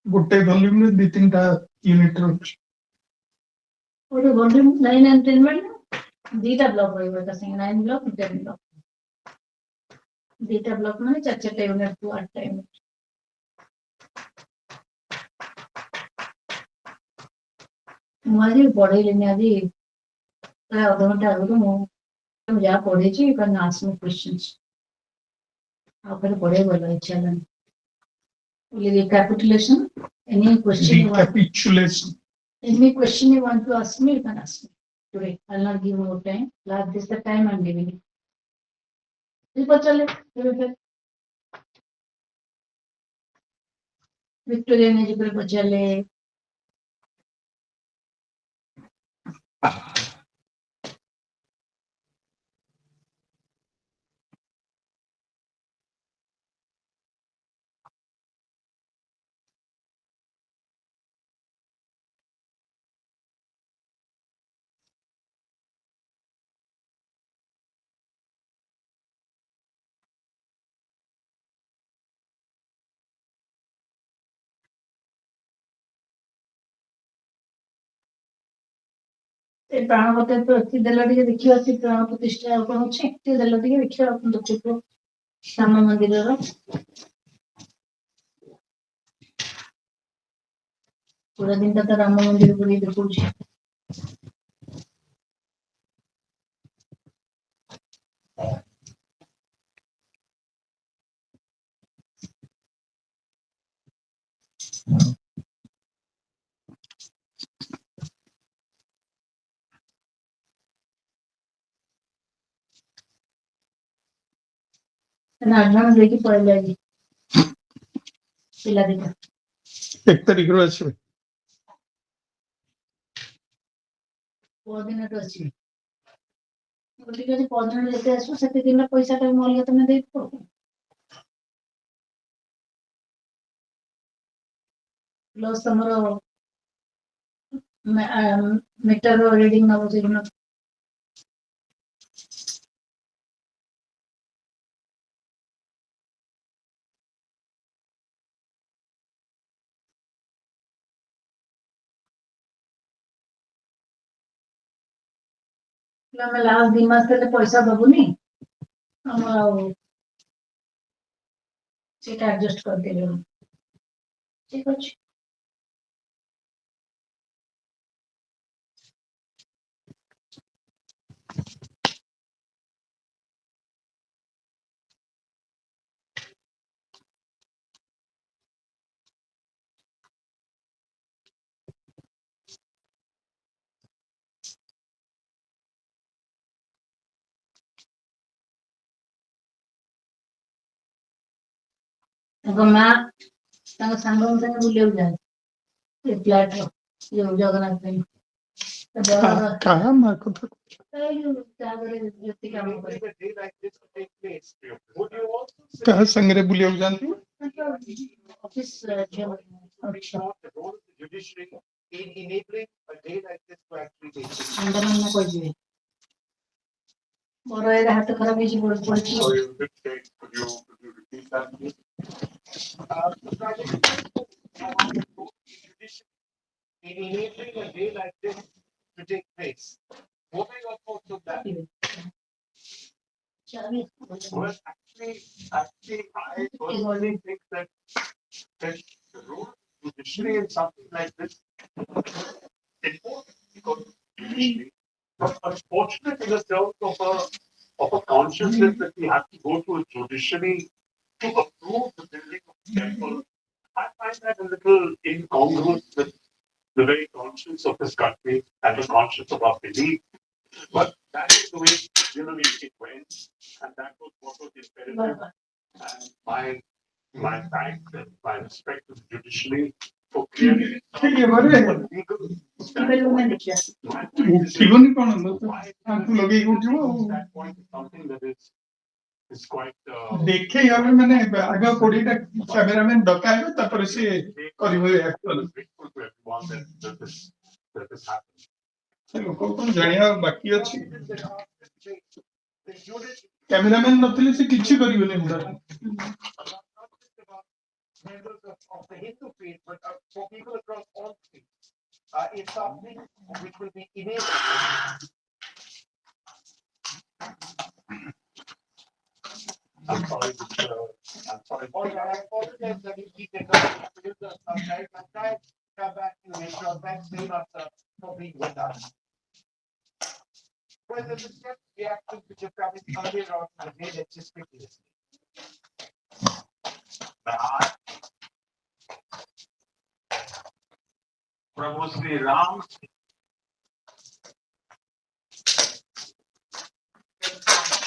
ଗୋଟେ ଭଲ୍ୟୁମ୍ ରେ 2-3ଟା ୟୁନିଟ୍ ରହୁଛି। ଗୋଟେ ଭଲ୍ୟୁମ୍ 9 and 10 ମାନେ ଦିଟା ବ୍ଲକ୍ ରହିବ ଏକା ସାଙ୍ଗେ 9 ବ୍ଲକ୍ 10 ବ୍ଲକ୍ ଦିଟା ବ୍ଲକ୍ ମାନେ 4-4ଟା ୟୁନିଟ୍ କୁ 8ଟା ୟୁନିଟ୍ ମୁଁ ଆଜି ପଢେଇଲିନି ଆଜି ପ୍ରାୟ ଅଧଘଣ୍ଟା ଆଗରୁ ମୁଁ ଯାହା ପଢେଇଛି you can ask me questions ଆଉ ଖାଲି ପଢେଇ ଭଲ ଇଚ୍ଛା ହେଲାନି recapitulation any question you want Recapitulation. any question you want to ask me you can ask me today I'll not give more time last this the time I'm giving you पचाले Victoria ने जी पचाले प्राणपति प्रति देला टिके देखियो से प्राण प्रतिष्ठा कोन अछि ते देला टिके देखियो अपन देखियो राम मंदिर रो पूरा दिन तक राम मंदिर पूरी देखौ छी ना ना देखि पड़े जाई पिला देखा 1 ତାରିଖରୁ ଆସିବେ। ପରଦିନ ଠୁ ଅଛି ବୋଲି ଯଦି ପରଦିନ ଯେତେ ଆସିବ ସେତେ ଦିନ ପଇସା ଟା ମୁଁ ଅଲଗା ତମେ ଦେଇଥିବ ପ୍ଲସ୍ ତମର ମିଟର ରିଡିଂ ନବ ସେଦିନ ଆମେ ଲାଷ୍ଟ 2 ମାସ ହେଲେ ପଇସା ଦବୁନି ଆମର ଆଉ ସେଟା ଆଡଜଷ୍ଟ କରିଦେବେ ଠିକ ଅଛି ତାଙ୍କ ମା ତାଙ୍କ ସାଙ୍ଗଙ୍କ ସାଙ୍ଗେ ବୁଲିବାକୁ ଯାଆନ୍ତି ଏ ଫ୍ଲାଟ ର ଯୋଉ ଜଗନ୍ନାଥ ପାଇଁ କାହା ମା କଥା ଏଇ ଯୋଉ ତାପରେ ଯେତିକି କାମ କରେ କାହା ସାଙ୍ଗରେ ବୁଲିବାକୁ ଯାଆନ୍ତି? ଅଫିସ ଝିଅ ଆଣ୍ଡାମାନ କହିଯିବେ ମୋର ଏଇଟା ହାତ ଖରାପ ହେଇଛି ପଡିଛି But unfortunate in the terms of a consciousness that we have to go to a judiciary to approve the building of the temple. I find that a little incongruous with the very conscience of this country and the conscience of our belief. But that is the way it went, and that was what was imperative. And my thanks and my respect to the judiciary for clearly ये बड़े उठिबनी कोन आंखु लगे उठिबो that point is something that is quite देखे यार मैंने आगे कोडीटा cameraman डकाइबो तापर से करिवो action grateful to everyone that this happened. लोक कोन जानिया बाकी अछि कैमरामैन नथिले से किछि करिवोनी हमरा Members of the Hindu faith, but for people across all faiths, it's something which will be innate. I'm sorry, I'm sorry. I apologize that you keep it up. Guys, I'm trying to come back to make sure. Thanks very much for being with us. Well, there's a just reaction which is coming earlier on in the day. Let's just quickly listen. प्रभु श्री राम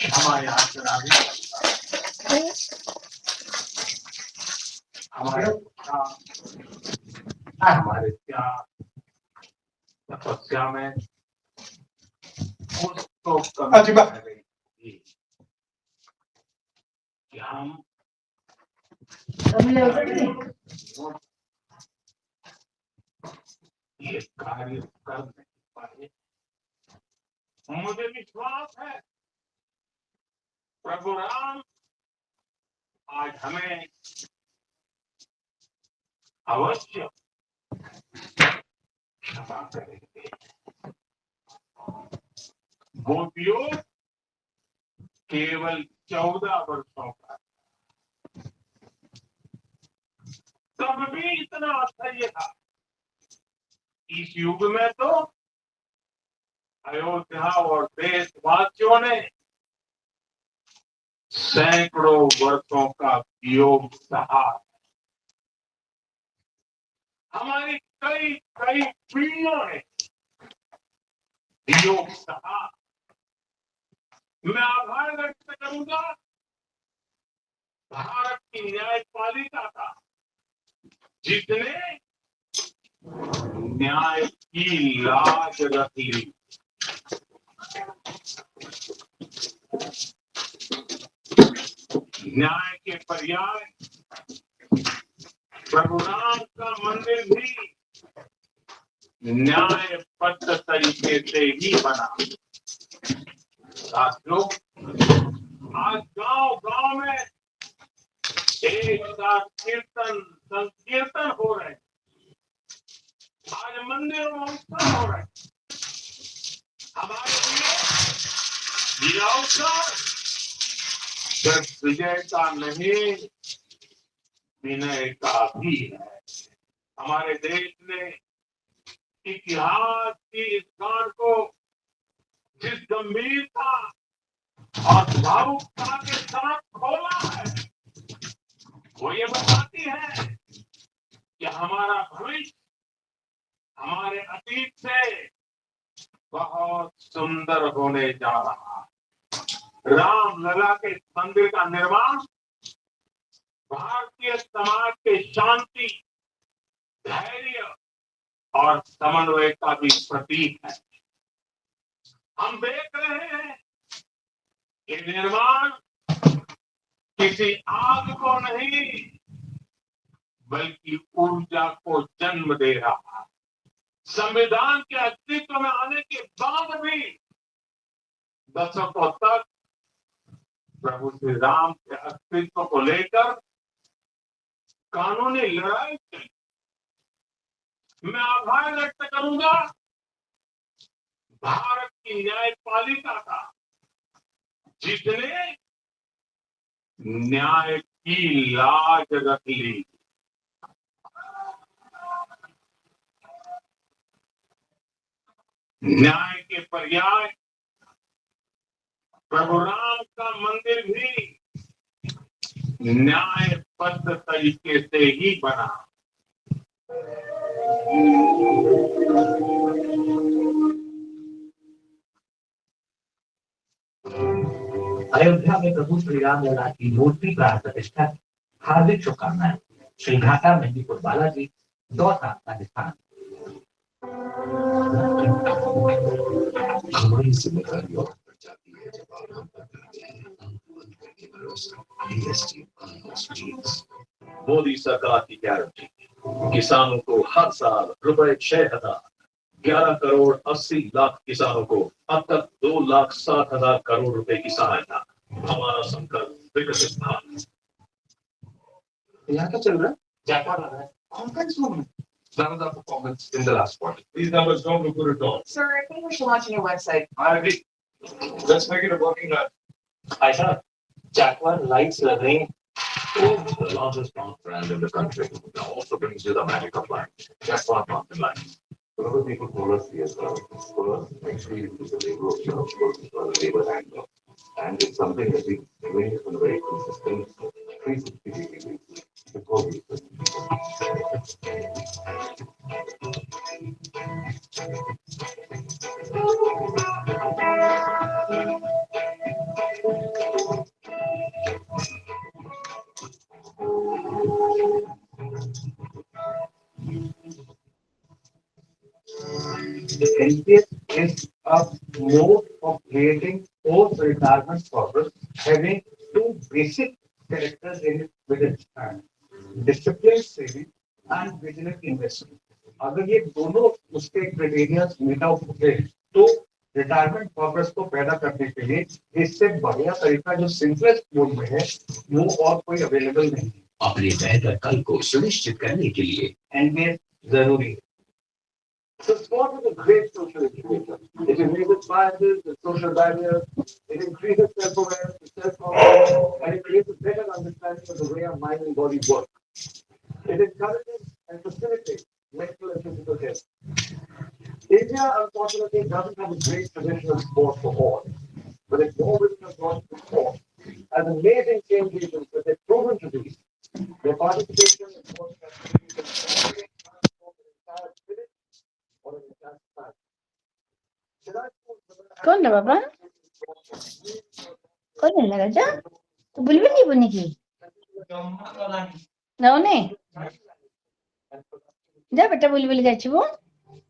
हमारे यहाँ चढ़ावे हमारे त्याग तपस्या में उसको कमी रह गई थी कि हम ये कार्य कर नहीं पाए। मुझे विश्वास है प्रभु राम आज हमें अवश्य क्षमा करेंगे। वो उपयोग केवल 14 वर्षों का तब भी इतना आश्चर्य था। इस युग में तो अयोध्या और देशवासियों ने सैकड़ों वर्षों का वियोग सहा। हमारी कई कई पीढ़ियों ने वियोग सहा। मैं आभार व्यक्त करूंगा भारत की न्यायपालिका का जिसने न्याय की लाज रख ली। न्याय के पर्याय प्रभु राम का मंदिर भी न्यायबद्ध तरीके से ही बना। साथियों, आज गांव गांव में एक साथ कीर्तन संकीर्तन हो रहे हैं। आज मंदिरों में उत्सव हो रहे हैं। हमारे लिए ये अवसर सिर्फ विजय का नहीं विनय का भी है। हमारे देश ने इतिहास की इस गांठ को जिस गंभीरता और भावुकता के साथ खोला है वो ये बताती है कि हमारा भविष्य हमारे अतीत से बहुत सुंदर होने जा रहा है। रामलला के मंदिर का निर्माण भारतीय समाज के शांति, धैर्य और समन्वय का भी प्रतीक है। हम देख रहे हैं कि निर्माण किसी आग को नहीं बल्कि ऊर्जा को जन्म दे रहा है। संविधान के अस्तित्व में आने के बाद भी दशकों तक प्रभु श्री राम के अस्तित्व को लेकर कानूनी लड़ाई चली। मैं आभार व्यक्त करूंगा भारत की न्यायपालिका का जिसने न्याय की लाज रख ली। न्याय के पर्याय प्रभु राम का मंदिर भी न्यायबद्ध तरीके से ही बना। अयोध्या में प्रभु श्री राम लला की मूर्ति प्राण प्रतिष्ठा की हार्दिक शुभकामनाएं। श्री घाटा मेहंदीपुर बालाजी, daughter Pakistan. हमारी जिम्मेदारी और बढ़ जाती है जब आराम पर करते हैं बंद करके भरोसा DST मोदी सरकार की गारंटी किसानों को हर साल रुपए 6,000 11,80,00,000 किसानों को अब तक 2,60,000 करोड़ रुपए की सहायता हमारा संकल्प विकसित भारत यहाँ क्या चल रहा है जापान आ रहा है कॉन्फ्रेंस रूम में That was our performance in the last quarter. These numbers don't look good at all. Sir, I think we should launch a new website. I agree. Let's make it a working lab. Aisha, Jaguar Lights Learning is the largest plant brand in the country. It also brings you the magic of light. Jaguar Plant in Light. Whenever people call us CSR, for us, actually, it is a labor of love, labor angle. And it's something that we doing on a very consistent 360 degree before we The NPS is a mode of creating post-retirement corpus having two basic characters in it within it. Discipline saving and vigilant investment. अगर ये दोनों उसके criteria meet out होते हैं तो retirement purpose को पैदा करने के लिए इससे बढ़िया तरीका जो सिंपलेस्ट मोड में है वो और कोई अवेलेबल नहीं है अपने बेहतर कल को सुनिश्चित करने के लिए एनपीएस जरूरी है So sport is a great social indicator. It removes biases and social barriers. It increases self-awareness, self-confidence, and it creates a better understanding of the way our mind and body work. It encourages and facilitates mental and physical health. India, unfortunately, doesn't have a great tradition of sport for all, but its more women have gone to sport as amazing change agents that they've proven to be. Their participation in sports activities has transformed an entire village or an entire society. कौन है बाबा कौन है लगा जा तो बुलबुल नहीं बनी की नौने जा बेटा बुलबुल का चुबो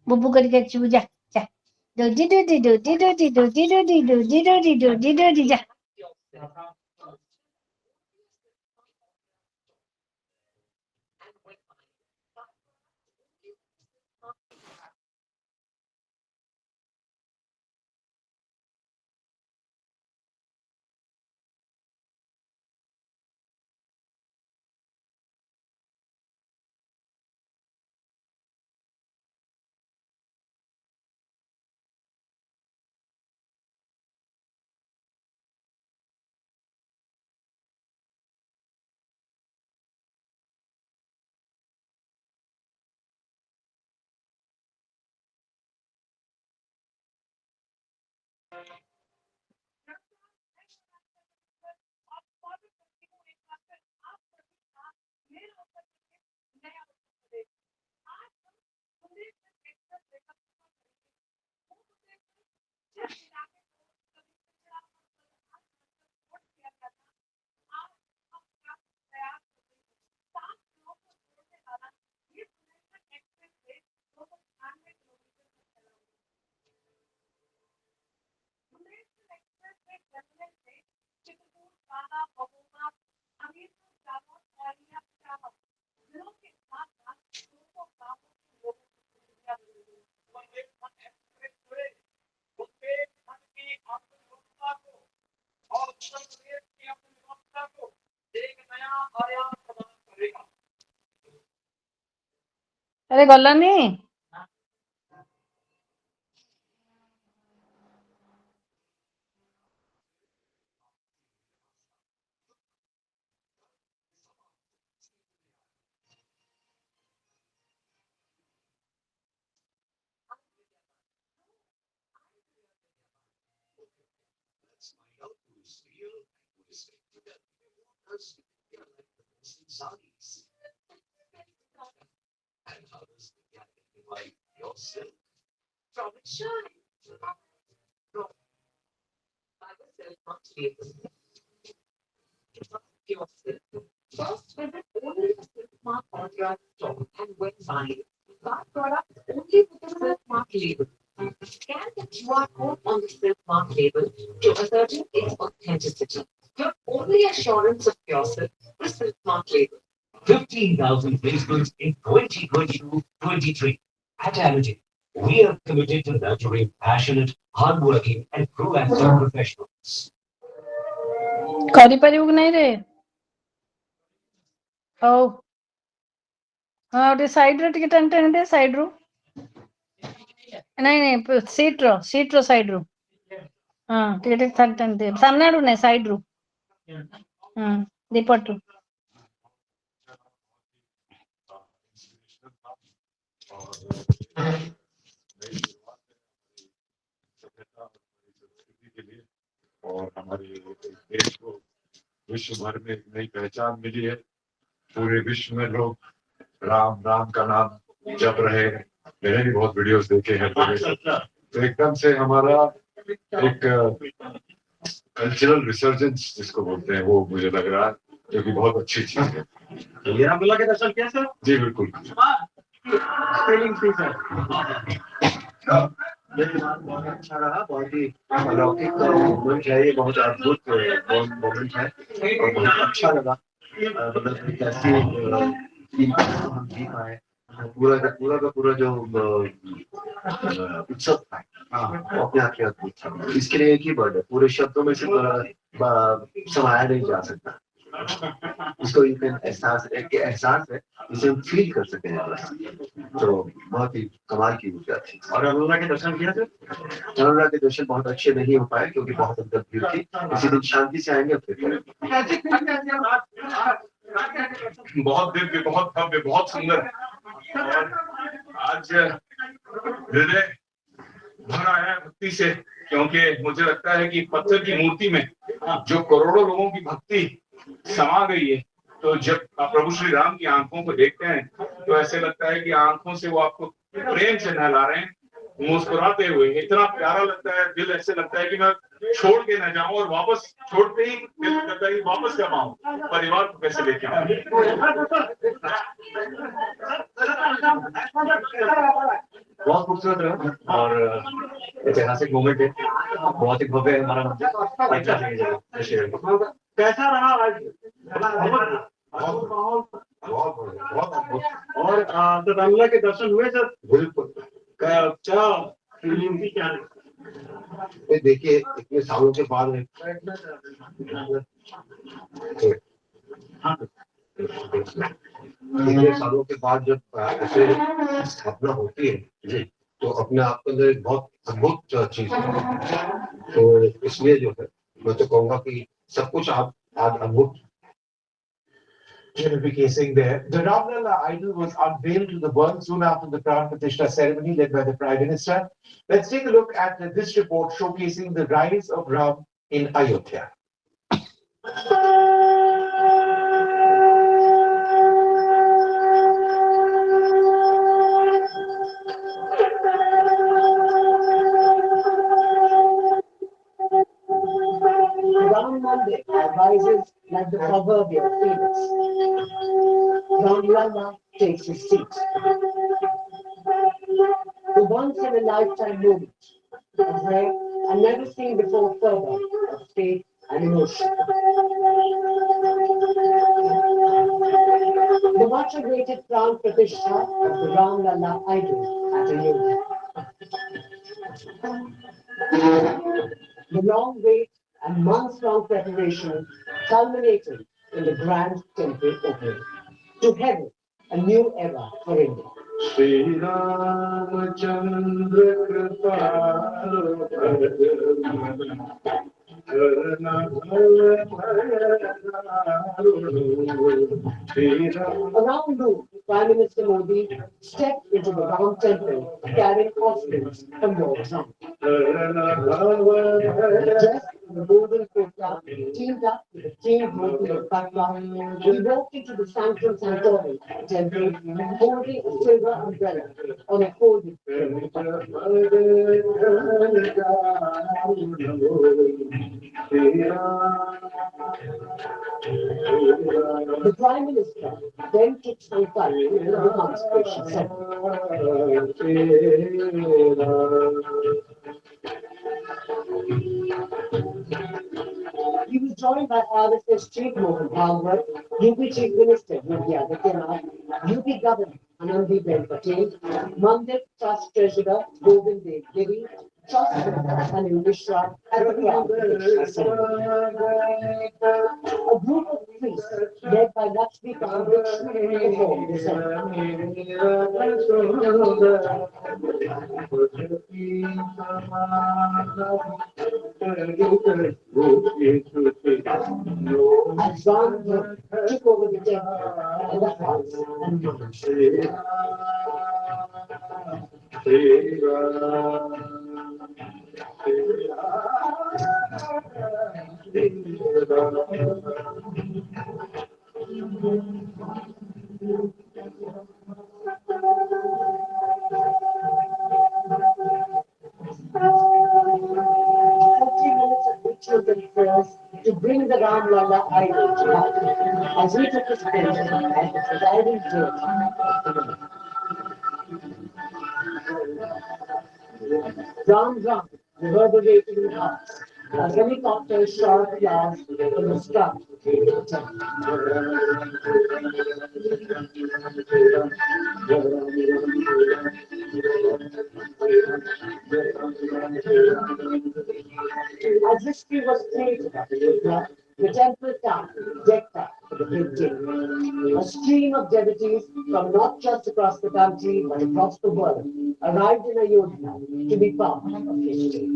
बुबू करके चुबो जा जा दो दी दो दी दो दी दो दी दो दी दो दी दो दी दो दी दो दी दो दी जा अरे गलानी Gujarat store and when buying our product only with the silk mark label. Scan the QR code on the silk mark label to ascertain its authenticity. Your only assurance of your silk is silk mark label. 15,000 placements in 2022-23. At Amity, we are committed to nurturing passionate, hardworking, and proactive professionals. କରିପାରିବୁ କି ନାଇଁ ରେ? ହଉ ହଁ ଟିକେ ସାଇଡରେ ଟିକେ ଟାଣି ଟାଣି ଦେ ସାଇଡରୁ। ନାଇଁ ନାଇଁ ସିଟ୍ର ସାଇଡରୁ ହଁ ଟିକେ ଟିକେ ଟାଣି ଟାଣି ଦେ ସାମ୍ନା ଆଡୁ ନାଇଁ ସାଇଡରୁ ହଁ ଦିପଟରୁ। और हमारे देश को विश्व भर में एक नई पहचान मिली है। पूरे विश्व में लोग राम राम का नाम जप रहे हैं। मैंने भी बहुत वीडियोस देखे हैं तो एकदम से हमारा एक कल्चरल रिसर्जेंस जिसको बोलते हैं वो मुझे लग रहा है, जो कि बहुत अच्छी चीज है। ये रामलला के दर्शन किया सर? जी बिल्कुल। बहुत अच्छा रहा, बहुत ही अलौकिक मोमेंट है, ये बहुत अद्भुत मोमेंट है और बहुत अच्छा लगा। मतलब कैसी हम जी पाए, पूरा जो उत्सव था वो अपने आप में अद्भुत था। इसके लिए एक ही वर्ड है, पूरे शब्दों में से समाया नहीं जा सकता। इसको एहसास है, इसे हम फील कर सकते हैं। तो बहुत ही कमाल की ऊर्जा थी। और अरुणा के दर्शन किया थे? अरुणा के दर्शन बहुत अच्छे नहीं हो पाए क्योंकि बहुत अंदर भीड़ थी। इसी दिन शांति से आएंगे फिर बहुत दिव्य, बहुत भव्य, बहुत सुंदर। और आज हृदय भर आया भक्ति से, क्योंकि मुझे लगता है कि पत्थर की मूर्ति में जो करोड़ों लोगों की भक्ति समा गई है, तो जब आप प्रभु श्री राम की आंखों को देखते हैं तो ऐसे लगता है कि आंखों से वो आपको प्रेम से नहला रहे हैं, मुस्कुराते हुए। इतना प्यारा लगता है, दिल ऐसे लगता है कि मैं छोड़ के न जाऊं और वापस छोड़ते ही दिल करता है कि वापस कब आऊं, परिवार को कैसे लेके आऊं। बहुत खूबसूरत रहा और ऐतिहासिक मोमेंट है, बहुत ही भव्य है हमारा मंदिर। कैसा रहा आज? और रामलला के दर्शन हुए सर? बिल्कुल। क्या फीलिंग थी, क्या? देखिए इतने सालों के बाद जब ऐसे स्थापना होती है तो अपने आप के अंदर एक बहुत अद्भुत चीज है। तो इसलिए जो है मैं तो कहूंगा कि सब कुछ आप आज अद्भुत Casing there. The Ramlala idol was unveiled to the world soon after the Pran Pratishtha ceremony led by the Prime Minister. Let's take a look at this report showcasing the rise of Ram in Ayodhya. Ram Mandir rises like the proverbial phoenix. Ramlala takes his seat. The once in a lifetime moment, a rare and never seen before fervor of faith and emotion. The much awaited Pran Pratishtha of the Ramlala idol at Ayodhya. The long wait and months-long preparation culminated in the grand temple opening. To heaven, a new era for India. Shri Ramachandra Around noon, Prime Minister Modi stepped into the Ram temple carrying offerings from Lord Ram. Dressed the golden coat teamed up with the king movement of Patla. He walked into the Sanctum Sanctorum temple holding a silver umbrella on a folded table. The Prime Minister then took Sankar to the consecration He was joined by RSS Chief Mohan Bhagwat, UP Chief Minister Yogi Adityanath, UP Governor Anandiben Patel, Mandir Trust Treasurer Govind Dev Giri, Trust Secretary Anil Mishra, and the Crown A group of priests led by Lakshmi Kant performed the As Ram took over the temple and the house and rituals and prayers to bring the Ram Lalla idol to life as he took his place as the presiding deity. Ram Ram reverberated in hearts as helicopters shot clouds from the sky. As history was created at Ayodhya, the temple town decked out for the big day. A stream of devotees from not just across the country but across the world arrived in Ayodhya to be part of history.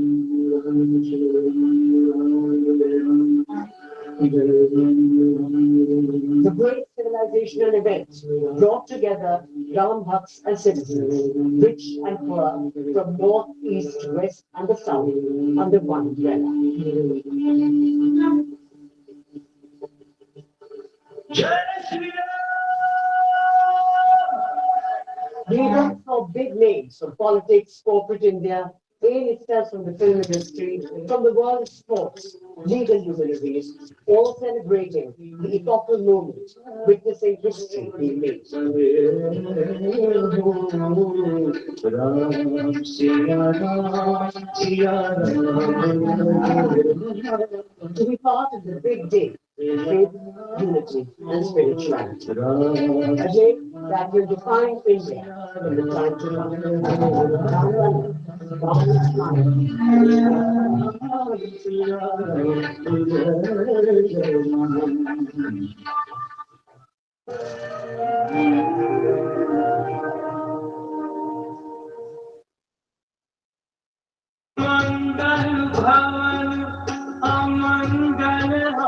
The great civilizational events brought together Ram Bhakts and citizens, rich and poor, from north, east, west, and the south, under one umbrella. We then saw big names from politics, corporate India, A-listers from the film industry, from the world of sports, legal luminaries, all celebrating the epochal moment, witnessing history being made. To be part of the big day, faith, unity, and spirituality. A day that will define India in the time to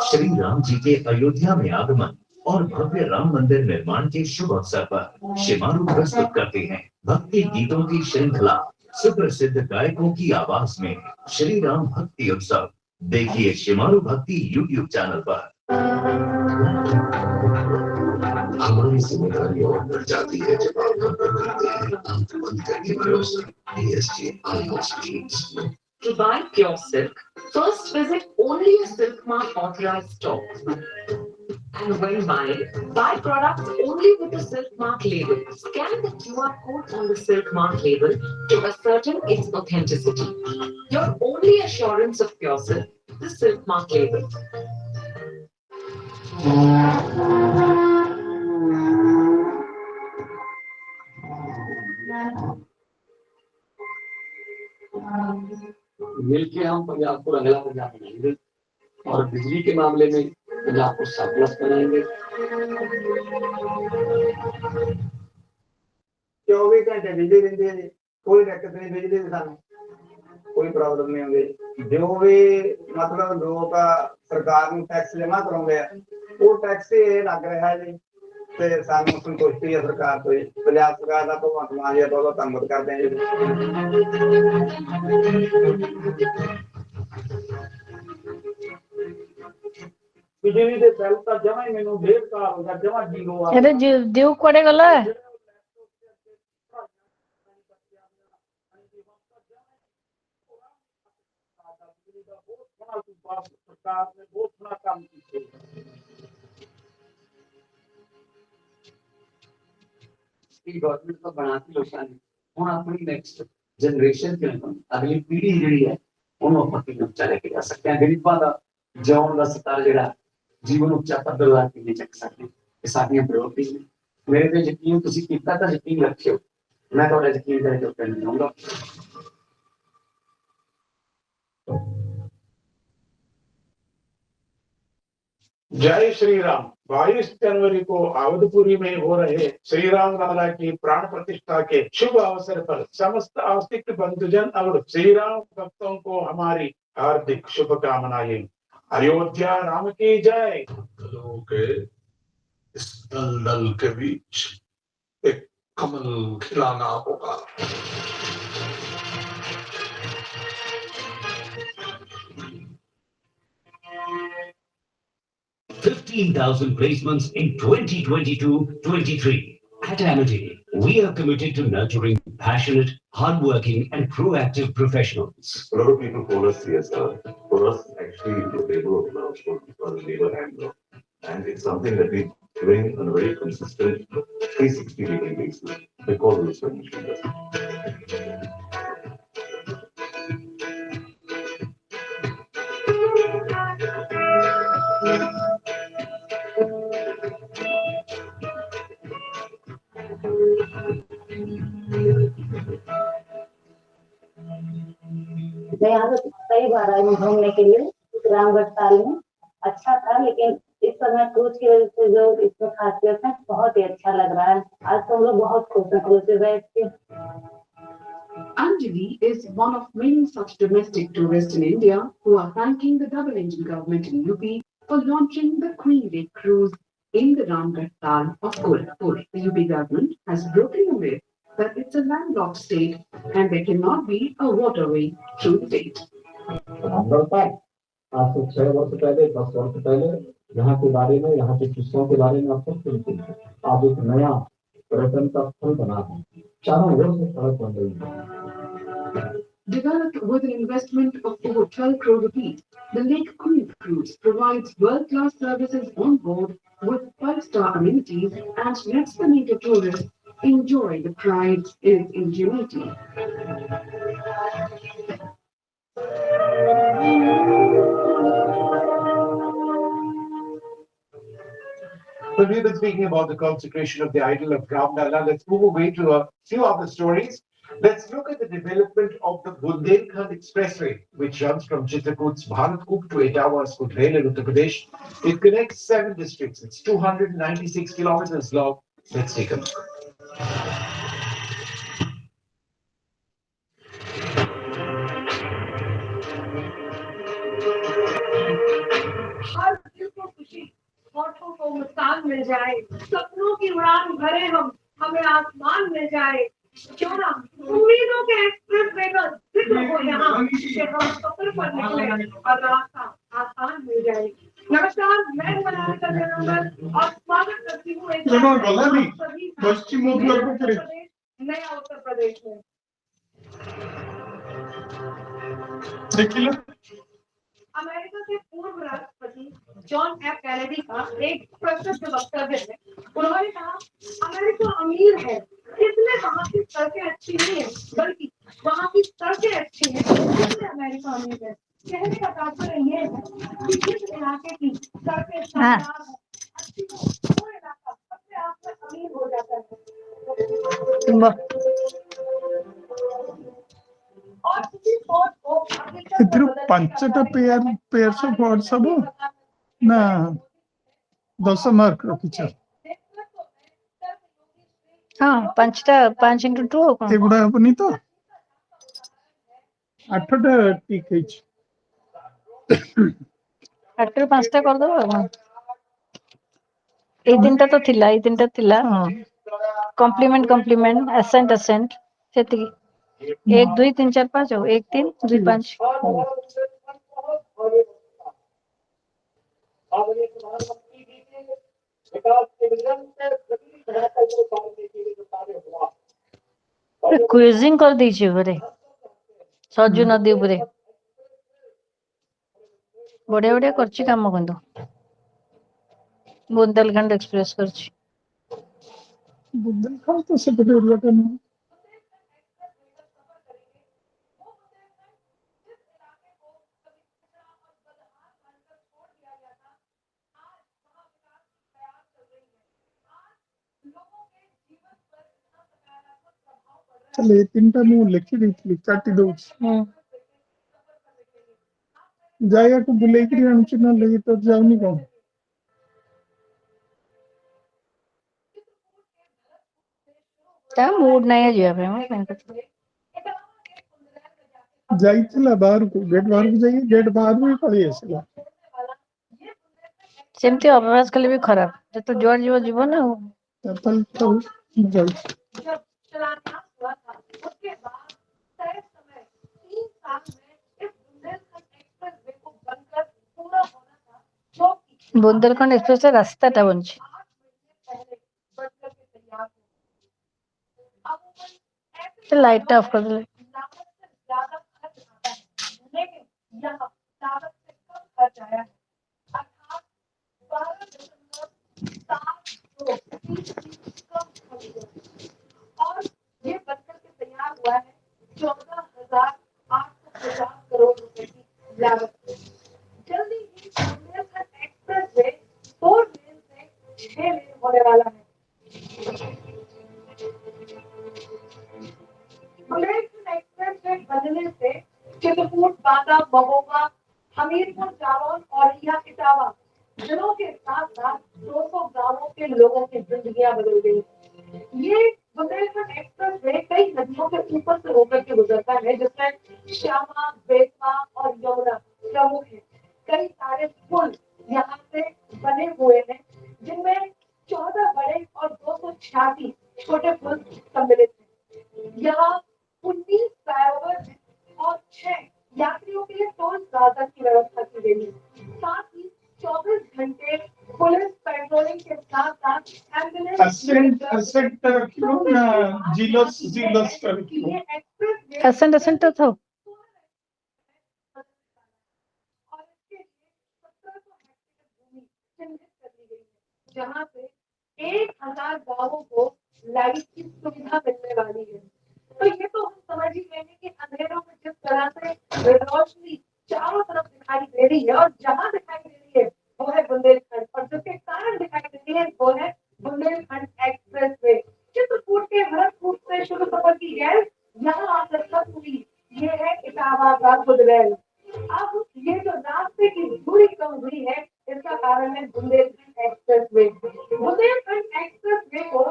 Shri Ram ji के अयोध्या में आगमन और भव्य राम मंदिर निर्माण के शुभ अवसर पर शिमारू प्रस्तुत करते हैं भक्ति गीतों की श्रृंखला सुप्रसिद्ध गायकों की आवाज में श्री राम भक्ति उत्सव। देखिए शिमारू भक्ति यूट्यूब चैनल पर। हमारी जिम्मेदारी और बढ़ जाती है जब आप नंबर करते हैं अंत बंद करके भरोसे To buy pure silk, first visit only a Silk Mart authorized store. And when buying, buy products only with the Silk Mart label. Scan the QR code on the Silk Mart label to ascertain its authenticity. Your only assurance of pure silk, the Silk Mart label. मिलके हम पंजाब को रंगला पंजाब बनाएंगे और बिजली के मामले में पंजाब को सरप्लस बनाएंगे। 24 घंटे बिजली देंगे, कोई दिक्कत नहीं बिजली की सानू कोई प्रॉब्लम नहीं होगी। जो भी मतलब लोग सरकार ਨੂੰ टैक्स जमा कराਉਂਦੇ ਆ ਉਹ टैक्स ਇਹ ਲੱਗ ਰਿਹਾ ਹੈ ਜੀ ਤੇ ਸਾਨੂੰ ਸੰਤੁਸ਼ਟੀ ਹੈ ਸਰਕਾਰ ਤੋਂ। ਪੰਜਾਬ ਸਰਕਾਰ ਦਾ ਭਗਵੰਤ ਮਾਨ ਜੀ ਦਾ ਬਹੁਤ ਧੰਨਵਾਦ ਕਰਦੇ ਹਾਂ ਜੀ। बिजली के बिल का जमा ही मैंने 1.5 साल हो गया जमा जीरो आ अरे देव कुआडे गला सरकार ने बहुत बड़ा काम किया गवर्नमेंट को बनाती लोकांनी ਹੁਣ ਆਪਣੀ ਨੈਕਸਟ ਜਨਰੇਸ਼ਨ के अगली पीढ़ी ਜਿਹੜੀ ਹੈ ਉਹਨੂੰ ਆਪਾਂ ਕਿਵੇਂ ਉੱਚਾ ਲੈ ਕੇ ਜਾ ਸਕਦੇ ਹਾਂ ਗਰੀਬਾਂ ਦਾ ਜਿਉਣ ਦਾ ਸਤਰ ਜਿਹੜਾ ਜੀਵਨ ਉੱਚਾ ਪੱਧਰ ਲਾ ਕੇ ਨਹੀਂ ਚੱਕ ਸਕਦੇ ਇਹ ਸਾਡੀਆਂ ਪ੍ਰਾਇੋਰਟੀਜ਼ ਨੇ ਮੇਰੇ ਤੇ ਯਕੀਨ ਤੁਸੀਂ ਕੀਤਾ ਤਾਂ ਯਕੀਨ ਰੱਖਿਓ ਮੈਂ ਤੁਹਾਡਾ ਯਕੀਨ ਕਰਕੇ ਕਹਿਣਾ ਚਾਹੁੰਦਾ जय श्री राम 22 जनवरी को अवधपुरी में हो रहे श्री राम लला की प्राण प्रतिष्ठा के शुभ अवसर पर समस्त आस्तिक बंधुजन और श्री राम भक्तों को हमारी हार्दिक शुभकामनाएं अयोध्या राम की जय के इस दलदल के बीच एक कमल खिलाना होगा 15,000 placements in 2022-23. At Amity, we are committed to nurturing passionate, hardworking, and proactive professionals. A lot of people call us CSR. For us, actually, the labor of love is labor and love. And it's something that we doing on a very consistent 360-degree basis because it's very interesting. मैं यहाँ पे कई बार आई हूँ घूमने के लिए रामगढ़ ताल में अच्छा था लेकिन इस समय क्रूज की वजह से जो इसमें खासियत है बहुत ही अच्छा लग रहा है आज तो हम लोग बहुत खुश हैं क्रूज पे बैठ के Anjali is one of many such domestic tourists in India who are thanking the double engine government in UP for launching the Queen Lake cruise in the Ramgarh Tal of Gorakhpur. The UP government has broken the myth that it's a landlocked state and there cannot be a waterway through the state. आज से 6 वर्ष पहले 10 वर्ष पहले यहाँ के बारे में यहाँ के किस्सों के बारे में आप सब सुनते हैं आज एक नया पर्यटन का स्थल बना है चारों ओर से सड़क बन रही है Developed with an investment of over 12 crore rupees, the Lake Queen cruise provides world-class services on board with 5-star amenities and lets the native tourists enjoy the pride in its ingenuity. Well, we've been speaking about the consecration of the idol of Ram Lalla. Let's move away to a few other stories. Let's look at the development of the Bundelkhand Expressway, which runs from Chitrakoot's Bharatkoot to Etawa's Kudrel in Uttar Pradesh. It connects 7 districts. It's 296 kilometers long. Let's take a look. हर दिल को खुशी होठों को मुस्कान मिल जाए सपनों की उड़ान भरे हम हमें आसमान मिल जाए क्यों ना उम्मीदों के एक्सप्रेस वे का जिक्र हो यहाँ कि हम सफर पर निकले और रास्ता आसान मिल जाए नमस्कार मैं हूं अनामिका जयनगर और स्वागत करती हूँ पश्चिम उत्तर प्रदेश नया उत्तर प्रदेश में देखिए अमेरिका के पूर्व राष्ट्रपति जॉन एफ कैनेडी का एक प्रसिद्ध वक्तव्य है उन्होंने कहा अमेरिका अमीर है इसलिए वहाँ की सड़कें अच्छी नहीं है बल्कि वहाँ की सड़कें अच्छी हैं इसलिए अमेरिका अमीर है कहने का तात्पर्य ये है कि जिस इलाके की सड़कें शानदार हैं अच्छी हो वो इलाका अपने आप में अमीर हो जाता है और इसी सोच को इधर पंचटा पेयर्स ऑफ वर्ड सब ना 10 मार्क रखिछ हाँ 5 into 2 एगुडा अपनी तो 8टा ठीक है 8 ରୁ 5ଟା କରିଦବା ଏଇ ତିନିଟା ଥିଲା କମ୍ପ୍ଲିମେଣ୍ଟ ଆସେଣ୍ଟ ସେତିକି 1 2 3 4 5 1 3 2 5 आदरणीय प्रधानमंत्री जी के विकास के विजन से प्रति सहायता को पाने के लिए जो कार्य हुआ क्विजिंग कर दीजिए बोले सजु नदी उपरे बढ़िया बढ़िया करछि काम किंतु बुंदेलखंड एक्सप्रेस करछि बुंदेलखंड तो सेपरेट एरिया का नहीं। चले तीनटा मु लिखि देथि काटी दउ जाया को बुले के आनछि न लगी तो जाउनी कोन ता मूड नहीं जिया पे मैं जाइथिला बाहर को गेट बाहर को जाइए गेट बाहर भी पड़ी आसला सेमती अभ्यास कले भी खराब जे तो जोर जीव जीव ना तल तो जाई बुंदेलखंड एक्सप्रेस का रास्ता टा बनछि तो लाइट ऑफ कर दे और ये बनकर के तैयार हुआ है 14,850 करोड़ रुपए की लागत से। जल्दी ही बुंदेलखंड एक्सप्रेस वे 4 लेन से 6 लेन होने वाला है। बुंदेलखंड एक्सप्रेस वे बनने से चित्रकूट, बांदा, महोबा, हमीरपुर, जालौन और रिया इटावा जिलों के साथ साथ 200 गांवों के लोगों की जिंदगियां बदल गई। ये बुंदेलखंड एक्सप्रेस वे कई नदियों के ऊपर से होकर के गुजरता है जिसमें श्यामा, बेतवा और यमुना प्रमुख है। कई सारे पुल यहाँ से बने हुए हैं जिनमें 14 बड़े और 286 छोटे पुल सम्मिलित हैं। यहाँ 19 फ्लाईओवर है और 6 यात्रियों के लिए टोल प्लाजा की व्यवस्था की गई है। साथ ही 24 घंटे पुलिस पेट्रोलिंग के साथ साथ एम्बुलेंस असेंट रखियो ना जिलस रखियो असेंट तो था जहाँ पे 1000 गांवों को लाइट की सुविधा मिलने वाली है। तो ये तो हम समझ ही गए हैं कि अंधेरों में जिस तरह से रोशनी चारों तरफ दिखाई दे रही है और जहाँ दिखाई दे रही है वो है बुंदेलखंड और जिसके कारण दिखाई दे रही है वो है बुंदेलखंड एक्सप्रेस वे। चित्रकूट के भरतपुर से शुरू सफर की रेल यहाँ आकर खत्म हुई। ये है इटावा का रेल। अब ये जो रास्ते की दूरी कम हुई है इसका कारण है Bundelkhand express way. Bundelkhand express way को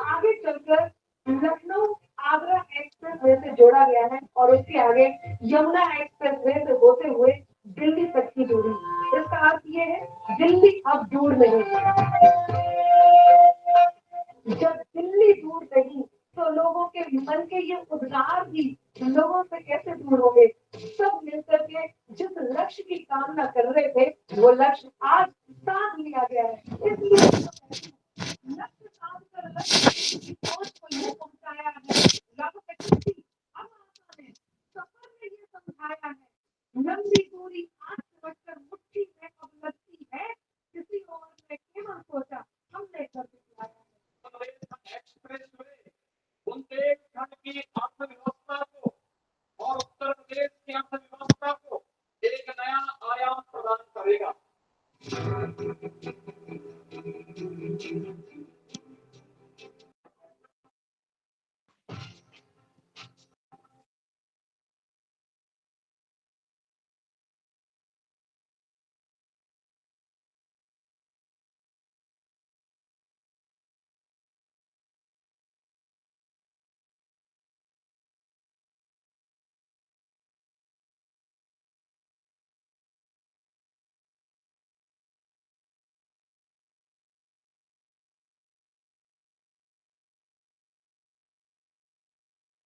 आगे चलकर लखनऊ आगरा एक्सप्रेस वे से जोड़ा गया है और उसके आगे यमुना एक्सप्रेस वे से होते हुए दिल्ली तक की दूरी। इसका अर्थ ये है दिल्ली अब दूर नहीं। जब दिल्ली दूर नहीं तो लोगों के मन के ये उद्गार भी लोगों से कैसे दूर होंगे। सब मिलकर के जिस लक्ष्य की कामना कर रहे थे वो लक्ष्य आज साध लिया गया है। इसलिए लक्ष्य साध कर लक्ष्य